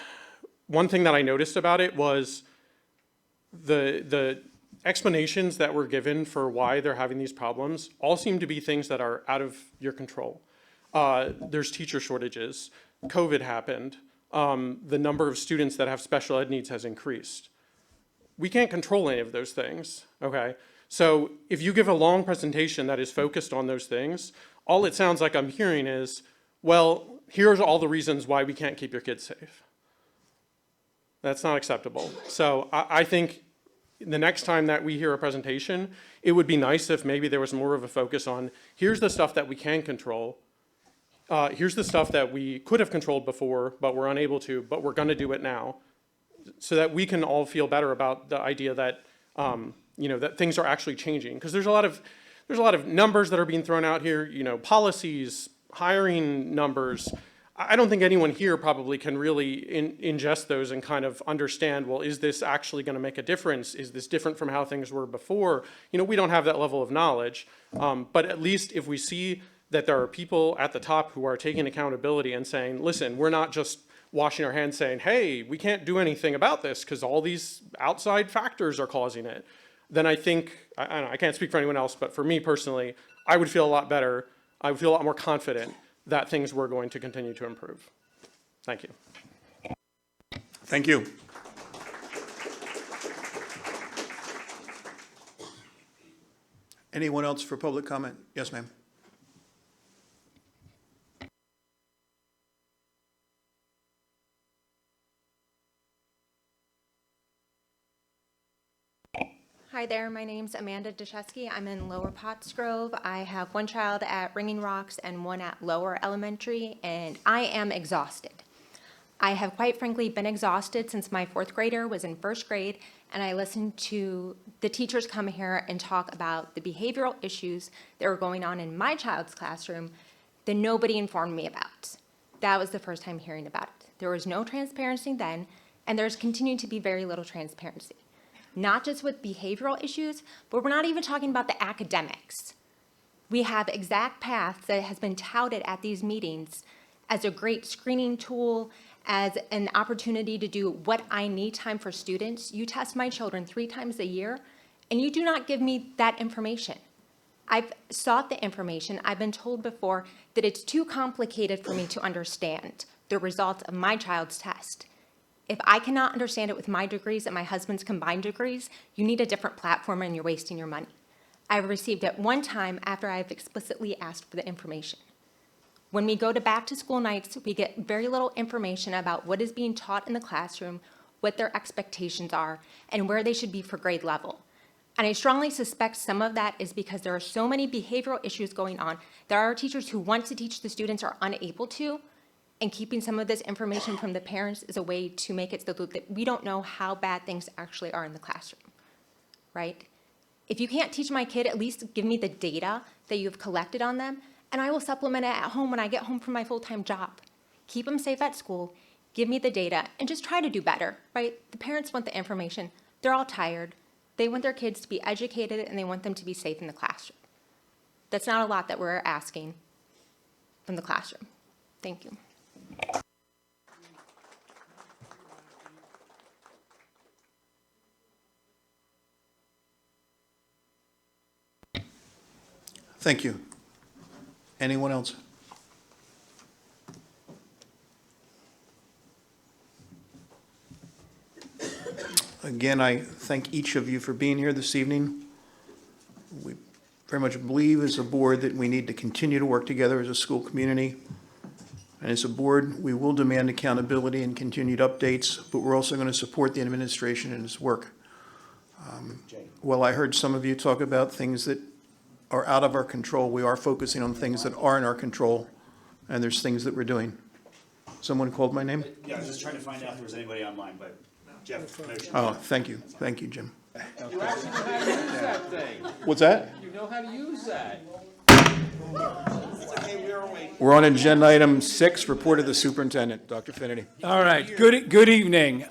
one thing that I noticed about it was the explanations that were given for why they're having these problems all seem to be things that are out of your control. There's teacher shortages, COVID happened, the number of students that have special ed needs has increased. We can't control any of those things, okay? So if you give a long presentation that is focused on those things, all it sounds like I'm hearing is, well, here's all the reasons why we can't keep your kids safe. That's not acceptable. So I think the next time that we hear a presentation, it would be nice if maybe there was more of a focus on, here's the stuff that we can control. Here's the stuff that we could have controlled before, but we're unable to, but we're gonna do it now. So that we can all feel better about the idea that, that things are actually changing. Because there's a lot of numbers that are being thrown out here, policies, hiring numbers. I don't think anyone here probably can really ingest those and kind of understand, well, is this actually going to make a difference? Is this different from how things were before? We don't have that level of knowledge. But at least if we see that there are people at the top who are taking accountability and saying, listen, we're not just washing our hands saying, hey, we can't do anything about this because all these outside factors are causing it, then I think, I don't know, I can't speak for anyone else, but for me personally, I would feel a lot better. I would feel a lot more confident that things were going to continue to improve. Thank you. Thank you. Anyone else for public comment? Yes, ma'am. Hi there, my name's Amanda Deshesky. I'm in Lower Pottsgrove. I have one child at Ringing Rocks and one at Lower Elementary, and I am exhausted. I have quite frankly been exhausted since my fourth grader was in first grade, and I listened to the teachers come here and talk about the behavioral issues that were going on in my child's classroom that nobody informed me about. That was the first time hearing about it. There was no transparency then, and there's continued to be very little transparency. Not just with behavioral issues, but we're not even talking about the academics. We have Exact Paths that has been touted at these meetings as a great screening tool, as an opportunity to do what I need time for students. You test my children 3 times a year, and you do not give me that information. I've sought the information. I've been told before that it's too complicated for me to understand the results of my child's test. If I cannot understand it with my degrees and my husband's combined degrees, you need a different platform and you're wasting your money. I've received it one time after I've explicitly asked for the information. When we go to back to school nights, we get very little information about what is being taught in the classroom, what their expectations are, and where they should be for grade level. And I strongly suspect some of that is because there are so many behavioral issues going on. There are teachers who want to teach the students are unable to, and keeping some of this information from the parents is a way to make it so that we don't know how bad things actually are in the classroom, right? If you can't teach my kid, at least give me the data that you've collected on them, and I will supplement it at home when I get home from my full-time job. Keep them safe at school, give me the data, and just try to do better, right? The parents want the information. They're all tired. They want their kids to be educated, and they want them to be safe in the classroom. That's not a lot that we're asking from the classroom. Thank you. Thank you. Anyone else? Again, I thank each of you for being here this evening. We very much believe as a board that we need to continue to work together as a school community. And as a board, we will demand accountability and continued updates, but we're also going to support the administration in its work. While I heard some of you talk about things that are out of our control, we are focusing on things that are in our control, and there's things that we're doing. Someone called my name? Yeah, I was just trying to find out if there was anybody online, but Jeff, motion. Oh, thank you. Thank you, Jim. You actually know how to use that thing. What's that? You know how to use that. We're on agenda item 6, report of the superintendent. Dr. Finnerty. All right, good evening.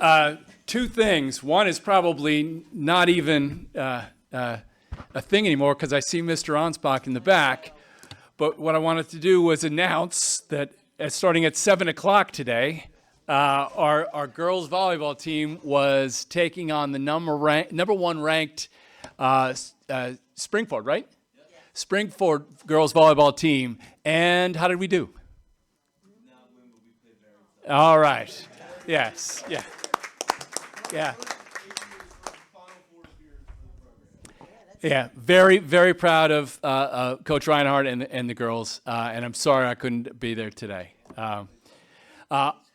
Two things. One is probably not even a thing anymore because I see Mr. Onspach in the back. But what I wanted to do was announce that starting at 7 o'clock today, our girls volleyball team was taking on the number one ranked Springford, right? Springford girls volleyball team. And how did we do? All right. Yes. Yeah. Yeah. Yeah. Very, very proud of Coach Reinhardt and the girls. And I'm sorry I couldn't be there today.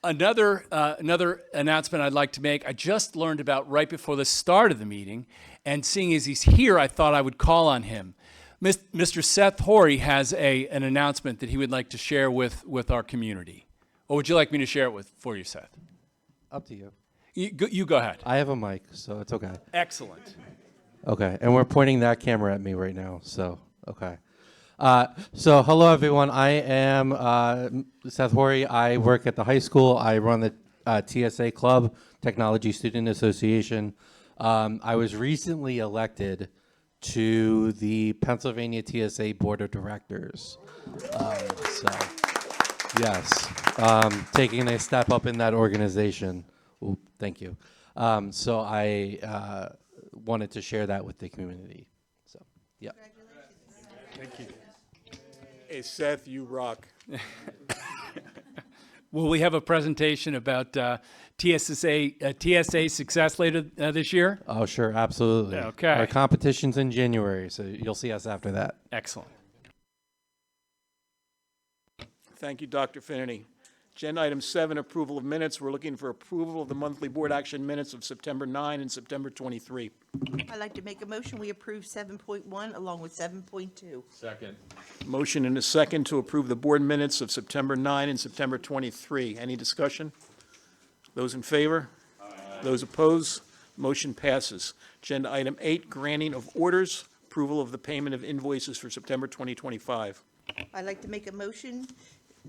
Another announcement I'd like to make. I just learned about right before the start of the meeting, and seeing as he's here, I thought I would call on him. Mr. Seth Horry has an announcement that he would like to share with our community. Or would you like me to share it for you, Seth? Up to you. You go ahead. I have a mic, so it's okay. Excellent. Okay, and we're pointing that camera at me right now, so okay. So hello everyone, I am Seth Horry. I work at the high school. I run the TSA Club, Technology Student Association. I was recently elected to the Pennsylvania TSA Board of Directors. So yes, taking a step up in that organization. Ooh, thank you. So I wanted to share that with the community. So, yeah. Thank you. Hey, Seth, you rock. Will we have a presentation about TSA success later this year? Oh, sure, absolutely. Okay. Our competition's in January, so you'll see us after that. Excellent. Thank you, Dr. Finnerty. Agenda item 7, approval of minutes. We're looking for approval of the monthly board action minutes of September 9 and September 23. I'd like to make a motion, we approve 7.1 along with 7.2. Second. Motion and a second to approve the board minutes of September 9 and September 23. Any discussion? Those in favor? Aye. Those opposed? Motion passes. Agenda item 8, granting of orders, approval of the payment of invoices for September 2025. I'd like to make a motion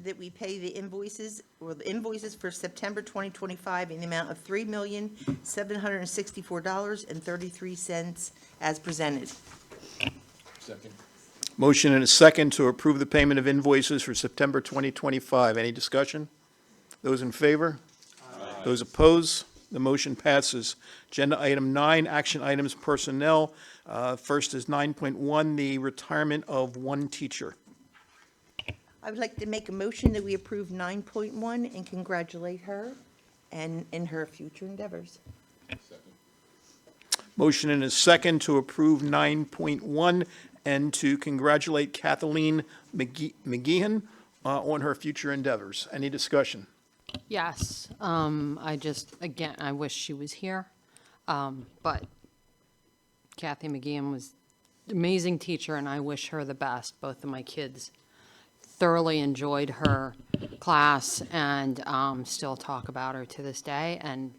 that we pay the invoices for September 2025 in the amount of $3,764.33 as presented. Second. Motion and a second to approve the payment of invoices for September 2025. Any discussion? Those in favor? Aye. Those opposed? The motion passes. Agenda item 9, action items personnel. First is 9.1, the retirement of one teacher. I would like to make a motion that we approve 9.1 and congratulate her and in her future endeavors. Motion and a second to approve 9.1 and to congratulate Kathleen McGeehan on her future endeavors. Any discussion? Yes, I just, again, I wish she was here. But Kathy McGeehan was an amazing teacher, and I wish her the best. Both of my kids thoroughly enjoyed her class and still talk about her to this day. And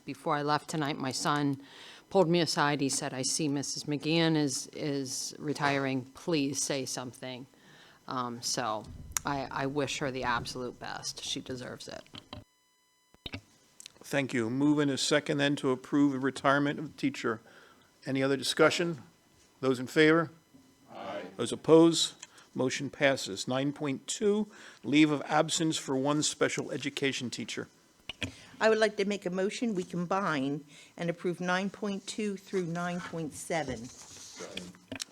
before I left tonight, my son pulled me aside. He said, "I see Mrs. McGeehan is retiring. Please say something." So I wish her the absolute best. She deserves it. Thank you. Move in a second then to approve the retirement of the teacher. Any other discussion? Those in favor? Aye. Those opposed? Motion passes. 9.2, leave of absence for one special education teacher. I would like to make a motion, we combine and approve 9.2 through 9.7.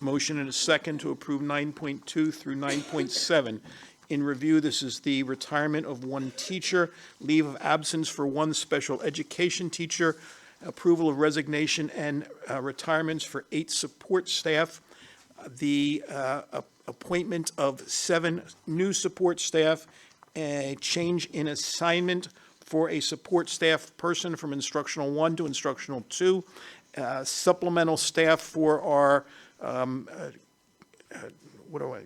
Motion and a second to approve 9.2 through 9.7. In review, this is the retirement of one teacher, leave of absence for one special education teacher, approval of resignation and retirements for 8 support staff, the appointment of 7 new support staff, a change in assignment for a support staff person from instructional 1 to instructional 2, supplemental staff for our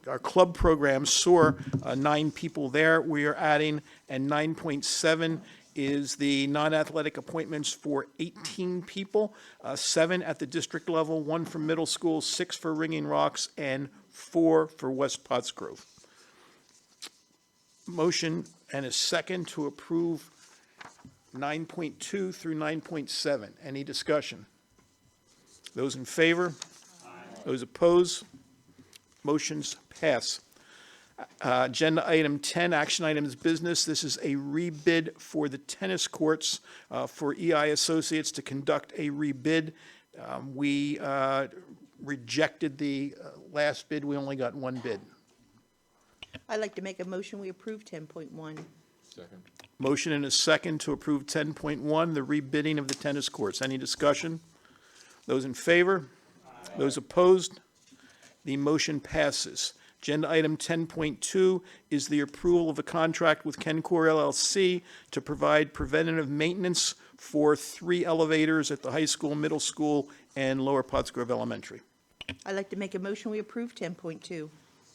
our club program, SOAR, 9 people there we are adding, and 9.7 is the non-athletic appointments for 18 people, 7 at the district level, 1 for middle school, 6 for Ringing Rocks, and 4 for West Pottsgrove. Motion and a second to approve 9.2 through 9.7. Any discussion? Those in favor? Aye. Those opposed? Motions pass. Agenda item 10, action items business. This is a rebid for the tennis courts for EI Associates to conduct a rebid. We rejected the last bid. We only got 1 bid. I'd like to make a motion, we approve 10.1. Second. Motion and a second to approve 10.1, the rebidding of the tennis courts. Any discussion? Those in favor? Aye. Those opposed? The motion passes. Agenda item 10.2 is the approval of a contract with Kencor LLC to provide preventative maintenance for 3 elevators at the high school, middle school, and Lower Pottsgrove Elementary. I'd like to make a motion, we approve 10.2.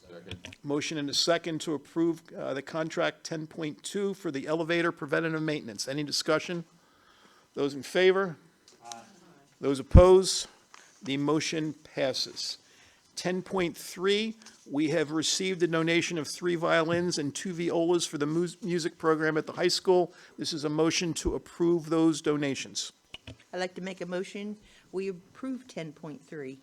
Second. Motion and a second to approve the contract 10.2 for the elevator preventative maintenance. Any discussion? Those in favor? Aye. Those opposed? The motion passes. 10.3, we have received a donation of 3 violins and 2 violas for the music program at the high school. This is a motion to approve those donations. I'd like to make a motion, we approve 10.3.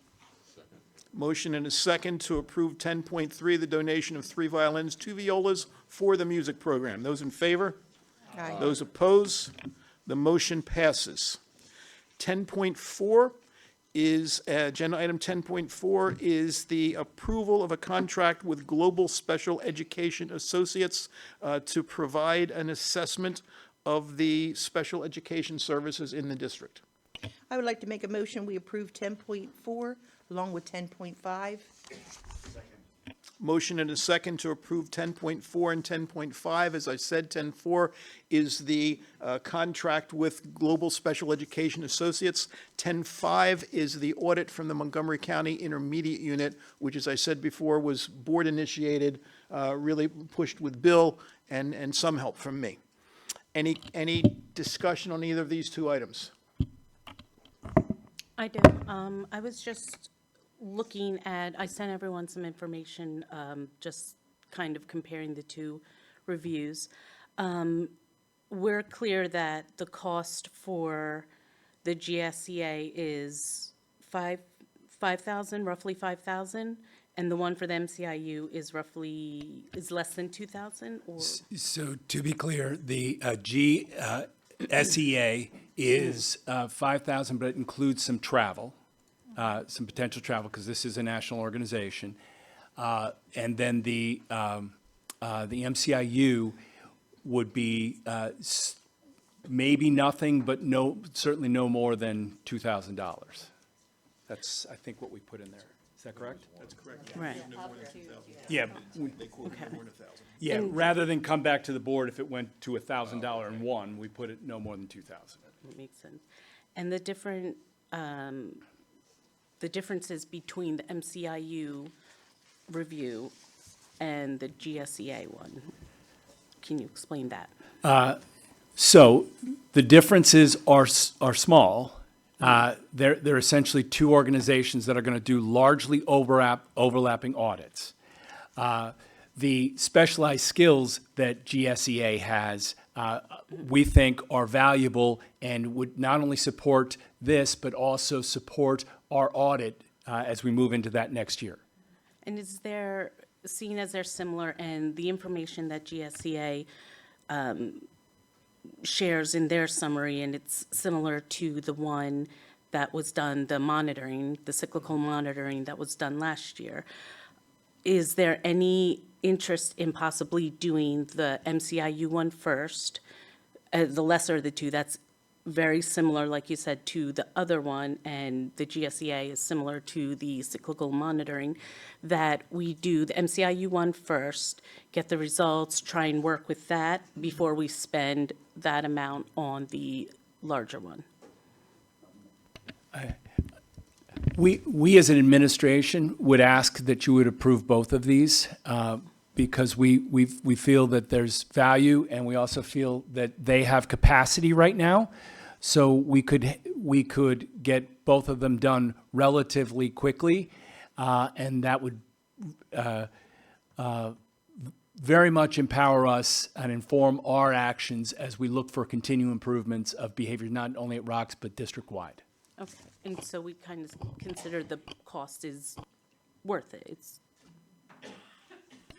Motion and a second to approve 10.3, the donation of 3 violins, 2 violas for the music program. Those in favor? Aye. Those opposed? The motion passes. 10.4 is, agenda item 10.4 is the approval of a contract with Global Special Education Associates to provide an assessment of the special education services in the district. I would like to make a motion, we approve 10.4 along with 10.5. Motion and a second to approve 10.4 and 10.5. As I said, 10.4 is the contract with Global Special Education Associates. 10.5 is the audit from the Montgomery County Intermediate Unit, which, as I said before, was board-initiated, really pushed with Bill and some help from me. Any discussion on either of these 2 items? I do. I was just looking at, I sent everyone some information, just kind of comparing the 2 reviews. We're clear that the cost for the GSCA is $5,000, roughly $5,000, and the one for the MCIU is less than $2,000, or? So to be clear, the SEA is 5,000, but it includes some travel, some potential travel, because this is a national organization. And then the MCIU would be maybe nothing, but certainly no more than $2,000. That's, I think, what we put in there. Is that correct? That's correct. Right. Yeah. Yeah, rather than come back to the board if it went to $1,000 in one, we put it no more than 2,000. That makes sense. And the differences between the MCIU review and the GSEA one. Can you explain that? So the differences are small. They're essentially two organizations that are going to do largely overlapping audits. The specialized skills that GSEA has, we think are valuable and would not only support this, but also support our audit as we move into that next year. And is there, seeing as they're similar and the information that GSEA shares in their summary, and it's similar to the one that was done, the monitoring, the cyclical monitoring that was done last year, is there any interest in possibly doing the MCIU one first, the lesser of the two? That's very similar, like you said, to the other one, and the GSEA is similar to the cyclical monitoring, that we do the MCIU one first, get the results, try and work with that before we spend that amount on the larger one. We as an administration would ask that you would approve both of these because we feel that there's value, and we also feel that they have capacity right now. So we could get both of them done relatively quickly, and that would very much empower us and inform our actions as we look for continued improvements of behavior, not only at Rocks, but district-wide. Okay, and so we kind of consider the cost is worth it.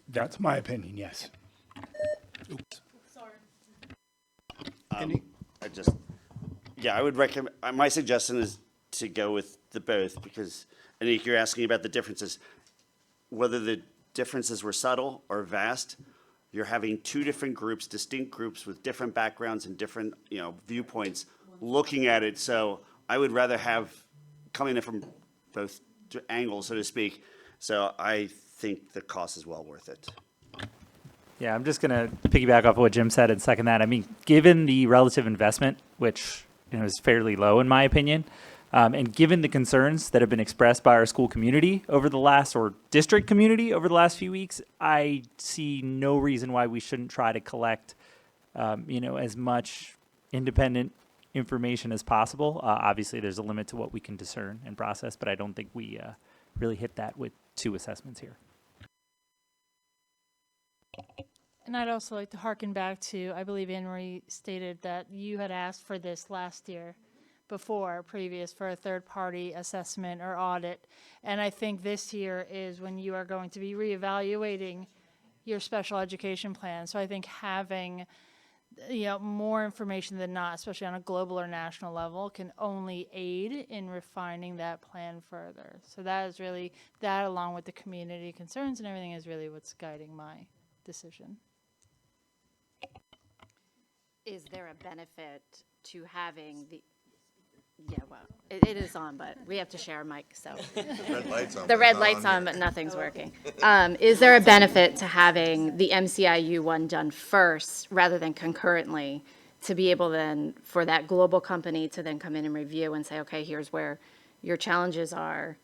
That's my opinion, yes. Oops. I would recommend, my suggestion is to go with the both, because, Anik, you're asking about the differences. Whether the differences were subtle or vast, you're having two different groups, distinct groups with different backgrounds and different, viewpoints looking at it. So I would rather have coming in from both angles, so to speak. So I think the cost is well worth it. Yeah, I'm just going to piggyback off what Jim said and second that. I mean, given the relative investment, which is fairly low in my opinion, and given the concerns that have been expressed by our school community over the last, or district community over the last few weeks, I see no reason why we shouldn't try to collect, as much independent information as possible. Obviously, there's a limit to what we can discern and process, but I don't think we really hit that with two assessments here. And I'd also like to harken back to, I believe Anne Marie stated that you had asked for this last year previous for a third-party assessment or audit. And I think this year is when you are going to be reevaluating your special education plan. So I think having, more information than not, especially on a global or national level, can only aid in refining that plan further. So that is really, that along with the community concerns and everything is really what's guiding my decision. Is there a benefit to having the, it is on, but we have to share a mic, so. Red light's on, The but red not light's on on, here. but nothing's working. Is there a benefit to having the MCIU one done first rather than concurrently, to be able then, for that global company to then come in and review and say, okay, here's where your challenges are,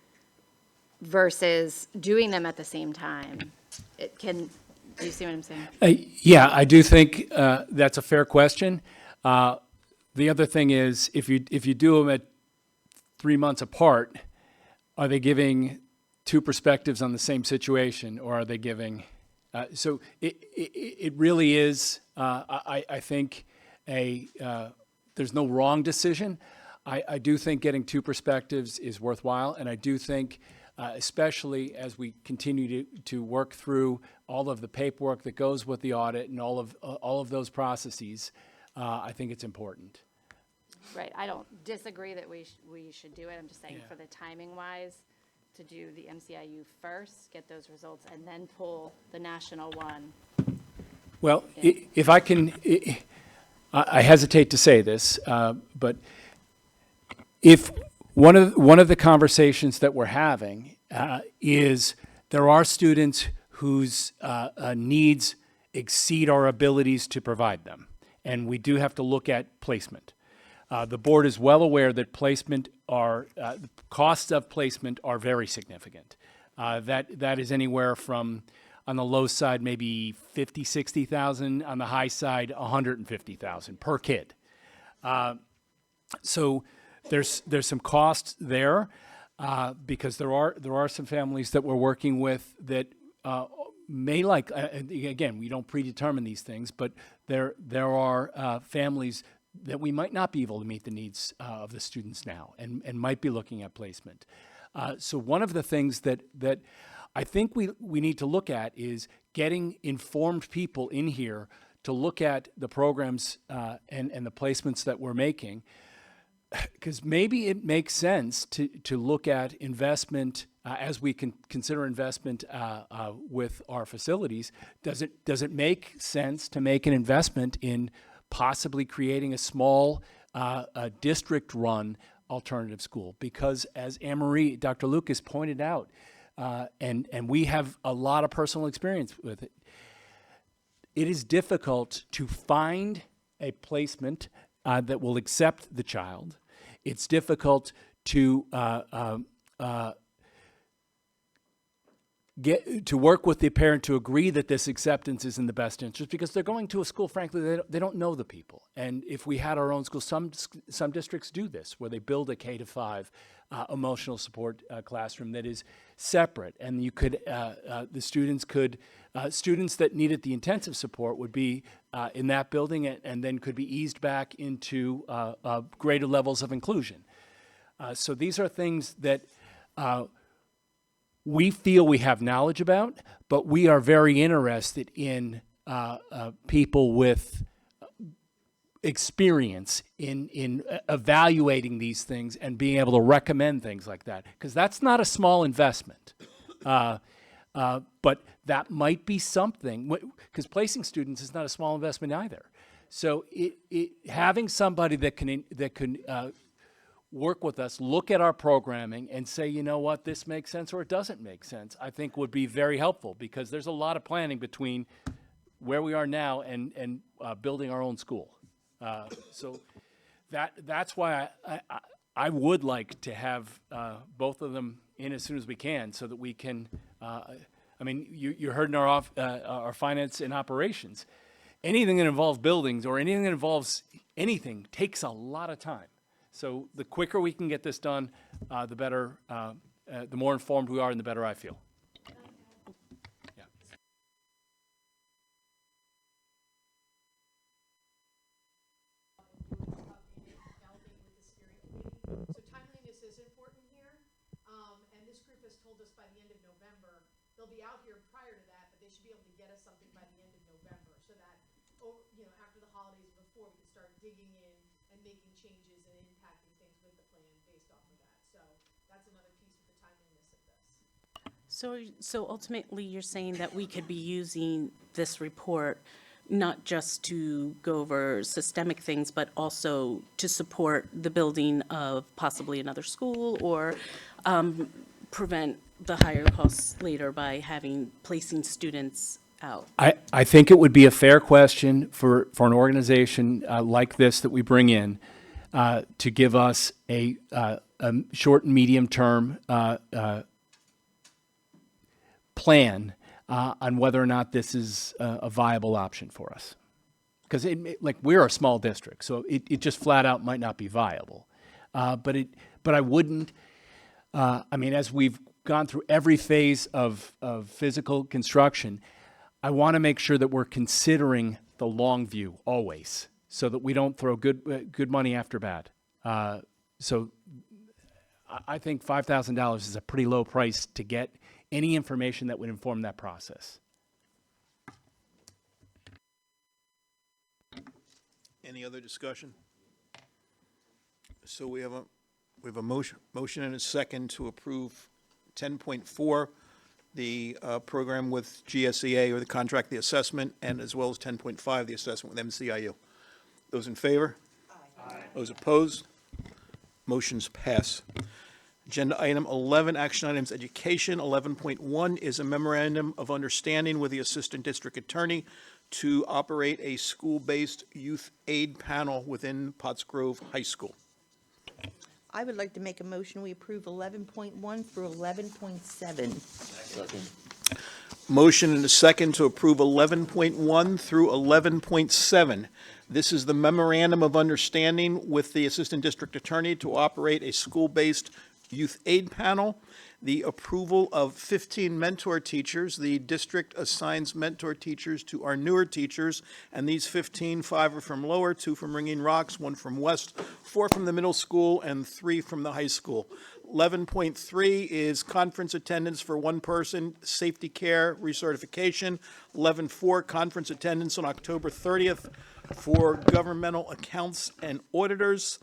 versus doing them at the same time? Do you see what I'm saying? Yeah, I do think that's a fair question. The other thing is, if you do them at 3 months apart, are they giving two perspectives on the same situation, or are they giving? So it really is. I think there's no wrong decision. I do think getting two perspectives is worthwhile, and I do think, especially as we continue to work through all of the paperwork that goes with the audit and all of those processes, I think it's important. Right, I don't disagree that we should do it. I'm just saying for the timing wise, to do the MCIU first, get those results, and then pull the national one. Well, if I can, I hesitate to say this, but if one of the conversations that we're having is there are students whose needs exceed our abilities to provide them, and we do have to look at placement. The board is well aware that the costs of placement are very significant. That is anywhere from, on the low side, maybe 50, 60,000, on the high side, 150,000 per kid. So there's some cost there because there are some families that we're working with that may like, again, we don't predetermine these things, but there are families that we might not be able to meet the needs of the students now and might be looking at placement. So one of the things that I think we need to look at is getting informed people in here to look at the programs and the placements that we're making, because maybe it makes sense to look at investment as we can consider investment with our facilities. Does it make sense to make an investment in possibly creating a small district-run alternative school? Because as Anne-Marie, Dr. Lucas pointed out, and we have a lot of personal experience with it, it is difficult to find a placement that will accept the child. It's difficult to get to work with the parent to agree that this acceptance is in the best interest, because they're going to a school, frankly, they don't know the people. And if we had our own school, some districts do this, where they build a K-5 emotional support classroom that is separate, and you could the students that needed the intensive support would be in that building and then could be eased back into greater levels of inclusion. So these are things that we feel we have knowledge about, but we are very interested in people with experience in evaluating these things and being able to recommend things like that, because that's not a small investment. But that might be something, because placing students is not a small investment either. So having somebody that can work with us, look at our programming and say, you know what, this makes sense or it doesn't make sense, I think would be very helpful, because there's a lot of planning between where we are now and building our own school. So that's why I would like to have both of them in as soon as we can, so that we can, I mean, you heard in our finance and operations, anything that involves buildings or anything that involves anything takes a lot of time. So the quicker we can get this done, the better, the more informed we are and the better I feel. Yeah. So timeliness is important here, and this group has told us by the end of November, they'll be out here prior to that, but they should be able to get us something by the end of November, so that, after the holidays, before we can start digging in and making changes and impacting things with the plan based off of that. So that's another piece of the timeliness of this. So ultimately, you're saying that we could be using this report not just to go over systemic things, but also to support the building of possibly another school, or prevent the higher costs later by placing students out? I think it would be a fair question for an organization like this that we bring in to give us a short and medium term plan on whether or not this is a viable option for us. Because we're a small district, so it just flat out might not be viable. But I wouldn't. I mean, as we've gone through every phase of physical construction, I want to make sure that we're considering the long view always, so that we don't throw good money after bad. So I think $5,000 is a pretty low price to get any information that would inform that process. Any other discussion? So we have a motion and a second to approve 10.4, the program with GSEA, or the contract, the assessment, and as well as 10.5, the assessment with MCIU. Those in favor? Aye. Those opposed? Motions pass. Agenda item 11, action items, education. 11.1 is a memorandum of understanding with the Assistant District Attorney to operate a school-based youth aid panel within Pottsgrove High School. I would like to make a motion, we approve 11.1 through 11.7. Motion and a second to approve 11.1 through 11.7. This is the memorandum of understanding with the Assistant District Attorney to operate a school-based youth aid panel, the approval of 15 mentor teachers. The district assigns mentor teachers to our newer teachers, and these 15, 5 are from Lower, 2 from Ringing Rocks, 1 from West, 4 from the middle school, and 3 from the high school. 11.3 is conference attendance for one person, safety care recertification. 11.4, conference attendance on October 30th for governmental accounts and auditors.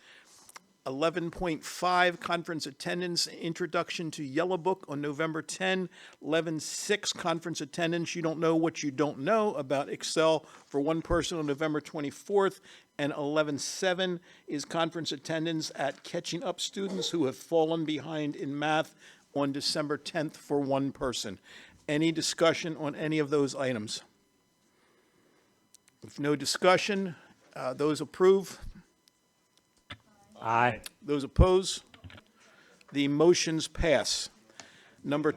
11.5, conference attendance, introduction to Yellow Book on November 10. 11.6, conference attendance, you don't know what you don't know about Excel for one person on November 24th. And 11.7 is conference attendance at catching up students who have fallen behind in math on December 10th for one person. Any discussion on any of those items? If no discussion, those approve? Aye. Those oppose? The motions pass. Number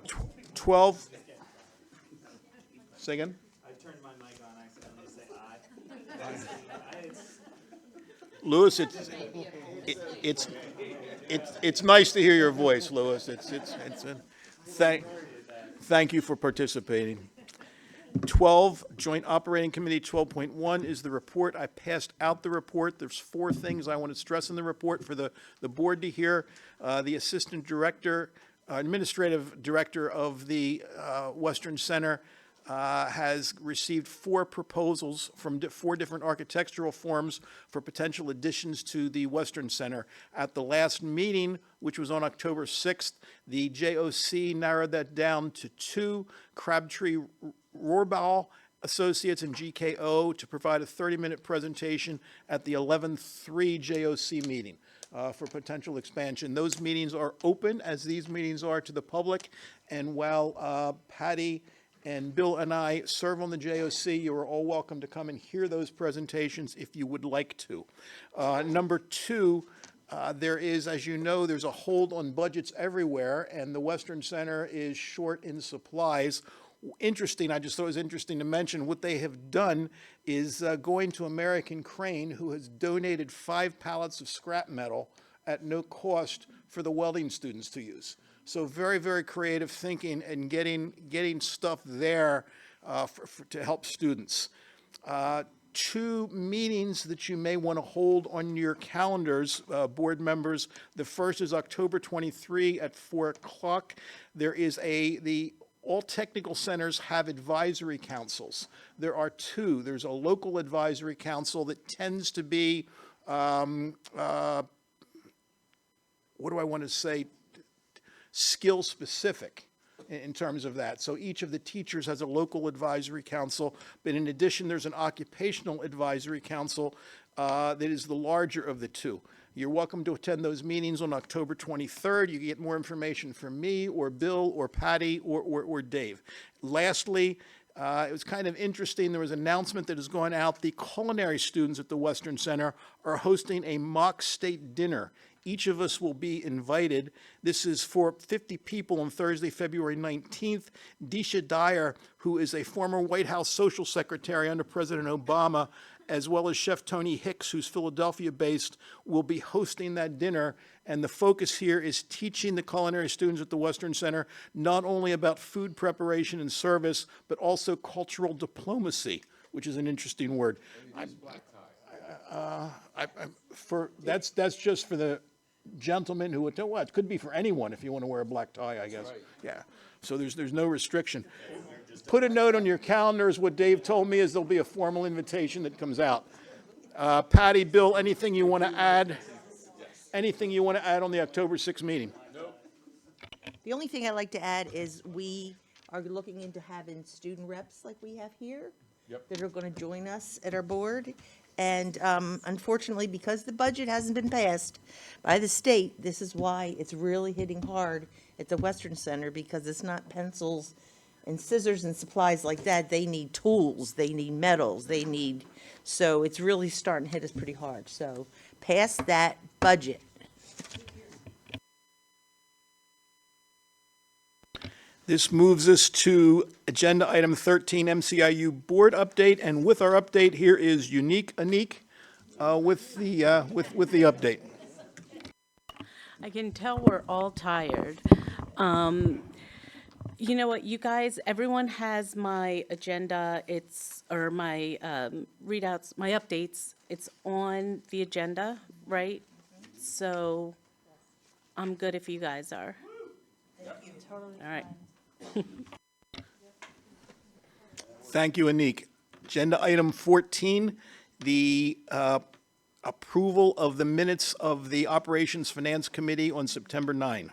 12. Say again? I turned my mic on, I accidentally say aye. Louis, it's nice to hear your voice, Louis. Thank you for participating. 12, Joint Operating Committee 12.1 is the report. I passed out the report. There's 4 things I want to stress in the report for the board to hear. The Assistant Director, Administrative Director of the Western Center has received 4 proposals from 4 different architectural firms for potential additions to the Western Center. At the last meeting, which was on October 6th, the JOC narrowed that down to 2, Crabtree Rohrbau Associates and GKO, to provide a 30-minute presentation at the 11/3 JOC meeting for potential expansion. Those meetings are open, as these meetings are, to the public, and while Patty and Bill and I serve on the JOC, you are all welcome to come and hear those presentations if you would like to. Number 2, there is, as you know, there's a hold on budgets everywhere, and the Western Center is short in supplies. Interesting, I just thought it was interesting to mention, what they have done is going to American Crane, who has donated 5 pallets of scrap metal at no cost for the welding students to use. So very, very creative thinking and getting stuff there to help students. 2 meetings that you may want to hold on your calendars, board members. The first is October 23 at 4 o'clock. There is all technical centers have advisory councils. There are 2. There's a local advisory council that tends to be, what do I want to say, skill specific in terms of that. So each of the teachers has a local advisory council, but in addition, there's an occupational advisory council that is the larger of the 2. You're welcome to attend those meetings on October 23rd. You can get more information from me or Bill or Patty or Dave. Lastly, it was kind of interesting. There was an announcement that has gone out. The culinary students at the Western Center are hosting a mock state dinner. Each of us will be invited. This is for 50 people on Thursday, February 19th. Deisha Dyer, who is a former White House social secretary under President Obama, as well as Chef Tony Hicks, who's Philadelphia-based, will be hosting that dinner. And the focus here is teaching the culinary students at the Western Center not only about food preparation and service, but also cultural diplomacy, which is an interesting word. That's just for the gentleman who would, well, it could be for anyone if you want to wear a black tie, I guess. Yeah. So there's no restriction. Put a note on your calendars. What Dave told me is there'll be a formal invitation that comes out. Patty, Bill, anything you want to add? Anything you want to add on the October 6th meeting? The only thing I'd like to add is we are looking into having student reps like we have here that are going to join us at our board. And unfortunately, because the budget hasn't been passed by the state, this is why it's really hitting hard at the Western Center, because it's not pencils and scissors and supplies like that. They need tools, they need metals, so it's really starting to hit us pretty hard. So pass that budget. This moves us to agenda item 13, MCIU board update, and with our update, here is Anik, with the update. I can tell we're all tired. You know what, you guys, everyone has my agenda, or my readouts, my updates. It's on the agenda, right? So I'm good if you guys are. All right. Thank you, Anik. Agenda item 14, the approval of the minutes of the Operations Finance Committee on September 9.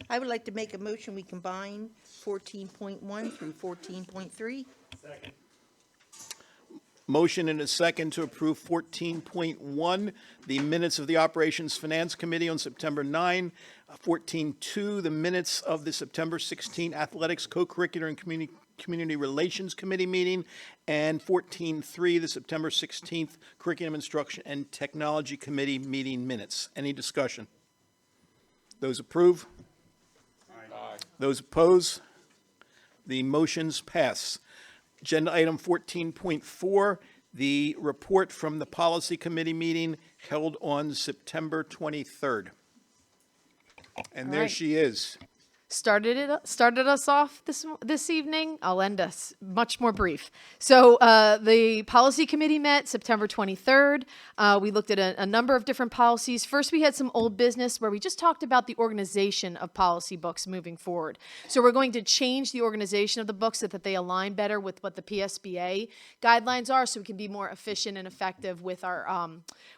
I would like to make a motion, we combine 14.1 through 14.3. Second. Motion and a second to approve 14.1, the minutes of the Operations Finance Committee on September 9. 14.2, the minutes of the September 16 Athletics Co-Curricular and Community Relations Committee meeting, and 14.3, the September 16th Curriculum Instruction and Technology Committee meeting minutes. Any discussion? Those approve? Aye. Those oppose? The motions pass. Agenda item 14.4, the report from the Policy Committee meeting held on September 23rd. And there right. she is. Started us off this evening. I'll end us much more brief. So the policy committee met September 23rd. We looked at a number of different policies. First, we had some old business where we just talked about the organization of policy books moving forward. So we're going to change the organization of the books so that they align better with what the PSBA guidelines are, so we can be more efficient and effective with our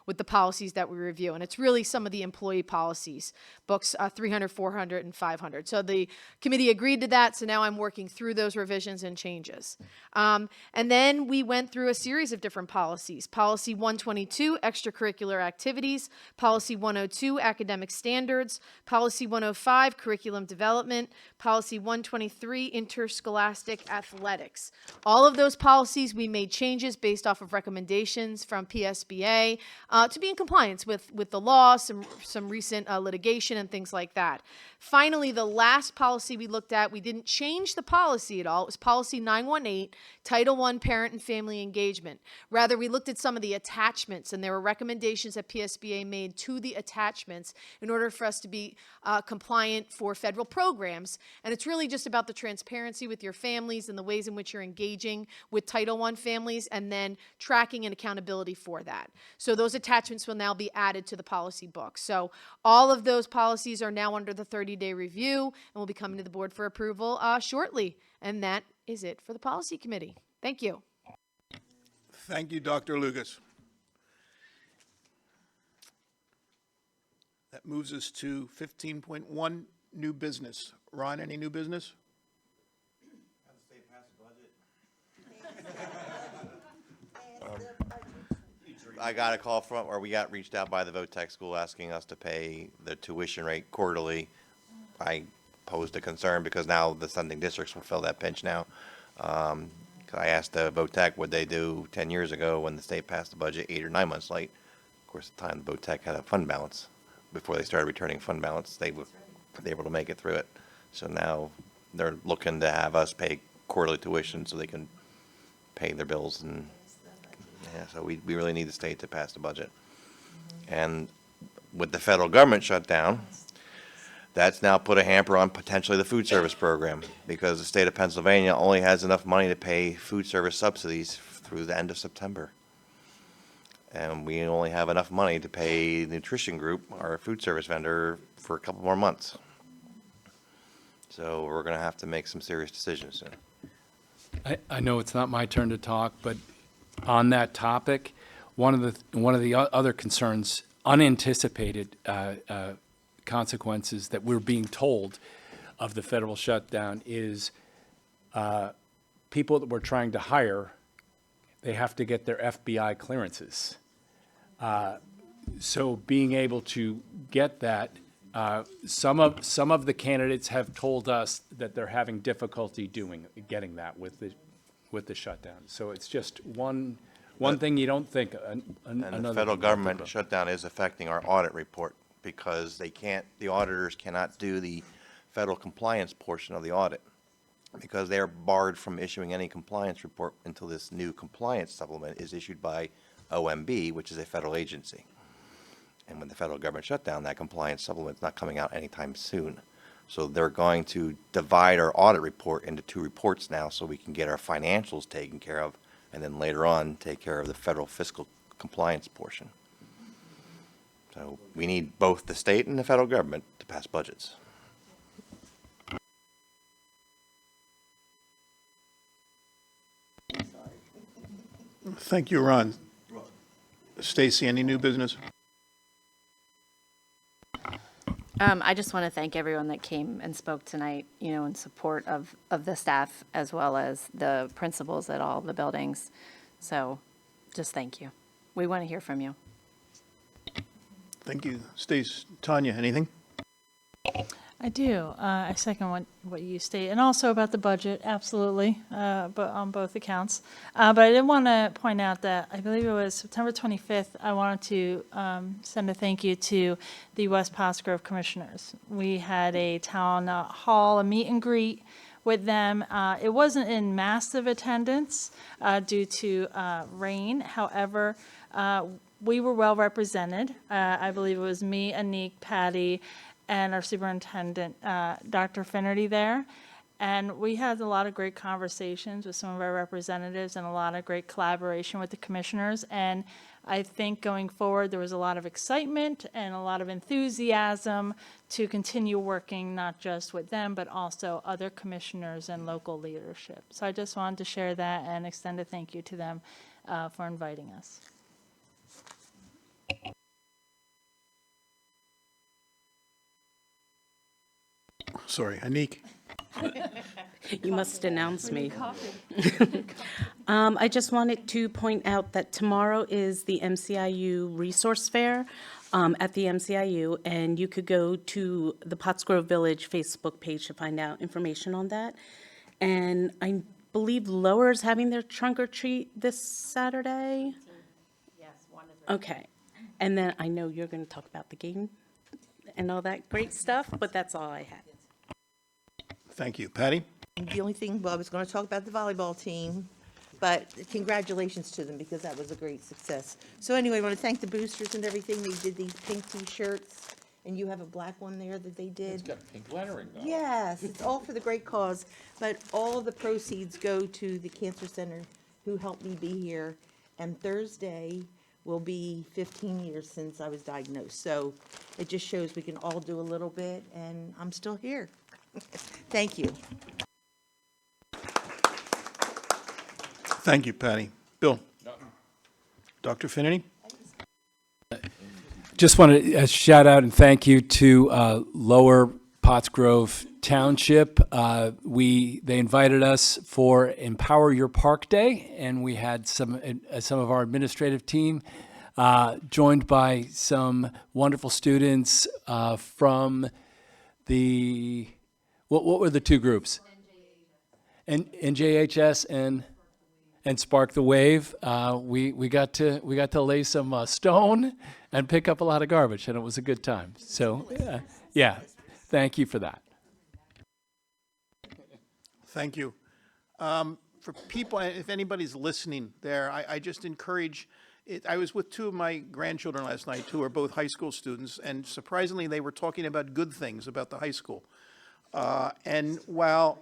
with the policies that we review. And it's really some of the employee policies, books 300, 400, and 500. So the committee agreed to that, so now I'm working through those revisions and changes. And then we went through a series of different policies. Policy 122, extracurricular activities. Policy 102, academic standards. Policy 105, curriculum development. Policy 123, interscholastic athletics. All of those policies, we made changes based off of recommendations from PSBA to be in compliance with the law, some recent litigation and things like that. Finally, the last policy we looked at, we didn't change the policy at all. It was policy 918, Title I, Parent and Family Engagement. Rather, we looked at some of the attachments, and there were recommendations that PSBA made to the attachments in order for us to be compliant for federal programs. And it's really just about the transparency with your families and the ways in which you're engaging with Title I families, and then tracking and accountability for that. So those attachments will now be added to the policy book. So all of those policies are now under the 30-day review and will be coming to the board for approval shortly. And that is it for the policy committee. Thank you. Thank you, Dr. Lucas. That moves us to 15.1, new business. Ron, any new business? I got a call from, or we got reached out by the VOTEC school asking us to pay the tuition rate quarterly. I posed a concern because now the sending districts will fill that pinch now. I asked the VOTEC what they do 10 years ago when the state passed the budget 8 or 9 months late. Of course, at the time the VOTEC had a fund balance. Before they started returning fund balance, they were able to make it through it. So now they're looking to have us pay quarterly tuition so they can pay their bills. And yeah, so we really need the state to pass the budget. And with the federal government shut down, that's now put a hamper on potentially the food service program, because the state of Pennsylvania only has enough money to pay food service subsidies through the end of September. And we only have enough money to pay the nutrition group, our food service vendor, for a couple more months. So we're going to have to make some serious decisions soon. I know it's not my turn to talk, but on that topic, one of the other concerns, unanticipated consequences that we're being told of the federal shutdown is people that we're trying to hire they have to get their FBI clearances. So being able to get that, some of the candidates have told us that they're having difficulty getting that with the shutdown. So it's just one thing you don't think. And the Another federal thing. government shutdown is affecting our audit report because the auditors cannot do the federal compliance portion of the audit because they're barred from issuing any compliance report until this new compliance supplement is issued by OMB, which is a federal agency. And when the federal government shut down, that compliance supplement's not coming out anytime soon. So they're going to divide our audit report into 2 reports now so we can get our financials taken care of and then later on take care of the federal fiscal compliance portion. So we need both the state and the federal government to pass budgets. Thank you, Ron. Stacy, any new business? I just want to thank everyone that came and spoke tonight, in support of the staff as well as the principals at all the buildings. So just thank you. We want to hear from you. Thank you. Stace, Tanya, anything? I do. I second what you state, and also about the budget, absolutely, but on both accounts. But I did want to point out that I believe it was September 25th, I wanted to send a thank you to the West Pottsgrove Commissioners. We had a town hall, a meet and greet with them. It wasn't in massive attendance due to rain. However, we were well represented. I believe it was me, Anik, Patty, and our superintendent, Dr. Finnerty there. And we had a lot of great conversations with some of our representatives and a lot of great collaboration with the commissioners. And I think going forward, there was a lot of excitement and a lot of enthusiasm to continue working not just with them, but also other commissioners and local leadership. So I just wanted to share that and extend a thank you to them for inviting us. Sorry, Anik. You must announce me. I just wanted to point out that tomorrow is the MCIU Resource Fair at the MCIU, and you could go to the Pottsgrove Village Facebook page to find out information on that. And I believe Lower is having their trunk or treat this Saturday? Yes, 1 to 3. Okay. And then I know you're going to talk about the game and all that great stuff, but that's all I had. Thank you. Patty? The only thing, well, I was going to talk about the volleyball team, but congratulations to them because that was a great success. So anyway, I want to thank the boosters and everything. They did these pink T-shirts, and you have a black one there that they did. It's got pink lettering though. Yes, it's all for the great cause, but all the proceeds go to the Cancer Center who helped me be here. And Thursday will be 15 years since I was diagnosed. So it just shows we can all do a little bit, and I'm still here. Thank you. Thank you, Patty. Bill? Dr. Finnerty? Just want to shout out and thank you to Lower Pottsgrove Township. They invited us for Empower Your Park Day, and we had some of our administrative team joined by some wonderful students from the what were the 2 groups? NJHS and Spark the Wave. We got to lay some stone and pick up a lot of garbage, and it was a good time. So, yeah, thank you for that. Thank you. For people, if anybody's listening there, I just encourage it. I was with 2 of my grandchildren last night, who are both high school students, and surprisingly, they were talking about good things about the high school. And while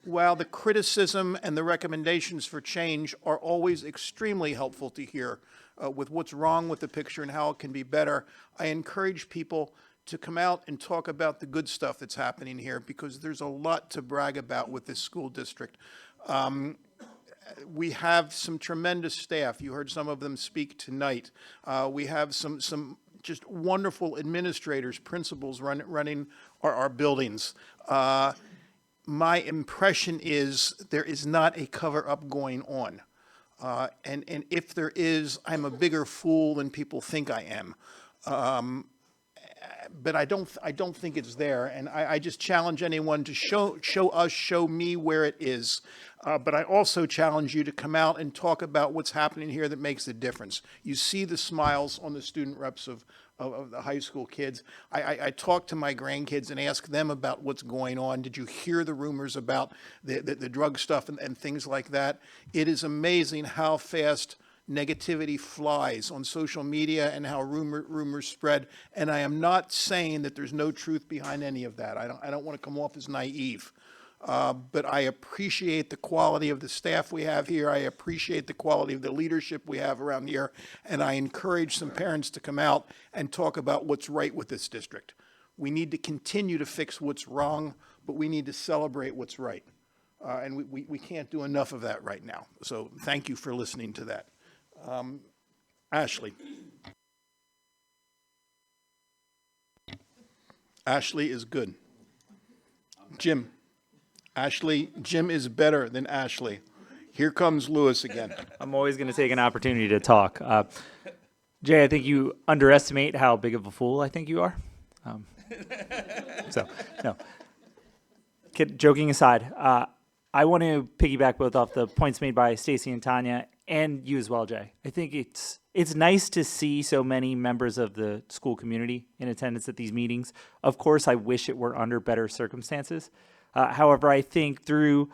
the criticism and the recommendations for change are always extremely helpful to hear with what's wrong with the picture and how it can be better, I encourage people to come out and talk about the good stuff that's happening here, because there's a lot to brag about with this school district. We have some tremendous staff. You heard some of them speak tonight. We have some just wonderful administrators, principals running our buildings. My impression is there is not a cover-up going on. And if there is, I'm a bigger fool than people think I am. But I don't think it's there, and I just challenge anyone to show me where it is. But I also challenge you to come out and talk about what's happening here that makes the difference. You see the smiles on the student reps of the high school kids. I talk to my grandkids and ask them about what's going on. Did you hear the rumors about the drug stuff and things like that? It is amazing how fast negativity flies on social media and how rumors spread. And I am not saying that there's no truth behind any of that. I don't want to come off as naive. But I appreciate the quality of the staff we have here. I appreciate the quality of the leadership we have around here. And I encourage some parents to come out and talk about what's right with this district. We need to continue to fix what's wrong, but we need to celebrate what's right. And we can't do enough of that right now. So thank you for listening to that. Ashley. Ashley is good. Jim. Jim is better than Ashley. Here comes Lewis again. I'm always going to take an opportunity to talk. Jay, I think you underestimate how big of a fool I think you are. No. Joking aside, I want to piggyback both off the points made by Stacy and Tanya, and you as well, Jay. I think it's nice to see so many members of the school community in attendance at these meetings. Of course, I wish it were under better circumstances. However, I think through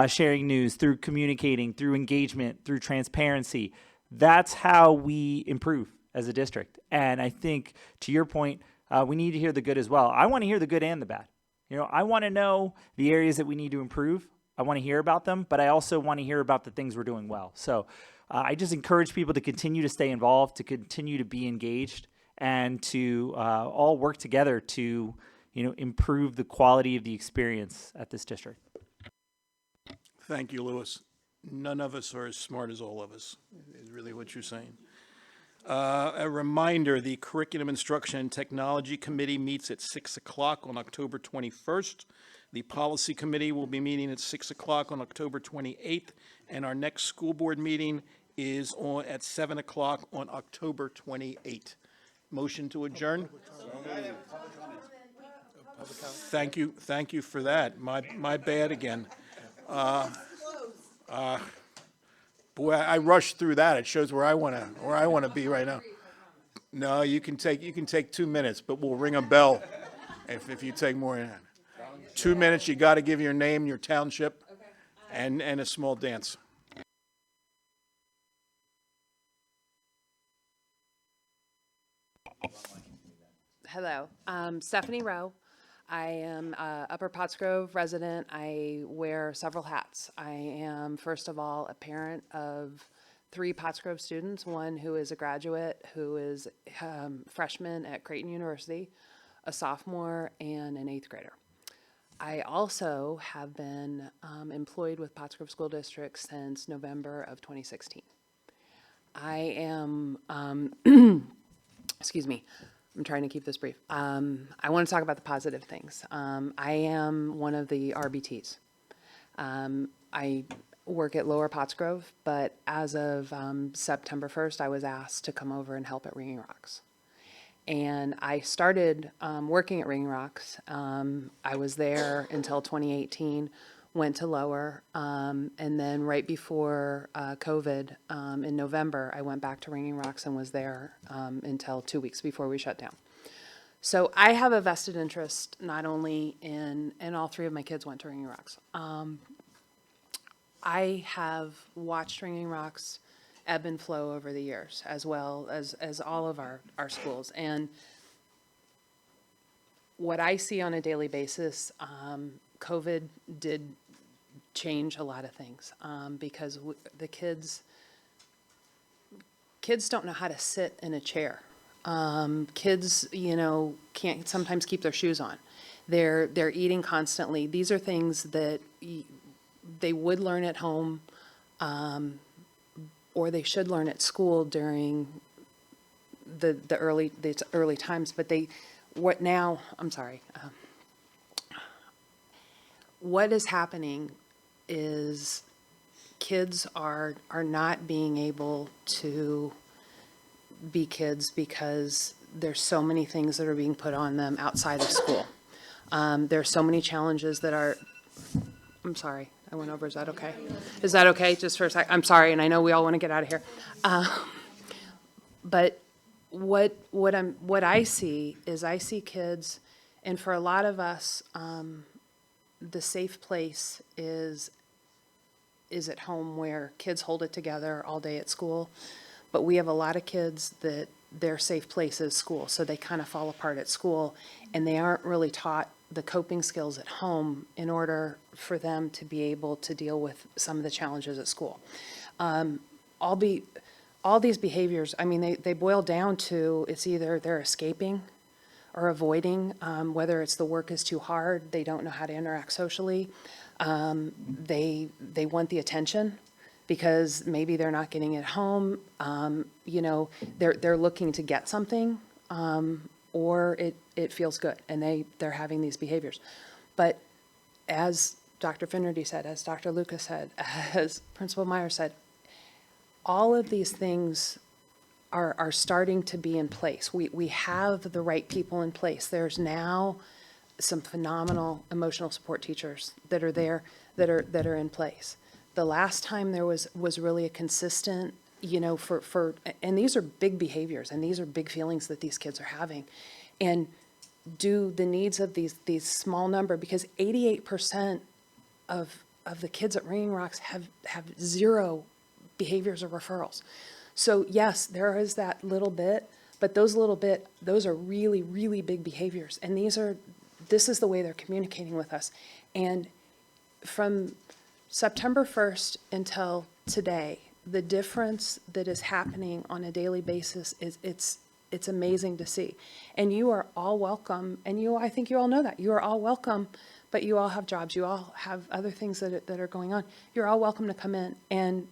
sharing news, through communicating, through engagement, through transparency, that's how we improve as a district. And I think, to your point, we need to hear the good as well. I want to hear the good and the bad. I want to know the areas that we need to improve. I want to hear about them, but I also want to hear about the things we're doing well. So I just encourage people to continue to stay involved, to continue to be engaged, and to all work together to improve the quality of the experience at this district. Thank you, Lewis. None of us are as smart as all of us, is really what you're saying. A reminder, the Curriculum Instruction and Technology Committee meets at 6 o'clock on October 21st. The Policy Committee will be meeting at 6 o'clock on October 28th, and our next school board meeting is at 7 o'clock on October 28th. Motion to adjourn? Thank you for that. My bad again. Boy, I rushed through that. It shows where I want to be right now. No, you can take 2 minutes, but we'll ring a bell if you take more than that. 2 minutes. You got to give your name, your township, and a small dance. Hello, Stephanie Rowe. I am a Upper Pottsgrove resident. I wear several hats. I am, first of all, a parent of 3 Pottsgrove students, one who is a graduate, who is freshman at Creighton University, a sophomore, and an 8th grader. I also have been employed with Pottsgrove School District since November of 2016. I am, excuse me, I'm trying to keep this brief. I want to talk about the positive things. I am one of the RBTs. I work at Lower Pottsgrove, but as of September 1st, I was asked to come over and help at Ringing Rocks. And I started working at Ringing Rocks. I was there until 2018, went to Lower, and then right before COVID, in November, I went back to Ringing Rocks and was there until 2 weeks before we shut down. So I have a vested interest not only in, and all 3 of my kids went to Ringing Rocks. I have watched Ringing Rocks ebb and flow over the years, as well as all of our schools. And what I see on a daily basis, COVID did change a lot of things, because the kids don't know how to sit in a chair. Kids, can't sometimes keep their shoes on. They're eating constantly. These are things that they would learn at home, or they should learn at school during the early times. But what is happening is kids are not being able to be kids because there's so many things that are being put on them outside of school. There's so many challenges that are, I'm sorry, I went over, is that okay? Is that okay, just for a sec? I'm sorry, and I know we all want to get out of here. But what I see is I see kids, and for a lot of us, the safe place is at home where kids hold it together all day at school. But we have a lot of kids that their safe place is school, so they kind of fall apart at school, and they aren't really taught the coping skills at home in order for them to be able to deal with some of the challenges at school. All these behaviors, I mean, they boil down to, it's either they're escaping or avoiding, whether it's the work is too hard, they don't know how to interact socially, they want the attention because maybe they're not getting it at home, they're looking to get something, or it feels good, and they're having these behaviors. But as Dr. Finnerty said, as Dr. Lucas said, as Principal Myers said, all of these things are starting to be in place. We have the right people in place. There's now some phenomenal emotional support teachers that are there, that are in place. The last time there was really a consistent, and these are big behaviors, and these are big feelings that these kids are having. And do the needs of these small number, because 88% of the kids at Ringing Rocks have zero behaviors or referrals. So yes, there is that little bit, but those are really, really big behaviors. And this is the way they're communicating with us. And from September 1st until today, the difference that is happening on a daily basis it's amazing to see. And you are all welcome, and I think you all know that. You are all welcome, but you all have jobs. You all have other things that are going on. You're all welcome to come in. And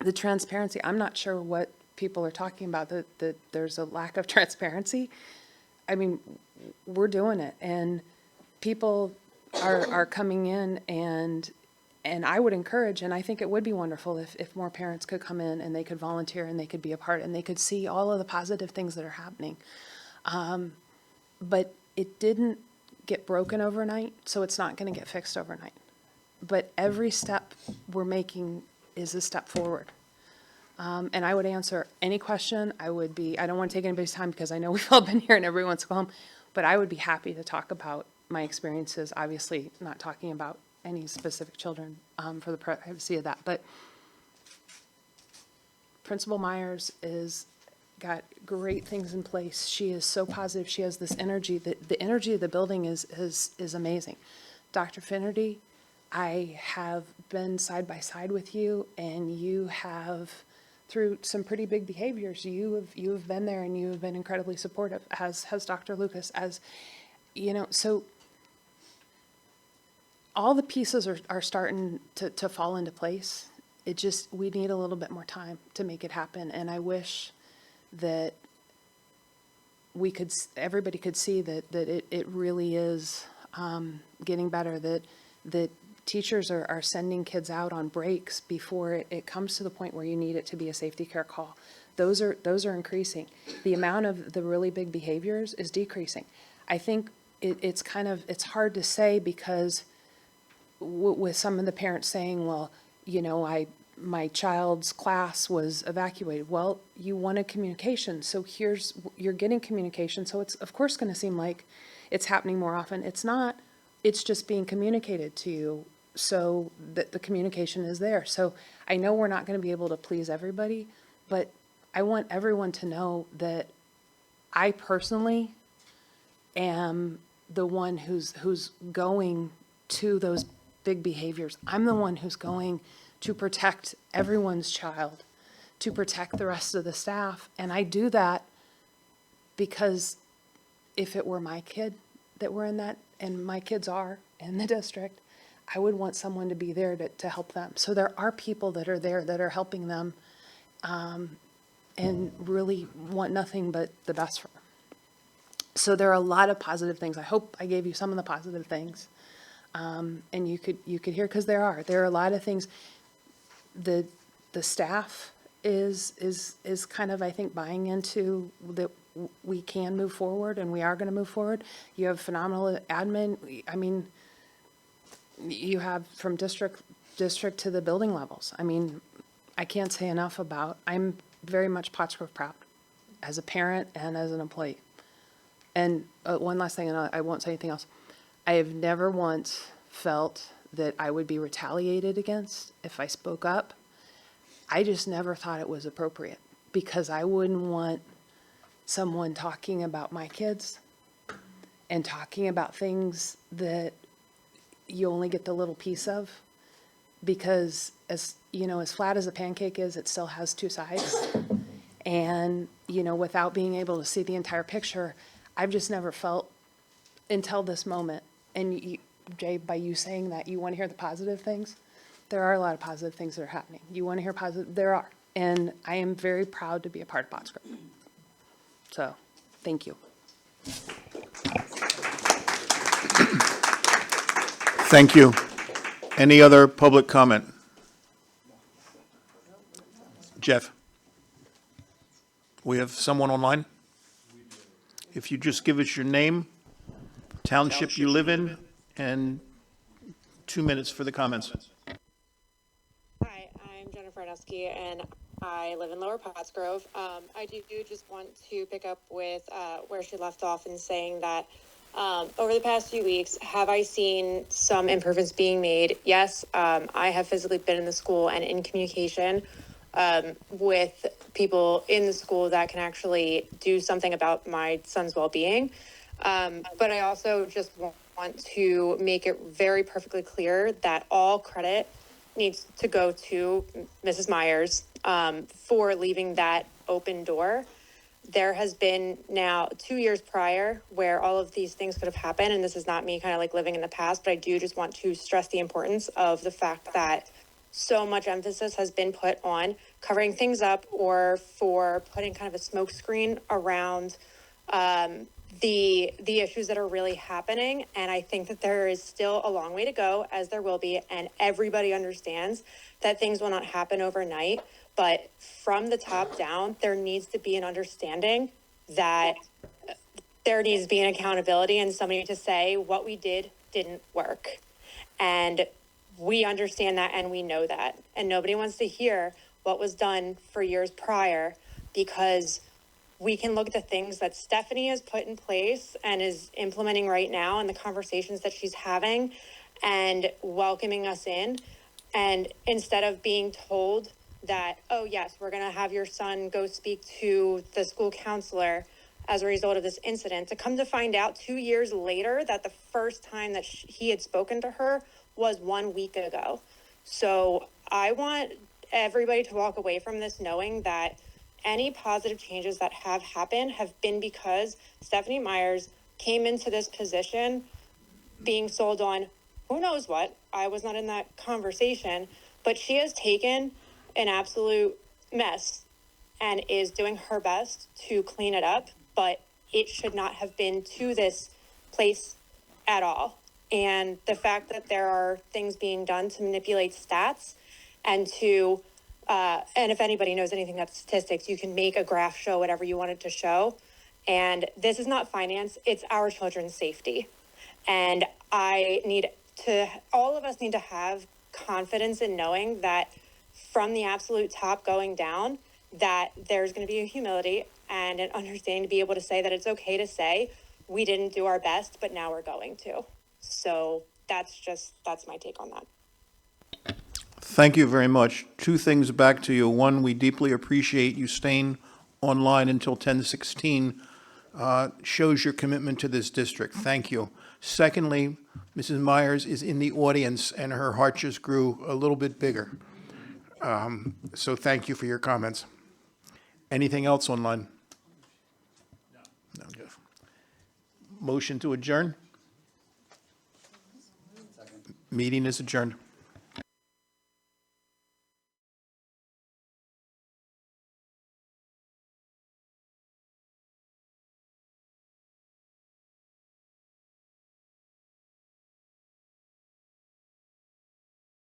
the transparency, I'm not sure what people are talking about, that there's a lack of transparency. I mean, we're doing it, and people are coming in, and I would encourage, and I think it would be wonderful if more parents could come in and they could volunteer and they could be a part and they could see all of the positive things that are happening. But it didn't get broken overnight, so it's not going to get fixed overnight. But every step we're making is a step forward. And I would answer any question. I don't want to take anybody's time because I know we've all been here and everyone wants to go home, but I would be happy to talk about my experiences, obviously not talking about any specific children for the privacy of that. But Principal Myers got great things in place. She is so positive. She has this energy. The energy of the building is amazing. Dr. Finnerty, I have been side by side with you, and you have, through some pretty big behaviors, you have been there, and you have been incredibly supportive, as has Dr. Lucas, so all the pieces are starting to fall into place. We need a little bit more time to make it happen, and I wish that everybody could see that it really is getting better, that teachers are sending kids out on breaks before it comes to the point where you need it to be a safety care call. Those are increasing. The amount of the really big behaviors is decreasing. I think it's hard to say because with some of the parents saying, well, my child's class was evacuated. Well, you wanted communication, so you're getting communication, so it's of course going to seem like it's happening more often. It's not. It's just being communicated to you so that the communication is there. So I know we're not going to be able to please everybody, but I want everyone to know that I personally am the one who's going to those big behaviors. I'm the one who's going to protect everyone's child, to protect the rest of the staff. And I do that because if it were my kid that were in that, and my kids are in the district, I would want someone to be there to help them. So there are people that are there that are helping them and really want nothing but the best for them. So there are a lot of positive things. I hope I gave you some of the positive things. And you could hear, because there are a lot of things. the staff is kind of, I think, buying into that we can move forward and we are going to move forward. You have phenomenal admin. I mean, you have from district to the building levels. I mean, I can't say enough about, I'm very much Pottsgrove proud as a parent and as an employee. And one last thing, and I won't say anything else. I have never once felt that I would be retaliated against if I spoke up. I just never thought it was appropriate because I wouldn't want someone talking about my kids and talking about things that you only get the little piece of, because as you know, as flat as a pancake is, it still has two sides. And, you know, without being able to see the entire picture, I've just never felt until this moment. And you, Jay, by you saying that you want to hear the positive things, there are a lot of positive things that are happening. You want to hear positive, there are. And I am very proud to be a part of Pottsgrove. So, thank you. Thank you. Any other public comment? Jeff? We have someone online? If you just give us your name, township you live in, and 2 minutes for the comments. Hi, I'm Jennifer Anusky, and I live in Lower Pottsgrove. I do just want to pick up with where she left off in saying that over the past few weeks, have I seen some improvements being made? Yes, I have physically been in the school and in communication with people in the school that can actually do something about my son's well-being. But I also just want to make it very perfectly clear that all credit needs to go to Mrs. Myers for leaving that open door. There has been now 2 years prior where all of these things could have happened, and this is not me kind of like living in the past, but I do just want to stress the importance of the fact that so much emphasis has been put on covering things up or for putting kind of a smoke screen around the issues that are really happening. And I think that there is still a long way to go, as there will be, and everybody understands that things will not happen overnight. But from the top down, there needs to be an understanding that there needs to be an accountability and somebody to say what we did didn't work. And we understand that and we know that. And nobody wants to hear what was done for years prior, because we can look at the things that Stephanie has put in place and is implementing right now and the conversations that she's having and welcoming us in. And instead of being told that, oh yes, we're going to have your son go speak to the school counselor as a result of this incident, to come to find out 2 years later that the first time that he had spoken to her was 1 week ago. So I want everybody to walk away from this knowing that any positive changes that have happened have been because Stephanie Myers came into this position being sold on who knows what. I was not in that conversation, but she has taken an absolute mess and is doing her best to clean it up, but it should not have been to this place at all. And the fact that there are things being done to manipulate stats and to, and if anybody knows anything about statistics, you can make a graph show whatever you want it to show. And this is not finance, it's our children's safety. And all of us need to have confidence in knowing that from the absolute top going down, that there's going to be a humility and an understanding to be able to say that it's okay to say we didn't do our best, but now we're going to. So that's my take on that. Thank you very much. 2 things back to you. One, we deeply appreciate you staying online until 10:16. Shows your commitment to this district. Thank you. Secondly, Mrs. Myers is in the audience and her heart just grew a little bit bigger. So thank you for your comments. Anything else online? No, Jeff. Motion to adjourn? Meeting is adjourned.